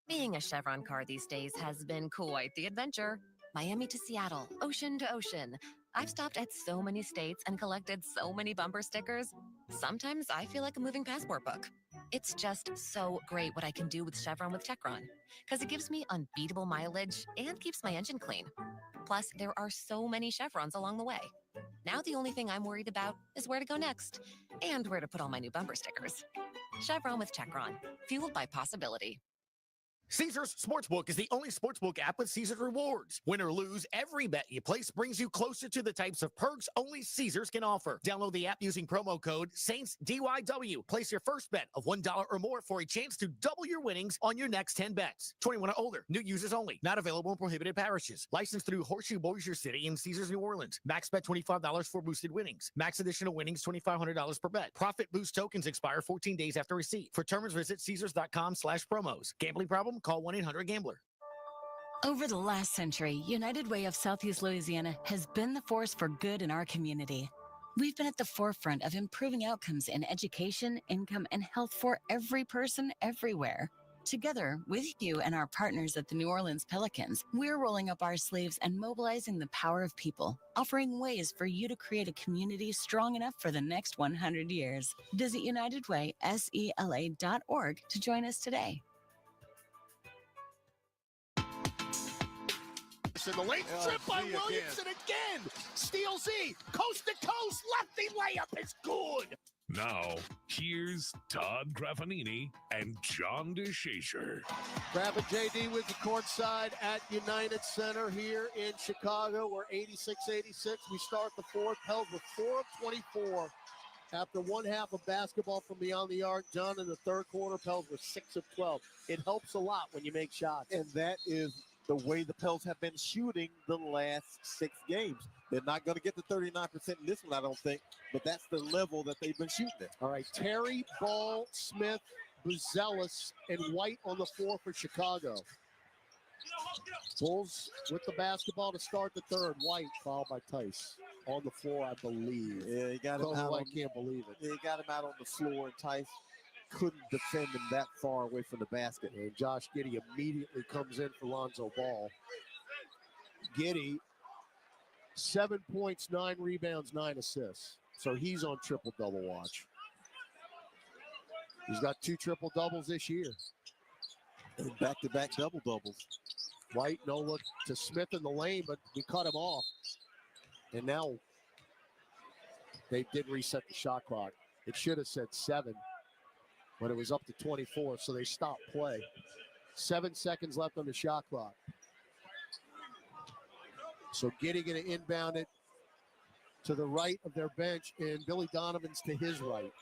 Being a Chevron car these days has been quite the adventure. Miami to Seattle, ocean to ocean. I've stopped at so many states and collected so many bumper stickers. Sometimes I feel like a moving passport book. It's just so great what I can do with Chevron with Techron, because it gives me unbeatable mileage and keeps my engine clean. Plus, there are so many Chevrons along the way. Now the only thing I'm worried about is where to go next and where to put all my new bumper stickers. Chevron with Techron, fueled by possibility. Caesars Sportsbook is the only sportsbook app with Caesars rewards. Win or lose, every bet you place brings you closer to the types of perks only Caesars can offer. Download the app using promo code SAINTSDYW. Place your first bet of $1 or more for a chance to double your winnings on your next 10 bets. 21 or older. New users only. Not available in prohibited parishes. Licensed through Horseshoe Bossier City and Caesars New Orleans. Max bet $25 for boosted winnings. Max additional winnings $2,500 per bet. Profit boost tokens expire 14 days after receipt. For terms, visit Caesars.com/promos. Gambling problem? Call 1-800-GAMBLER. Over the last century, United Way of Southeast Louisiana has been the force for good in our community. We've been at the forefront of improving outcomes in education, income, and health for every person everywhere. Together with you and our partners at the New Orleans Pelicans, we're rolling up our sleeves and mobilizing the power of people, offering ways for you to create a community strong enough for the next 100 years. Visit UnitedWaySELA.org to join us today. In the late trip by Williamson again. Steal Z. Coast to coast. Lefty layup is good. Now, here's Todd Graffanini and John DeShazer. Grabbing JD with the courtside at United Center here in Chicago. We're 86-86. We start the fourth. Pels with 4 of 24 After one half of basketball from beyond the arc, John, in the third quarter, Pels were 6 of 12. It helps a lot when you make shots. And that is the way the Pels have been shooting the last 6 games. They're not going to get to 39% in this one, I don't think, but that's the level that they've been shooting at. All right, Terry, Ball, Smith, Buzelis, and White on the floor for Chicago. Bulls with the basketball to start the third. White fouled by Tice on the floor, I believe. Yeah, he got him out. I can't believe it. Yeah, he got him out on the floor, and Tice couldn't defend him that far away from the basket. And Josh Giddey immediately comes in for Lonzo Ball. Giddey, 7 points, 9 rebounds, 9 assists. So he's on triple-double watch. He's got 2 triple-doubles this year. And back-to-back double-doubles. White, no look to Smith in the lane, but we cut him off. And now they did reset the shot clock. It should have said 7, but it was up to 24, so they stopped play. 7 seconds left on the shot clock. So Giddey going to inbound it to the right of their bench, and Billy Donovan's to his right.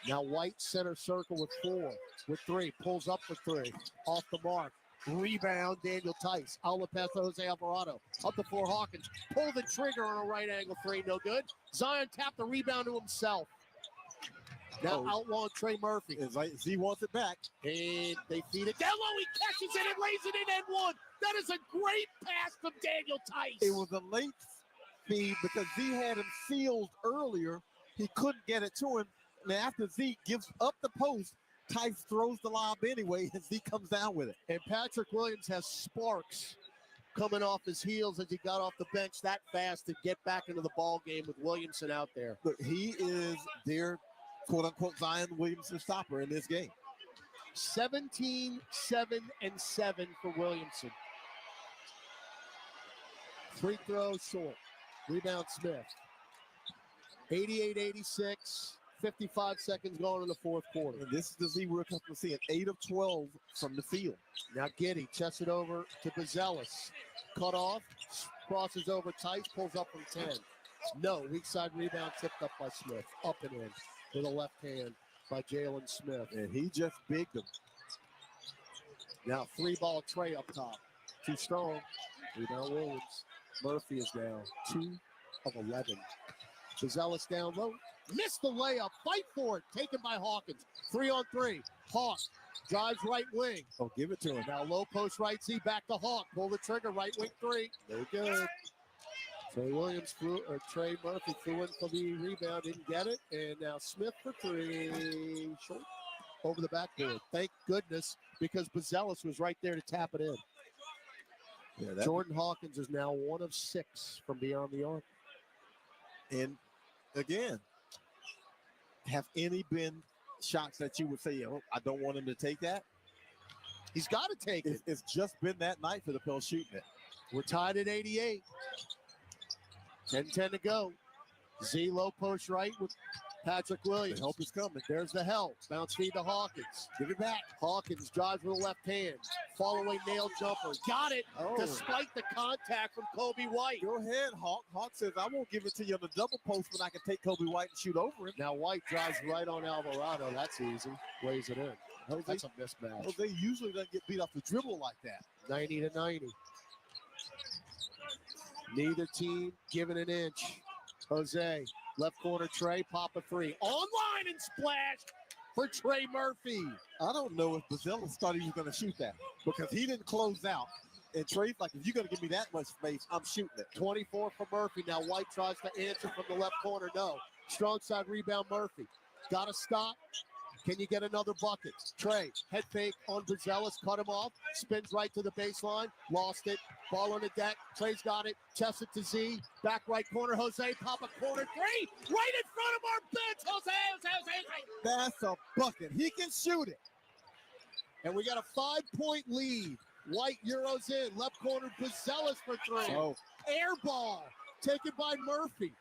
Now White center circle with 4, with 3, pulls up for 3, off the mark. Rebound, Daniel Tice. Outlet pass to Jose Alvarado. Up the floor, Hawkins. Pull the trigger on a right angle 3, no good. Zion tapped the rebound to himself. Now outlawing Trey Murphy. Z wants it back. And they feed it down low. He catches it and lays it in and 1. That is a great pass from Daniel Tice. It was a late feed because Z had him sealed earlier. He couldn't get it to him. And after Z gives up the post, Tice throws the lob anyway, and Z comes down with it. And Patrick Williams has sparks coming off his heels as he got off the bench that fast to get back into the ball game with Williamson out there. Look, he is their quote-unquote Zion Williamson stopper in this game. 17, 7, and 7 for Williamson. Free throw short. Rebound Smith. 88-86. 55 seconds going in the fourth quarter. And this is the Z we're accustomed to seeing. 8 of 12 from the field. Now Giddey chests it over to Buzelis. Cut off, crosses over Tice, pulls up from 10. No, weak side rebound tipped up by Smith. Up and in with a left hand by Jalen Smith. And he just bigged him. Now 3-ball Trey up top. Too strong. Rebound Williams. Murphy is down. 2 of 11. Buzelis down low. Missed the layup. Fight for it. Taken by Hawkins. 3-on-3. Hawk drives right wing. Oh, give it to him. Now low post right Z. Back to Hawk. Pull the trigger. Right wing 3. No good. Trey Williams Trey Murphy threw in for the rebound. Didn't get it. And now Smith for 3. Short. Over the backboard. Thank goodness, because Buzelis was right there to tap it in. Yeah, Jordan Hawkins is now 1 of 6 from beyond the arc. And again, have any been shots that you would say, oh, I don't want him to take that? He's got to take it. It's just been that night for the Pels shooting it. We're tied at 88. 10-10 to go. Z low post right with Patrick Williams. The help is coming. There's the help. Bounce feed to Hawkins. Give it back. Hawkins drives with the left hand. Following nail jumper. Got it, despite the contact from Kobe White. Go ahead, Hawk. Hawk says, I won't give it to you on the double post when I can take Kobe White and shoot over him. Now White drives right on Alvarado. That's easy. Lays it in. That's a mismatch. Jose usually doesn't get beat off the dribble like that. 90-90. Neither team giving an inch. Jose, left corner Trey, pop a 3. Online and splash for Trey Murphy. I don't know if Buzelis thought he was going to shoot that because he didn't close out. And Trey's like, if you're going to give me that much space, I'm shooting it. 24 for Murphy. Now White tries to answer from the left corner. No. Strong side rebound Murphy. Got to stop. Can you get another bucket? Trey, head fake on Buzelis, cut him off, spins right to the baseline, lost it, ball on the deck, Trey's got it, chests it to Z, back right corner, Jose, pop a corner 3, right in front of our bench, Jose. That's a bucket. He can shoot it. And we got a 5-point lead. White Euros in, left corner, Buzelis for 3. Oh. Air ball, taken by Murphy.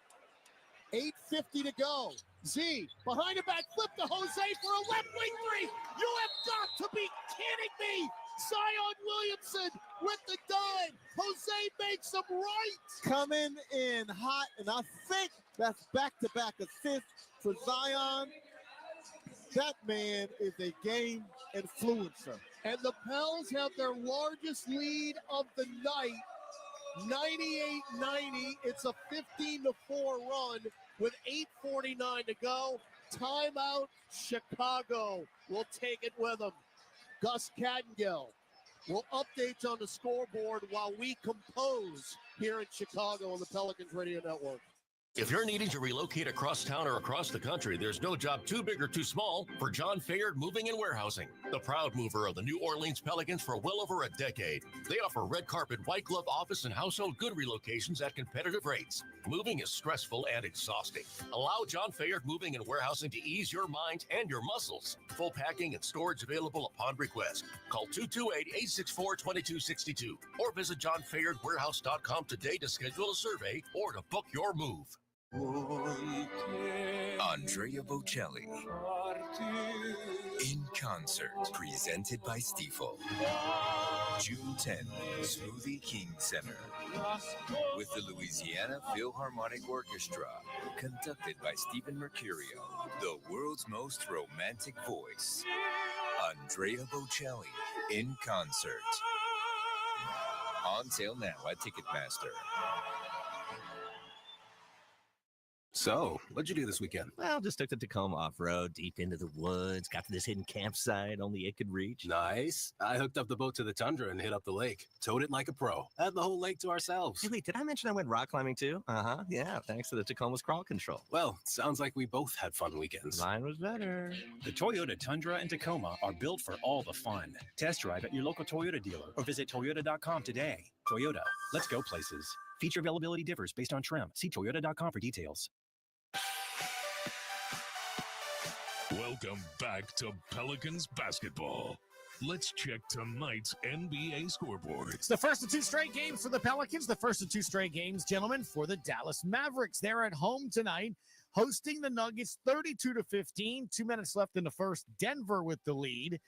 8:50 to go. Z, behind the back, flip to Jose for a left wing 3. You have got to be kidding me. Zion Williamson with the dime. Jose makes them right. Coming in hot, and I think that's back-to-back assists for Zion. That man is a game influencer. And the Pels have their largest lead of the night, 98-90. It's a 15-4 run with 8:49 to go. Timeout, Chicago will take it with them. Gus Kattengell will update on the scoreboard while we compose here in Chicago on the Pelicans Radio Network. If you're needing to relocate across town or across the country, there's no job too big or too small for John Fayard Moving and Warehousing, the proud mover of the New Orleans Pelicans for well over a decade. They offer red carpet, white glove office and household good relocations at competitive rates. Moving is stressful and exhausting. Allow John Fayard Moving and Warehousing to ease your mind and your muscles. Full packing and storage available upon request. Call 228-864-2262 or visit johnfayardwarehouse.com today to schedule a survey or to book your move. Andrea Bocelli in concert, presented by Stifel. June 10th, Smoothie King Center, with the Louisiana Philharmonic Orchestra, conducted by Stephen Mercurio, the world's most romantic voice. Andrea Bocelli in concert. On sale now at Ticketmaster. So, what'd you do this weekend? Well, just took the Tacoma off-road, deep into the woods, got to this hidden campsite only it could reach. Nice. I hooked up the boat to the Tundra and hit up the lake. Towed it like a pro. Had the whole lake to ourselves. Hey, wait, did I mention I went rock climbing too? Uh-huh, yeah, thanks to the Tacoma's crawl control. Well, sounds like we both had fun weekends. Mine was better. The Toyota Tundra and Tacoma are built for all the fun. Test drive at your local Toyota dealer or visit Toyota.com today. Toyota, let's go places. Feature availability differs based on trim. See Toyota.com for details. Welcome back to Pelicans basketball. Let's check tonight's NBA scoreboard. It's the first of two straight games for the Pelicans. The first of two straight games, gentlemen, for the Dallas Mavericks. They're at home tonight, hosting the Nuggets 32-15. 2 minutes left in the first. Denver with the lead,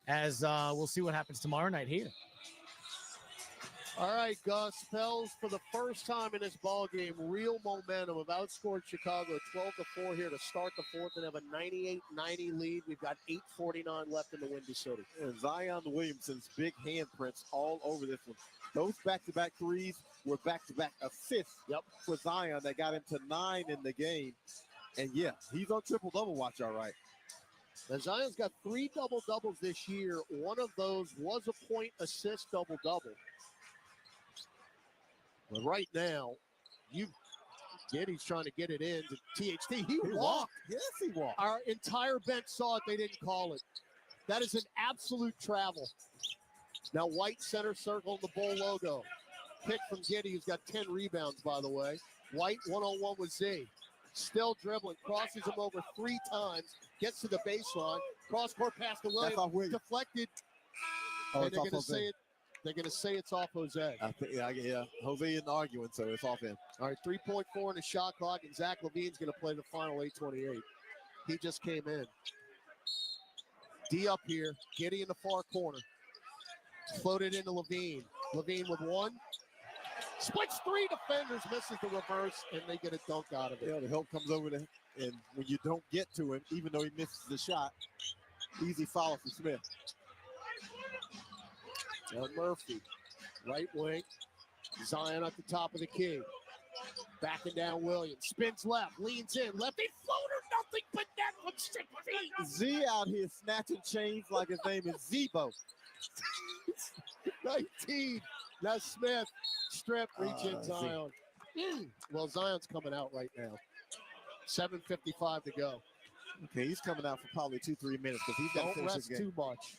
as we'll see what happens tomorrow night here. All right, Gus. Pels, for the first time in this ball game, real momentum. Have outscored Chicago 12-4 here to start the fourth and have a 98-90 lead. We've got 8:49 left in the Windy City. And Zion Williamson's big handprints all over this one. Those back-to-back threes were back-to-back assists for Zion that got him to 9 in the game. And, yeah, he's on triple-double watch, all right. Now, Zion's got 3 double-doubles this year. One of those was a point assist double-double. But right now, Giddy's trying to get it in to THT. He walked. Yes, he walked. Our entire bench saw it. They didn't call it. That is an absolute travel. Now, White center circle, the Bull logo. Pick from Giddy, who's got 10 rebounds, by the way. White one-on-one with Z. Still dribbling. Crosses him over 3 times. Gets to the baseline. Cross-court pass to Williams. Deflected. Oh, and they're going to say it. They're going to say it's off Jose. Yeah. Jose isn't arguing, so it's off him. All right, 3.4 in the shot clock, and Zach LaVine's going to play the final 8:28. He just came in. D up here. Giddy in the far corner. Floated into LaVine. LaVine with 1. Splits 3 defenders, misses the reverse, and they get a dunk out of it. Yeah, the help comes over there, and when you don't get to him, even though he misses the shot, easy foul for Smith. John Murphy, right wing. Zion at the top of the key. Backing down Williams. Spins left, leans in. Lefty floater, nothing but net from 6 feet. Z out here snatching chains like his name is Zebo. 19. Now Smith. Strip, reach in Zion. Well, Zion's coming out right now. 7:55 to go. Okay, he's coming out for probably 2-3 minutes because he's got to finish his game. Don't rest too much.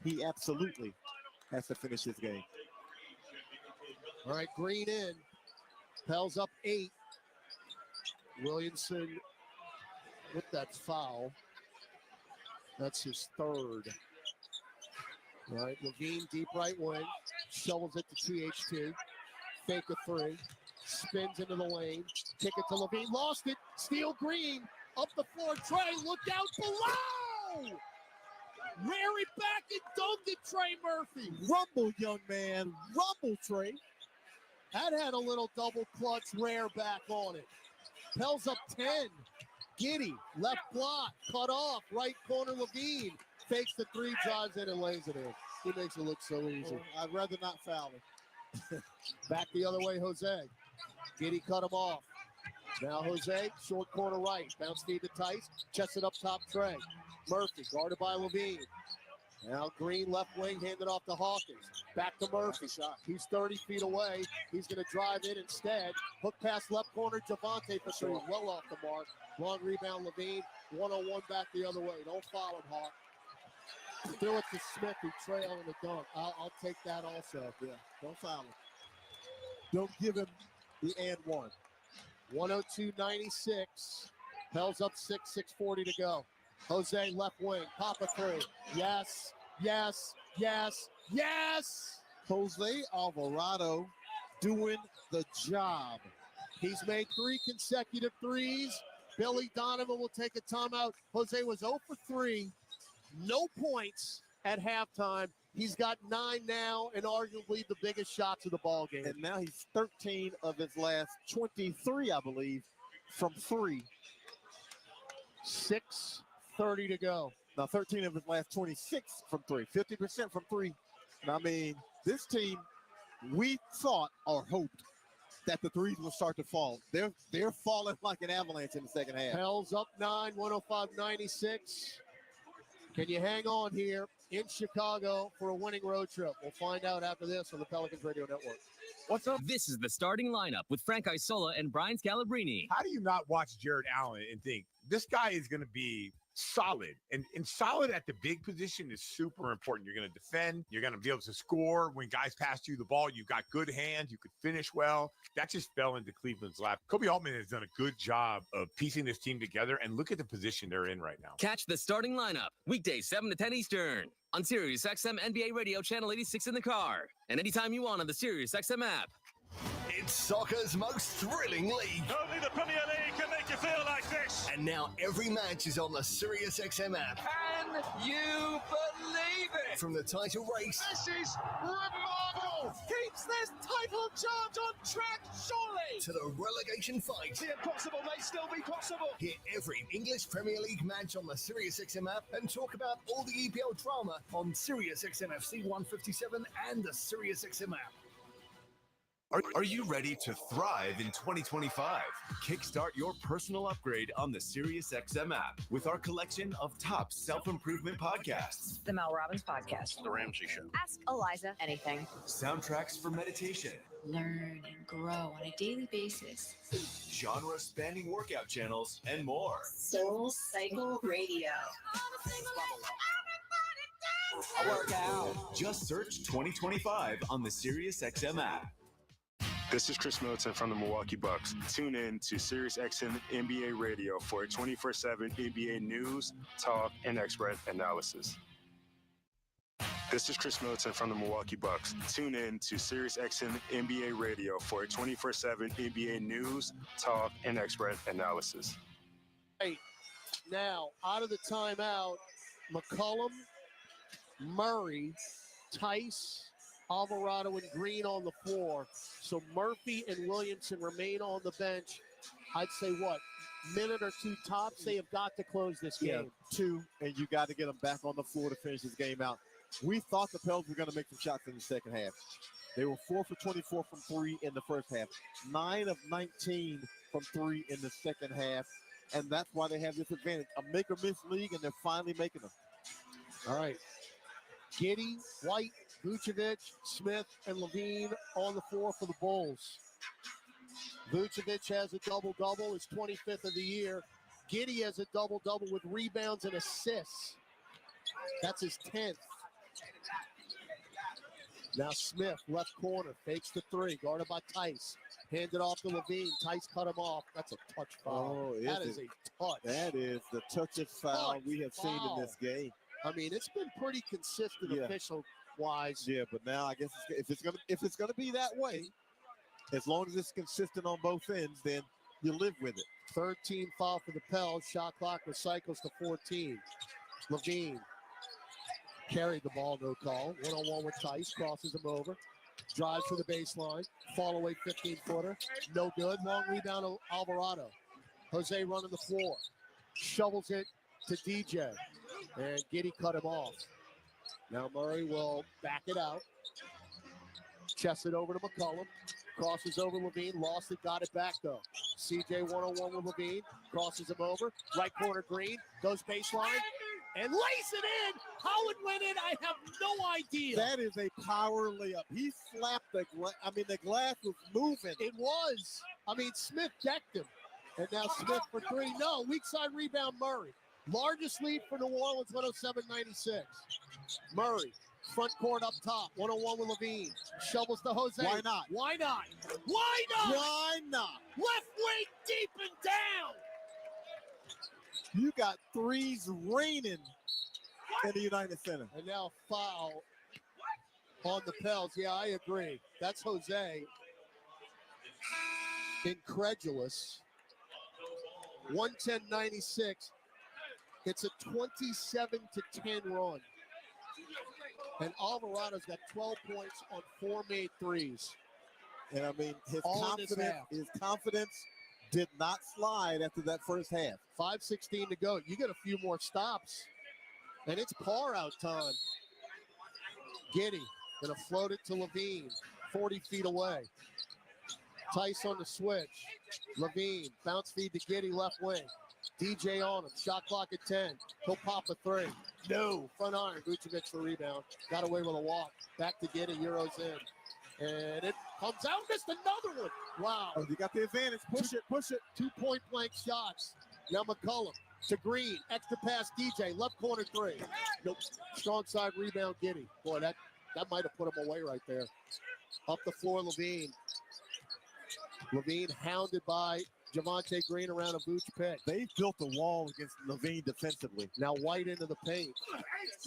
He absolutely has to finish his game. All right, Green in. Pels up 8. Williamson with that foul. That's his 3rd. All right, LaVine deep right wing. Shovels it to THT. Fake a 3. Spins into the lane. Kick it to LaVine. Lost it. Steal Green. Up the floor. Trey, look out below. Rary back and dunked it, Trey Murphy. Rumble, young man. Rumble, Trey. That had a little double clutch Rare back on it. Pels up 10. Giddy, left block, cut off, right corner Levine. Fakes the three, drives in and lays it in. He makes it look so easy. I'd rather not foul him. Back the other way, Jose. Giddy cut him off. Now Jose, short corner right. Bounce feed to Tice. Chest it up top, Trey. Murphy, guarded by Levine. Now Green, left wing, handed off to Hawkins. Back to Murphy. He's 30 feet away. He's going to drive in instead. Hook pass left corner, Javante for three. Well off the mark. Long rebound, Levine. One-on-one back the other way. Don't foul him, Hawk. Throw it to Smith, who trail in the dunk. I'll take that also. Yeah, don't foul him. Don't give him the and one. 102-96. Pels up 6, 6:40 to go. Jose left wing, pop a three. Yes, yes, yes, yes. Jose Alvarado doing the job. He's made 3 consecutive threes. Billy Donovan will take a timeout. Jose was 0 for 3. No points at halftime. He's got 9 now and arguably the biggest shots of the ball game. And now he's 13 of his last 23, I believe, from 3. 6:30 to go. Now 13 of his last 26 from 3. 50% from 3. And I mean, this team, we thought or hoped that the threes will start to fall. They're falling like an avalanche in the second half. Pels up 9, 105-96. Can you hang on here in Chicago for a winning road trip? We'll find out after this on the Pelicans Radio Network. What's up? This is the starting lineup with Frank Isola and Brian Scalabrine. How do you not watch Jared Allen and think this guy is going to be solid? And solid at the big position is super important. You're going to defend. You're going to be able to score. When guys pass you the ball, you've got good hands. You could finish well. That just fell into Cleveland's lap. Kobe Altman has done a good job of piecing this team together, and look at the position they're in right now. Catch the starting lineup weekdays 7 to 10 Eastern on Sirius XM NBA Radio Channel 86 in the car and anytime you want on the Sirius XM app. It's soccer's most thrilling league. Only the Premier League can make you feel like this. And now every match is on the SiriusXM app. Can you believe it? From the title race. This is remarkable. Keeps this title charge on track, surely. To the relegation fight. The impossible may still be possible. Hear every English Premier League match on the SiriusXM app and talk about all the EPL drama on SiriusXM FC 157 and the SiriusXM app. Are you ready to thrive in 2025? Kickstart your personal upgrade on the SiriusXM app with our collection of top self-improvement podcasts. The Mel Robbins Podcast. The Ramsey Show. Ask Eliza anything. Soundtracks for meditation. Learn and grow on a daily basis. Genre-spanning workout channels and more. Soul Cycle Radio. I work out. Just search 2025 on the SiriusXM app. This is Chris Middleton from the Milwaukee Bucks. Tune in to SiriusXM NBA Radio for 24/7 NBA news, talk, and expert analysis. This is Chris Middleton from the Milwaukee Bucks. Tune in to SiriusXM NBA Radio for 24/7 NBA news, talk, and expert analysis. Hey, now out of the timeout, McCollum, Murray, Tice, Alvarado, and Green on the floor. So Murphy and Williamson remain on the bench. I'd say minute or 2 tops. They have got to close this game. 2, and you got to get them back on the floor to finish this game out. We thought the Pels were going to make some shots in the second half. They were 4 for 24 from 3 in the first half, 9 of 19 from 3 in the second half, and that's why they have this advantage. A make-or-miss league, and they're finally making them. All right. Giddy, White, Vucevic, Smith, and Levine on the floor for the Bulls. Vucevic has a double-double, his 25th of the year. Giddy has a double-double with rebounds and assists. That's his 10th. Now Smith, left corner, fakes the 3, guarded by Tice. Handed off to Levine. Tice cut him off. That's a touch foul. Oh, that is a touch. That is the toughest foul we have seen in this game. I mean, it's been pretty consistent official-wise. Yeah, but now I guess if it's gonna be that way, as long as it's consistent on both ends, then you live with it. 13 foul for the Pels. Shot clock recycles to 14. Levine Carried the ball, no call. One-on-one with Tice, crosses him over. Drives to the baseline. Fall away 15-footer. No good. Long rebound to Alvarado. Jose running the floor. Shovels it to DJ. And Giddey cut him off. Now Murray will back it out. Chests it over to McCollum. Crosses over Levine. Lost it. Got it back, though. CJ one-on-one with Levine. Crosses him over. Right corner Green. Goes baseline. And lays it in. How it went in, I have no idea. That is a power layup. He slapped the glass. I mean, the glass was moving. It was. I mean, Smith decked him. And now Smith for three. No, weak side rebound Murray. Largest lead for New Orleans, 107-96. Murray, front court up top, one-on-one with Levine. Shovels to Jose. Why not? Why not? Why not? Why not? Left wing deep and down. You got threes raining in the United Center. And now foul on the Pels. Yeah, I agree. That's Jose. Incredulous. 110-96. It's a 27-10 run. And Alvarado's got 12 points on 4 made threes. And I mean, his confidence did not slide after that first half. 5:16 to go. You get a few more stops. And it's par out time. Giddey gonna float it to Levine, 40 feet away. Tice on the switch. Levine, bounce feed to Giddey, left wing. DJ on him, shot clock at 10. He'll pop a three. No, front iron, Vucevic the rebound. Got away with a walk. Back to Giddey, Euros in. And it comes out, missed another one. Wow. Oh, you got the advantage, push it. 2-point blank shots. Now McCollum to Green, extra pass DJ, left corner three. Nope, strong side rebound Giddey. Boy, that might have put him away right there. Up the floor, Levine. Levine hounded by Javonte Green around a Vooch pick. They built a wall against Levine defensively. Now White into the paint.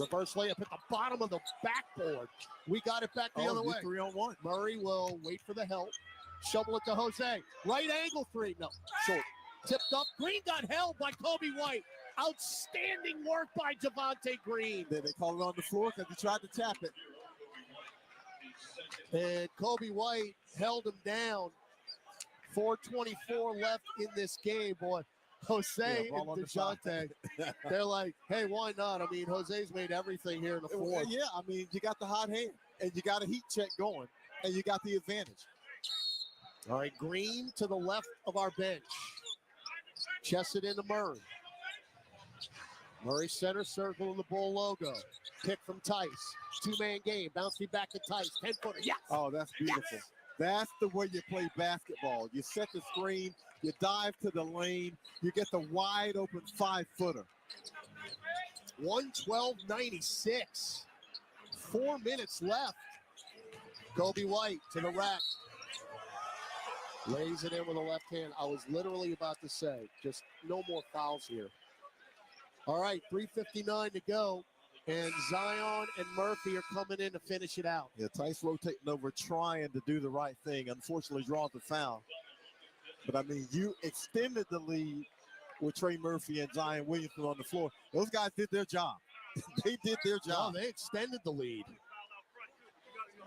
Reverse layup at the bottom of the backboard. We got it back the other way. 3-on-1. Murray will wait for the help. Shovel it to Jose. Right angle three. No, short. Tipped up. Green got held by Kobe White. Outstanding work by Javonte Green. Then they called it on the floor because he tried to tap it. And Kobe White held him down. 4:24 left in this game, boy. Jose and DeJounte, they're like, hey, why not? I mean, Jose's made everything here in the fourth. Yeah, I mean, you got the hot hand, and you got a heat check going, and you got the advantage. All right, Green to the left of our bench. Chest it into Murray. Murray center circle in the Bull logo. Pick from Tice. Two-man game. Bounce me back to Tice. 10-footer. Yes! Oh, that's beautiful. Yes! That's the way you play basketball. You set the screen, you dive to the lane, you get the wide open 5-footer. 112-96. 4 minutes left. Kobe White to the rack. Lays it in with a left hand. I was literally about to say, just no more fouls here. All right, 3:59 to go. And Zion and Murphy are coming in to finish it out. Yeah, Tice rotating over, trying to do the right thing. Unfortunately, draws the foul. But, I mean, you extended the lead with Trey Murphy and Zion Williamson on the floor. Those guys did their job. They did their job. No, they extended the lead.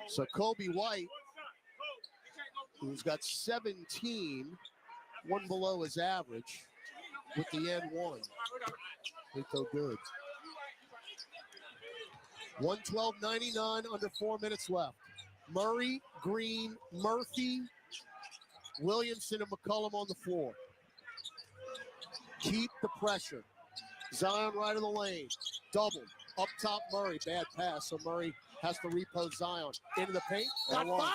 So Kobe White, who's got 17, one below his average, with the N1. They feel good. 112-99, under 4 minutes left. Murray, Green, Murphy, Williamson, and McCollum on the floor. Keep the pressure. Zion right of the lane. Double. Up top, Murray. Bad pass, so Murray has to repose Zion. Into the paint. And one.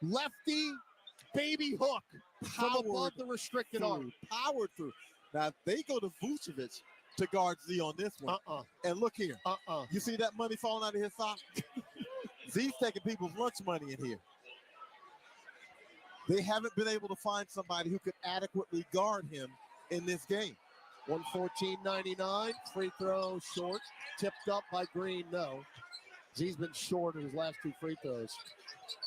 Lefty, baby hook from above the restricted arm. Powered through. Now, they go to Vucevic to guard Z on this one. And look here. You see that money falling out of his sock? Z's taking people's lunch money in here. They haven't been able to find somebody who could adequately guard him in this game. 114-99. Free throw short. Tipped up by Green. No. Z's been short in his last 2 free throws.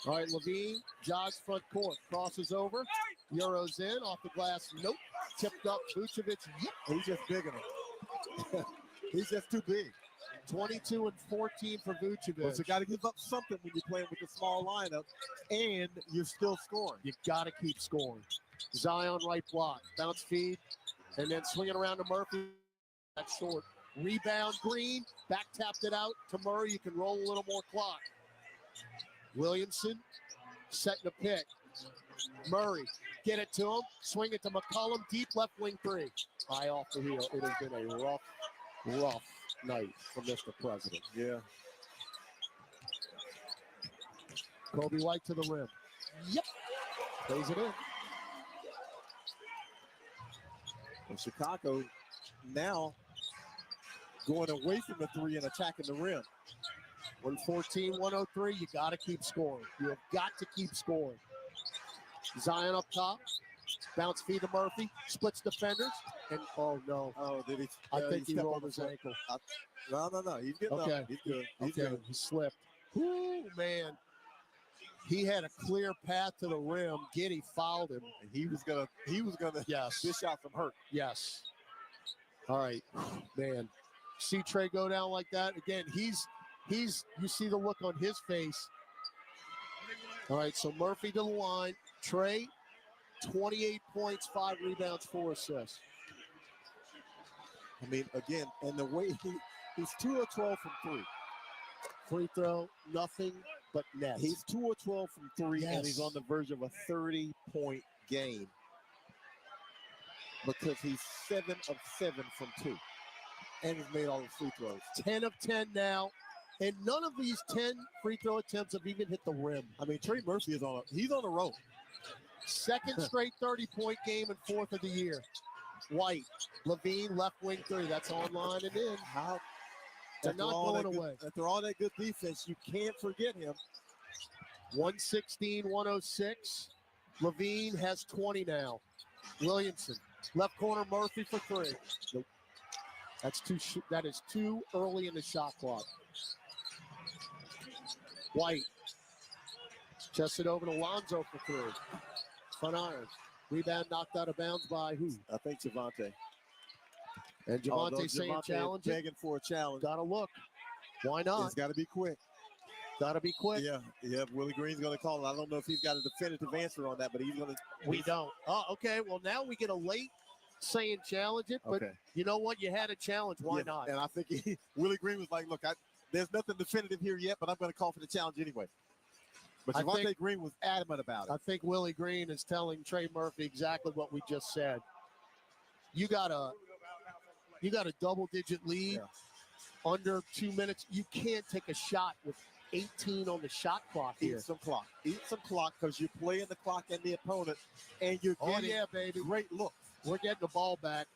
All right, Levine jogs front court. Crosses over. Euros in. Off the glass. Nope. Tipped up. Vucevic. Yep. He's just bigger than him. He's just too big. 22 and 14 for Vucevic. But you got to give up something when you're playing with a small lineup, and you're still scoring. You got to keep scoring. Zion right block, bounce feed, and then swing it around to Murphy. That's short. Rebound Green, back tapped it out to Murray. You can roll a little more clock. Williamson setting a pick. Murray, get it to him, swing it to McCollum, deep left wing three. High off the heel. It has been a rough night for Mr. President. Yeah. Kobe White to the rim. Yep. Plays it in. And Chicago now going away from the three and attacking the rim. 114, 103. You got to keep scoring. You have got to keep scoring. Zion up top. Bounce feed to Murphy. Splits defenders. And oh no. Oh, did he? I think he rolled his ankle. No. He's getting up. He's good. He's good. He slipped. Ooh, man. He had a clear path to the rim. Giddey fouled him. And he was gonna yes. dish out from hurt. Yes. All right. Man. See Trey go down like that. Again, he's you see the look on his face. All right, so Murphy to the line. Trey, 28 points, 5 rebounds, 4 assists. I mean, again, and the way he's 2 of 12 from 3. Free throw, nothing but net. He's 2 of 12 from 3, Yes. and he's on the verge of a 30-point game because he's 7 of 7 from 2, and he's made all the free throws. 10 of 10 now, and none of these 10 free throw attempts have even hit the rim. I mean, Trey Murphy is he's on a roll. Second straight 30-point game and 4th of the year. White, Levine, left wing 3. That's online and in. They're not going away. After all that good defense, you can't forget him. 116, 106. Levine has 20 now. Williamson, left corner Murphy for 3. Nope. That is too early in the shot clock. White, chested over to Lonzo for 3. Front iron. Rebound knocked out of bounds by who? I think Javante. And Javante saying challenge. Begging for a challenge. Gotta look. Why not? It's got to be quick. Gotta be quick. Yeah. Willie Green's going to call it. I don't know if he's got a definitive answer on that, but he's going to. We don't. Oh, okay. Well, now we get a late saying challenge it, but you know what? You had a challenge. Why not? And I think Willie Green was like, look, there's nothing definitive here yet, but I'm going to call for the challenge anyway. But Javante Green was adamant about it. I think Willie Green is telling Trey Murphy exactly what we just said. You got a double-digit lead under 2 minutes. You can't take a shot with 18 on the shot clock here. Eat some clock because you're playing the clock and the opponent, and you're getting baby. Great look. We're getting the ball back.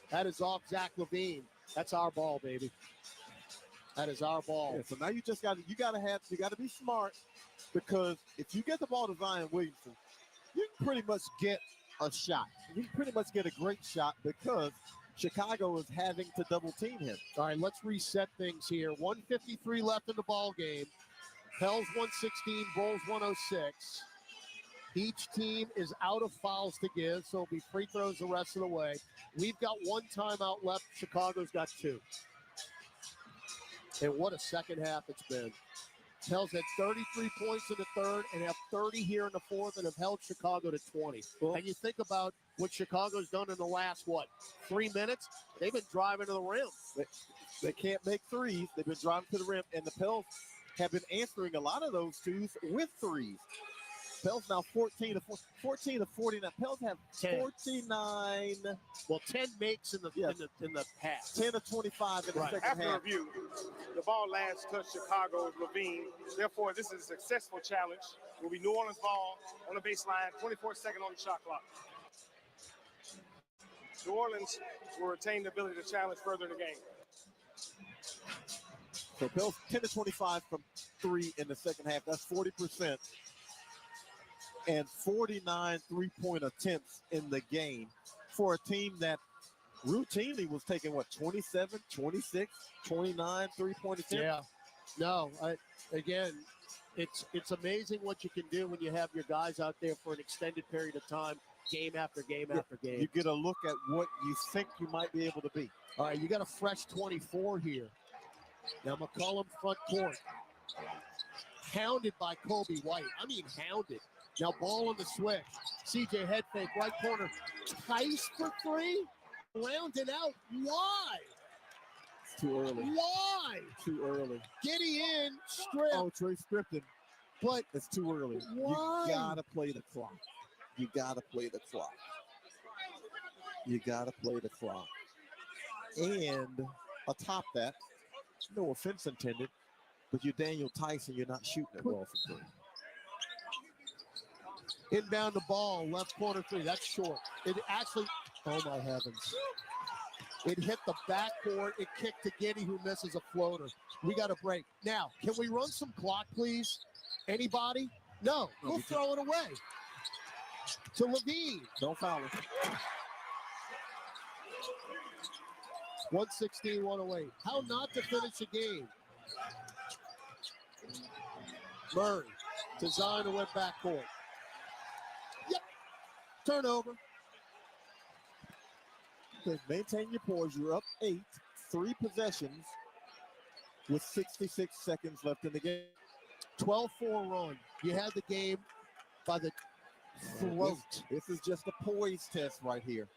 That is off Zach LaVine. That's our ball, baby. That is our ball. Yeah, so now you got to be smart, because if you get the ball to Zion Williamson, you can pretty much get a shot. You can pretty much get a great shot because Chicago is having to double team him. All right, let's reset things here. 1:53 left in the ball game. Pels 116, Bulls 106. Each team is out of fouls to give, so it'll be free throws the rest of the way. We've got 1 timeout left. Chicago's got 2. And what a second half it's been. Pels had 33 points in the third and have 30 here in the fourth and have held Chicago to 20. And you think about what Chicago's done in the last, 3 minutes? They've been driving to the rim. They can't make threes. They've been driving to the rim, and the Pels have been answering a lot of those twos with threes. Pels now 14 to 49. Pels have 49. Well, 10 makes in the half. 10 to 25 in the second After half. review, the ball last touched Chicago's Levine. Therefore, this is a successful challenge. It will be New Orleans ball on the baseline, 24 seconds on the shot clock. New Orleans will retain the ability to challenge further in the game. So Pels 10 to 25 from 3 in the second half. That's 40%. And 49 three-point attempts in the game for a team that routinely was taking, 27, 26, 29 three-point attempts? Yeah. No, again, it's amazing what you can do when you have your guys out there for an extended period of time. game after game Yeah, after game. You get a look at what you think you might be able to be. All right, you got a fresh 24 here. Now McCollum front court. Hounded by Kobe White. I mean hounded. Now ball on the switch. CJ head fake, right corner. Tice for three. Rounded out. Why? It's too early. Why? Too early. Giddy in, strip. Oh, Trey stripped him. But it's too early. Why? You gotta play the clock. You gotta play the clock. You gotta play the clock. And atop that, no offense intended, but you're Daniel Tyson, you're not shooting it well from three. Inbound the ball, left corner three. That's short. It actually, oh my heavens. It hit the backboard. It kicked to Giddy, who misses a floater. We got a break. Now, can we run some clock, please? Anybody? No, we'll throw it away. To Levine. Don't foul him. 116, 108. How not to finish a game? Murray to Zion who went backcourt. Yep. Turnover. Okay, maintain your poise. You're up 8, 3 possessions with 66 seconds left in the game. 12-4 run. You had the game by the throat. This is just a poise test right here.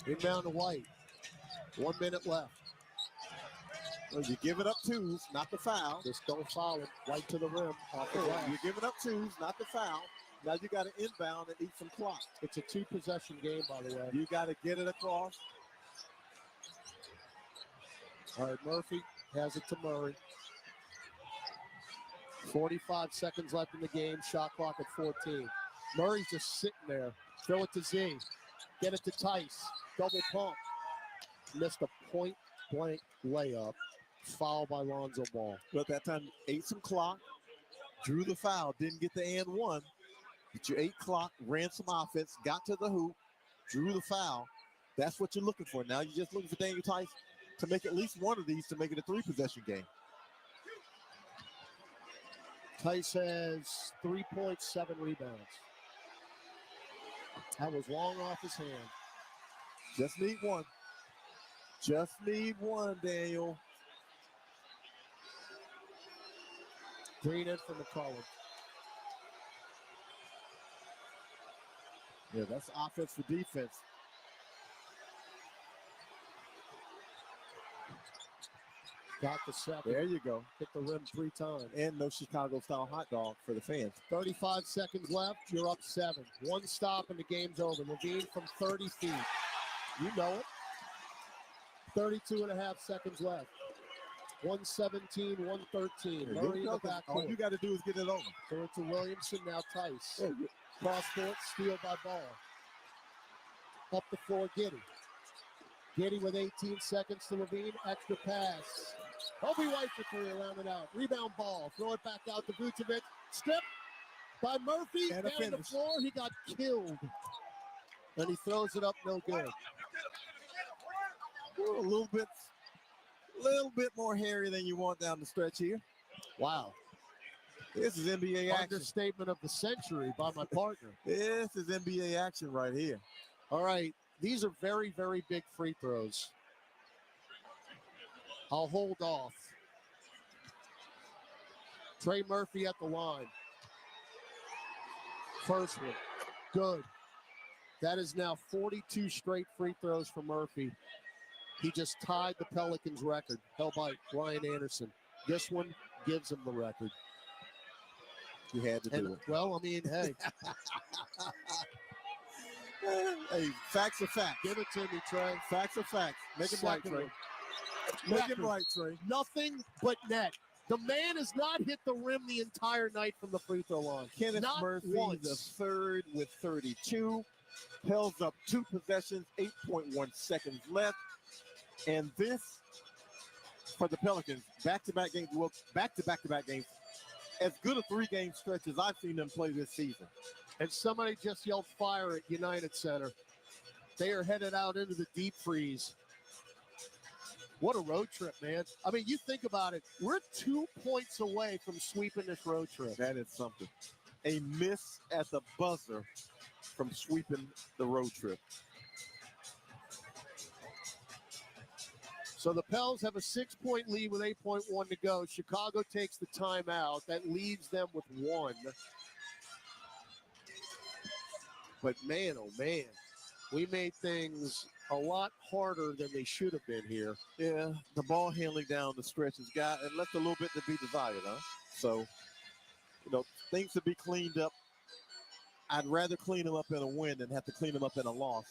Inbound to White. 1 minute left. Well, you give it up twos, not the foul. Just don't foul it. Right to the rim. Off the glass. You give it up twos, not the foul. Now you got to inbound and eat some clock. It's a 2-possession game, by the way. You got to get it across. All right, Murphy has it to Murray. 45 seconds left in the game. Shot clock at 14. Murray's just sitting there. Throw it to Z. Get it to Tice. Double pump. Missed a point-blank layup. Foul by Lonzo Ball. But that time, ate some clock. Drew the foul. Didn't get the and one. But you ate clock. Ran some offense. Got to the hoop. Drew the foul. That's what you're looking for. Now you're just looking for Daniel Tice to make at least one of these to make it a 3-possession game. Tice has 3.7 rebounds. That was long off his hand. Just need one. Just need one, Daniel. Green in from McCollum. Yeah, that's offense for defense. Got the 7. There you go. Hit the rim 3 times. And no Chicago-style hot dog for the fans. 35 seconds left. You're up 7. One stop and the game's over. Levine from 30 feet. You know it. 32 and a half seconds left. 117, 113. Murray in the backcourt. All you got to do is get it over. Throw it to Williamson. Now Tice. Cross court. Steal by Ball. Up the floor, Giddy. Giddy with 18 seconds to Levine. Extra pass. Kobe White for 3, around it out. Rebound Ball. Throw it back out to Vucevic. Strip by Murphy. And down the floor. He got killed. And he throws it up, no good. A little bit more hairy than you want down the stretch here. Wow. This is NBA action. Understatement of the century by my partner. This is NBA action right here. All right. These are very, very big free throws. I'll hold off. Trey Murphy at the line. First one. Good. That is now 42 straight free throws for Murphy. He just tied the Pelicans record, held by Ryan Anderson. This one gives him the record. You had to do it. Well, I mean, hey. Hey, facts are facts. Give it to me, Trey. Facts are facts. Make it right, Trey. Make it right, Trey. Nothing but net. The man has not hit the rim the entire night from the free throw line. Kenneth not Murphy, once. the third with 32. Held up 2 possessions, 8.1 seconds left. And this, for the Pelicans, back-to-back games, well, back-to-back-to-back games, as good a 3-game stretch as I've seen them play this season. And somebody just yelled fire at United Center. They are headed out into the deep freeze. What a road trip, man. I mean, you think about it. We're 2 points away from sweeping this road trip. That is something. A miss at the buzzer from sweeping the road trip. So the Pels have a 6-point lead with 8.1 to go. Chicago takes the timeout. That leaves them with 1. But man, oh man, we made things a lot harder than they should have been here. Yeah, the ball handling down the stretch has got and left a little bit to be desired, huh? So, things to be cleaned up. I'd rather clean them up in a win than have to clean them up in a loss.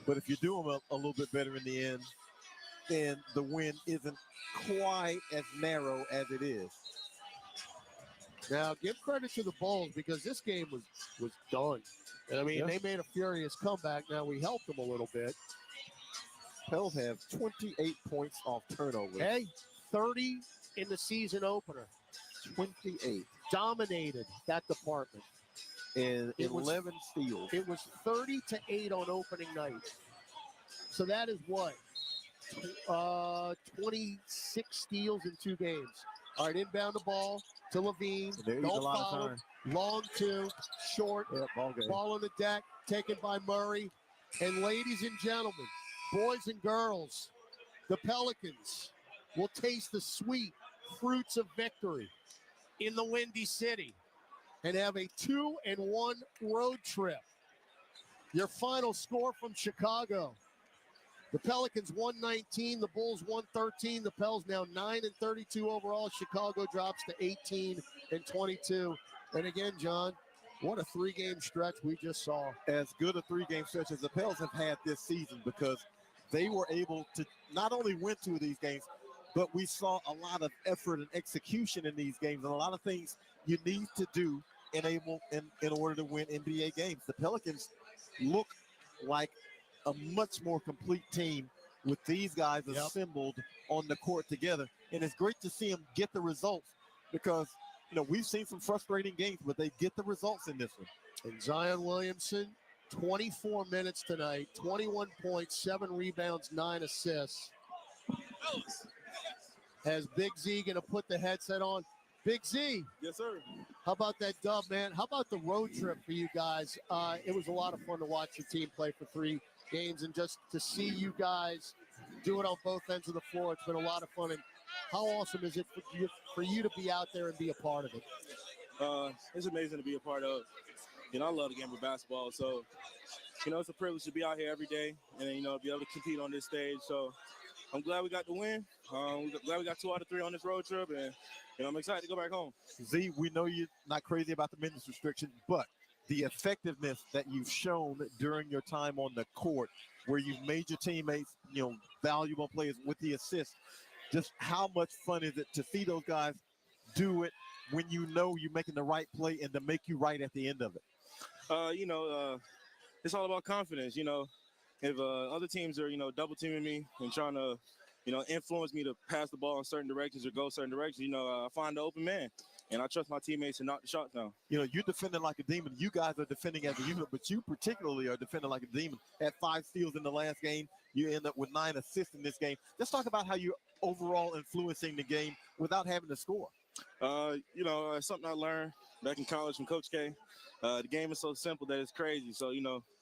But if you do them a little bit better in the end, then the win isn't quite as narrow as it is. Now, give credit to the Bulls because this game was done. And I mean, they made a furious comeback. Now, we helped them a little bit. Pels have 28 points off turnovers. Hey, 30 in the season opener. 28. Dominated that department. And 11 steals. It was 30-8 on opening night. So that is what? 26 steals in 2 games. All right, inbound the ball to Levine. Don't foul him. Long 2, short. Ball on the deck, taken by Murray. And ladies and gentlemen, boys and girls, the Pelicans will taste the sweet fruits of victory in the Windy City and have a 2-1 road trip. Your final score from Chicago. The Pelicans 119, the Bulls 113. The Pels now 9-32 overall. Chicago drops to 18-22. And again, John, what a 3-game stretch we just saw. As good a 3-game stretch as the Pels have had this season because they were able to not only win 2 of these games, but we saw a lot of effort and execution in these games and a lot of things you need to do in order to win NBA games. The Pelicans look like a much more complete team with these guys assembled on the court together. And it's great to see them get the results because, we've seen some frustrating games, but they get the results in this one. And Zion Williamson, 24 minutes tonight, 21 points, 7 rebounds, 9 assists. Has Big Z going to put the headset on? Big Z. Yes, sir. How about that dub, man? How about the road trip for you guys? It was a lot of fun to watch your team play for 3 games and just to see you guys do it on both ends of the floor. It's been a lot of fun. And how awesome is it for you to be out there and be a part of it? It's amazing to be a part of. I love the game of basketball. So, it's a privilege to be out here every day and, be able to compete on this stage. So I'm glad we got the win. Glad we got 2 out of 3 on this road trip. And, I'm excited to go back home. Z, we know you're not crazy about the minutes restriction, but the effectiveness that you've shown during your time on the court where you've made your teammates, valuable players with the assists, just how much fun is it to see those guys do it when you're making the right play and to make you right at the end of it? It's all about confidence. If other teams are, double teaming me and trying to, influence me to pass the ball in certain directions or go certain directions, I find the open man. And I trust my teammates to knock the shots down. You're defending like a demon. You guys are defending as a unit, but you particularly are defending like a demon. At 5 steals in the last game, you end up with 9 assists in this game. Let's talk about how you're overall influencing the game without having to score. Something I learned back in college from Coach K. The game is so simple that it's crazy. So,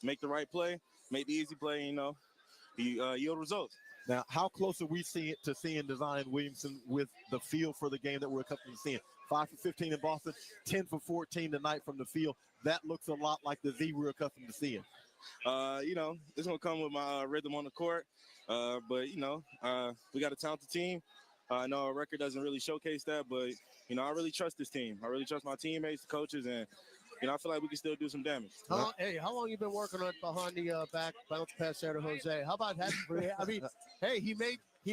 make the right play, make the easy play, you yield results. Now, how close are we seeing Zion Williamson with the feel for the game that we're accustomed to seeing? 5 for 15 in Boston, 10 for 14 tonight from the field. That looks a lot like the Z we're accustomed to seeing. It's going to come with my rhythm on the court. But we got a talented team. I know our record doesn't really showcase that, but, I really trust this team. I really trust my teammates, the coaches, and, I feel like we can still do some damage. How long you been working on behind the back bounce pass there to Jose? How about that? I mean, hey, he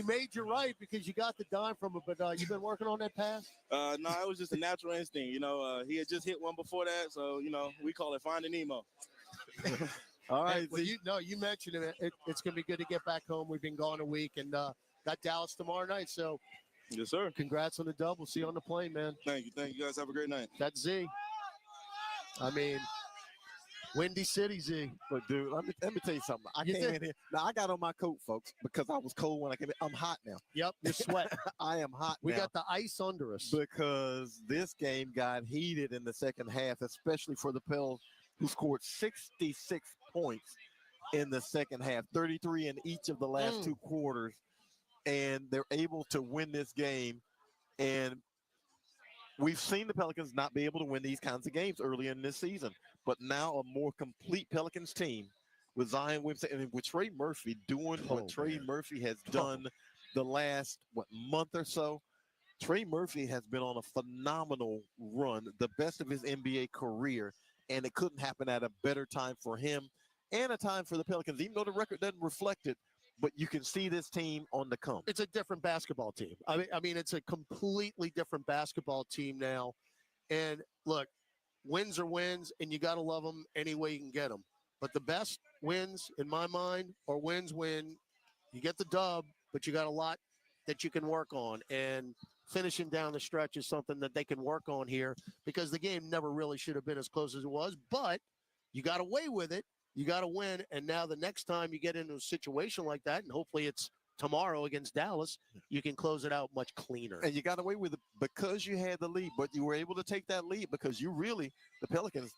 made you right because you got the dime from him, but you've been working on that pass? No, it was just a natural instinct. He had just hit one before that, so, we call it Finding Nemo. All right. Well, you mentioned it. It's going to be good to get back home. We've been gone a week and got Dallas tomorrow night, so. Yes, sir. Congrats on the double. See you on the plane, man. Thank you. You guys have a great night. That's Z. I mean, Windy City, Z. But, dude, let me tell you something. I came in here. Now, I got on my coat, folks, because I was cold when I came in. I'm hot now. Yep, you're sweating. I am hot We now. got the ice under us. Because this game got heated in the second half, especially for the Pels, who scored 66 points in the second half, 33 in each of the last two quarters. And they're able to win this game. And we've seen the Pelicans not be able to win these kinds of games early in this season. But now a more complete Pelicans team with Zion Williamson and with Trey Murphy doing what Trey Murphy has done the last, month or so. Trey Murphy has been on a phenomenal run, the best of his NBA career, and it couldn't happen at a better time for him and a time for the Pelicans, even though the record doesn't reflect it. But you can see this team on the come. It's a different basketball team. I mean, it's a completely different basketball team now. And look, wins are wins, and you got to love them any way you can get them. But the best wins, in my mind, are wins when you get the dub, but you got a lot that you can work on. And finishing down the stretch is something that they can work on here because the game never really should have been as close as it was. But you got away with it. You got to win. And now the next time you get into a situation like that, and hopefully it's tomorrow against Dallas, you can close it out much cleaner. And you got away with it because you had the lead, but you were able to take that lead because you really, the Pelicans,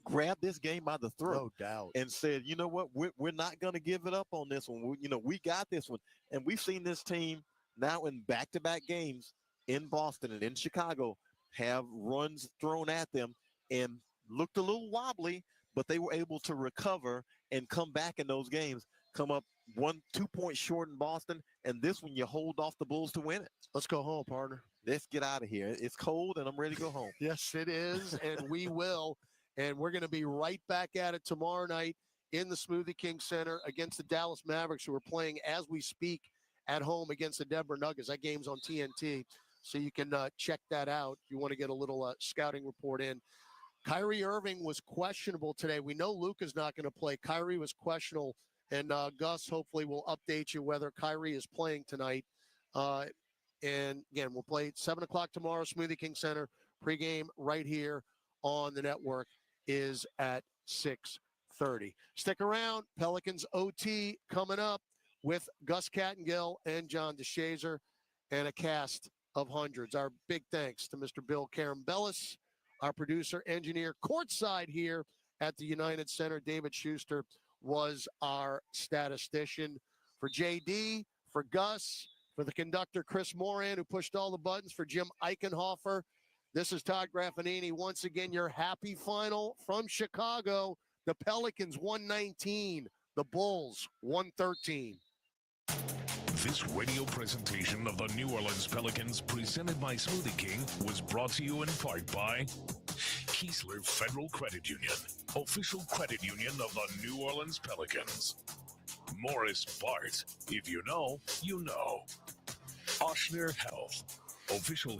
grabbed this game by the throat. No doubt. And said, you know what, we're not going to give it up on this one. We got this one. And we've seen this team now in back-to-back games in Boston and in Chicago have runs thrown at them and looked a little wobbly, but they were able to recover and come back in those games, come up 1-2 points short in Boston, and this one you hold off the Bulls to win it. Let's go home, partner. Let's get out of here. It's cold, and I'm ready to go home. Yes, it is, and we will. And we're going to be right back at it tomorrow night in the Smoothie King Center against the Dallas Mavericks, who are playing as we speak at home against the Denver Nuggets. That game's on TNT, so you can check that out if you want to get a little scouting report in. Kyrie Irving was questionable today. We know Luka's not going to play. Kyrie was questionable, and Gus hopefully will update you whether Kyrie is playing tonight. And, again, we'll play at 7 o'clock tomorrow, Smoothie King Center. Pregame right here on the network is at 6:30. Stick around. Pelicans OT coming up with Gus Kattengill and John DeShazer and a cast of hundreds. Our big thanks to Mr. Bill Carambellis, our producer, engineer, courtside here at the United Center. David Schuster was our statistician. For JD, for Gus, for the conductor, Chris Moran, who pushed all the buttons, for Jim Eichenhofer, this is Todd Graffanini. Once again, your happy final from Chicago. The Pelicans 119, the Bulls 113. This radio presentation of the New Orleans Pelicans, presented by Smoothie King, was brought to you in part by Keesler Federal Credit Union, official credit union of the New Orleans Pelicans. Morris Bart, if you know, you know. Oshner Health, official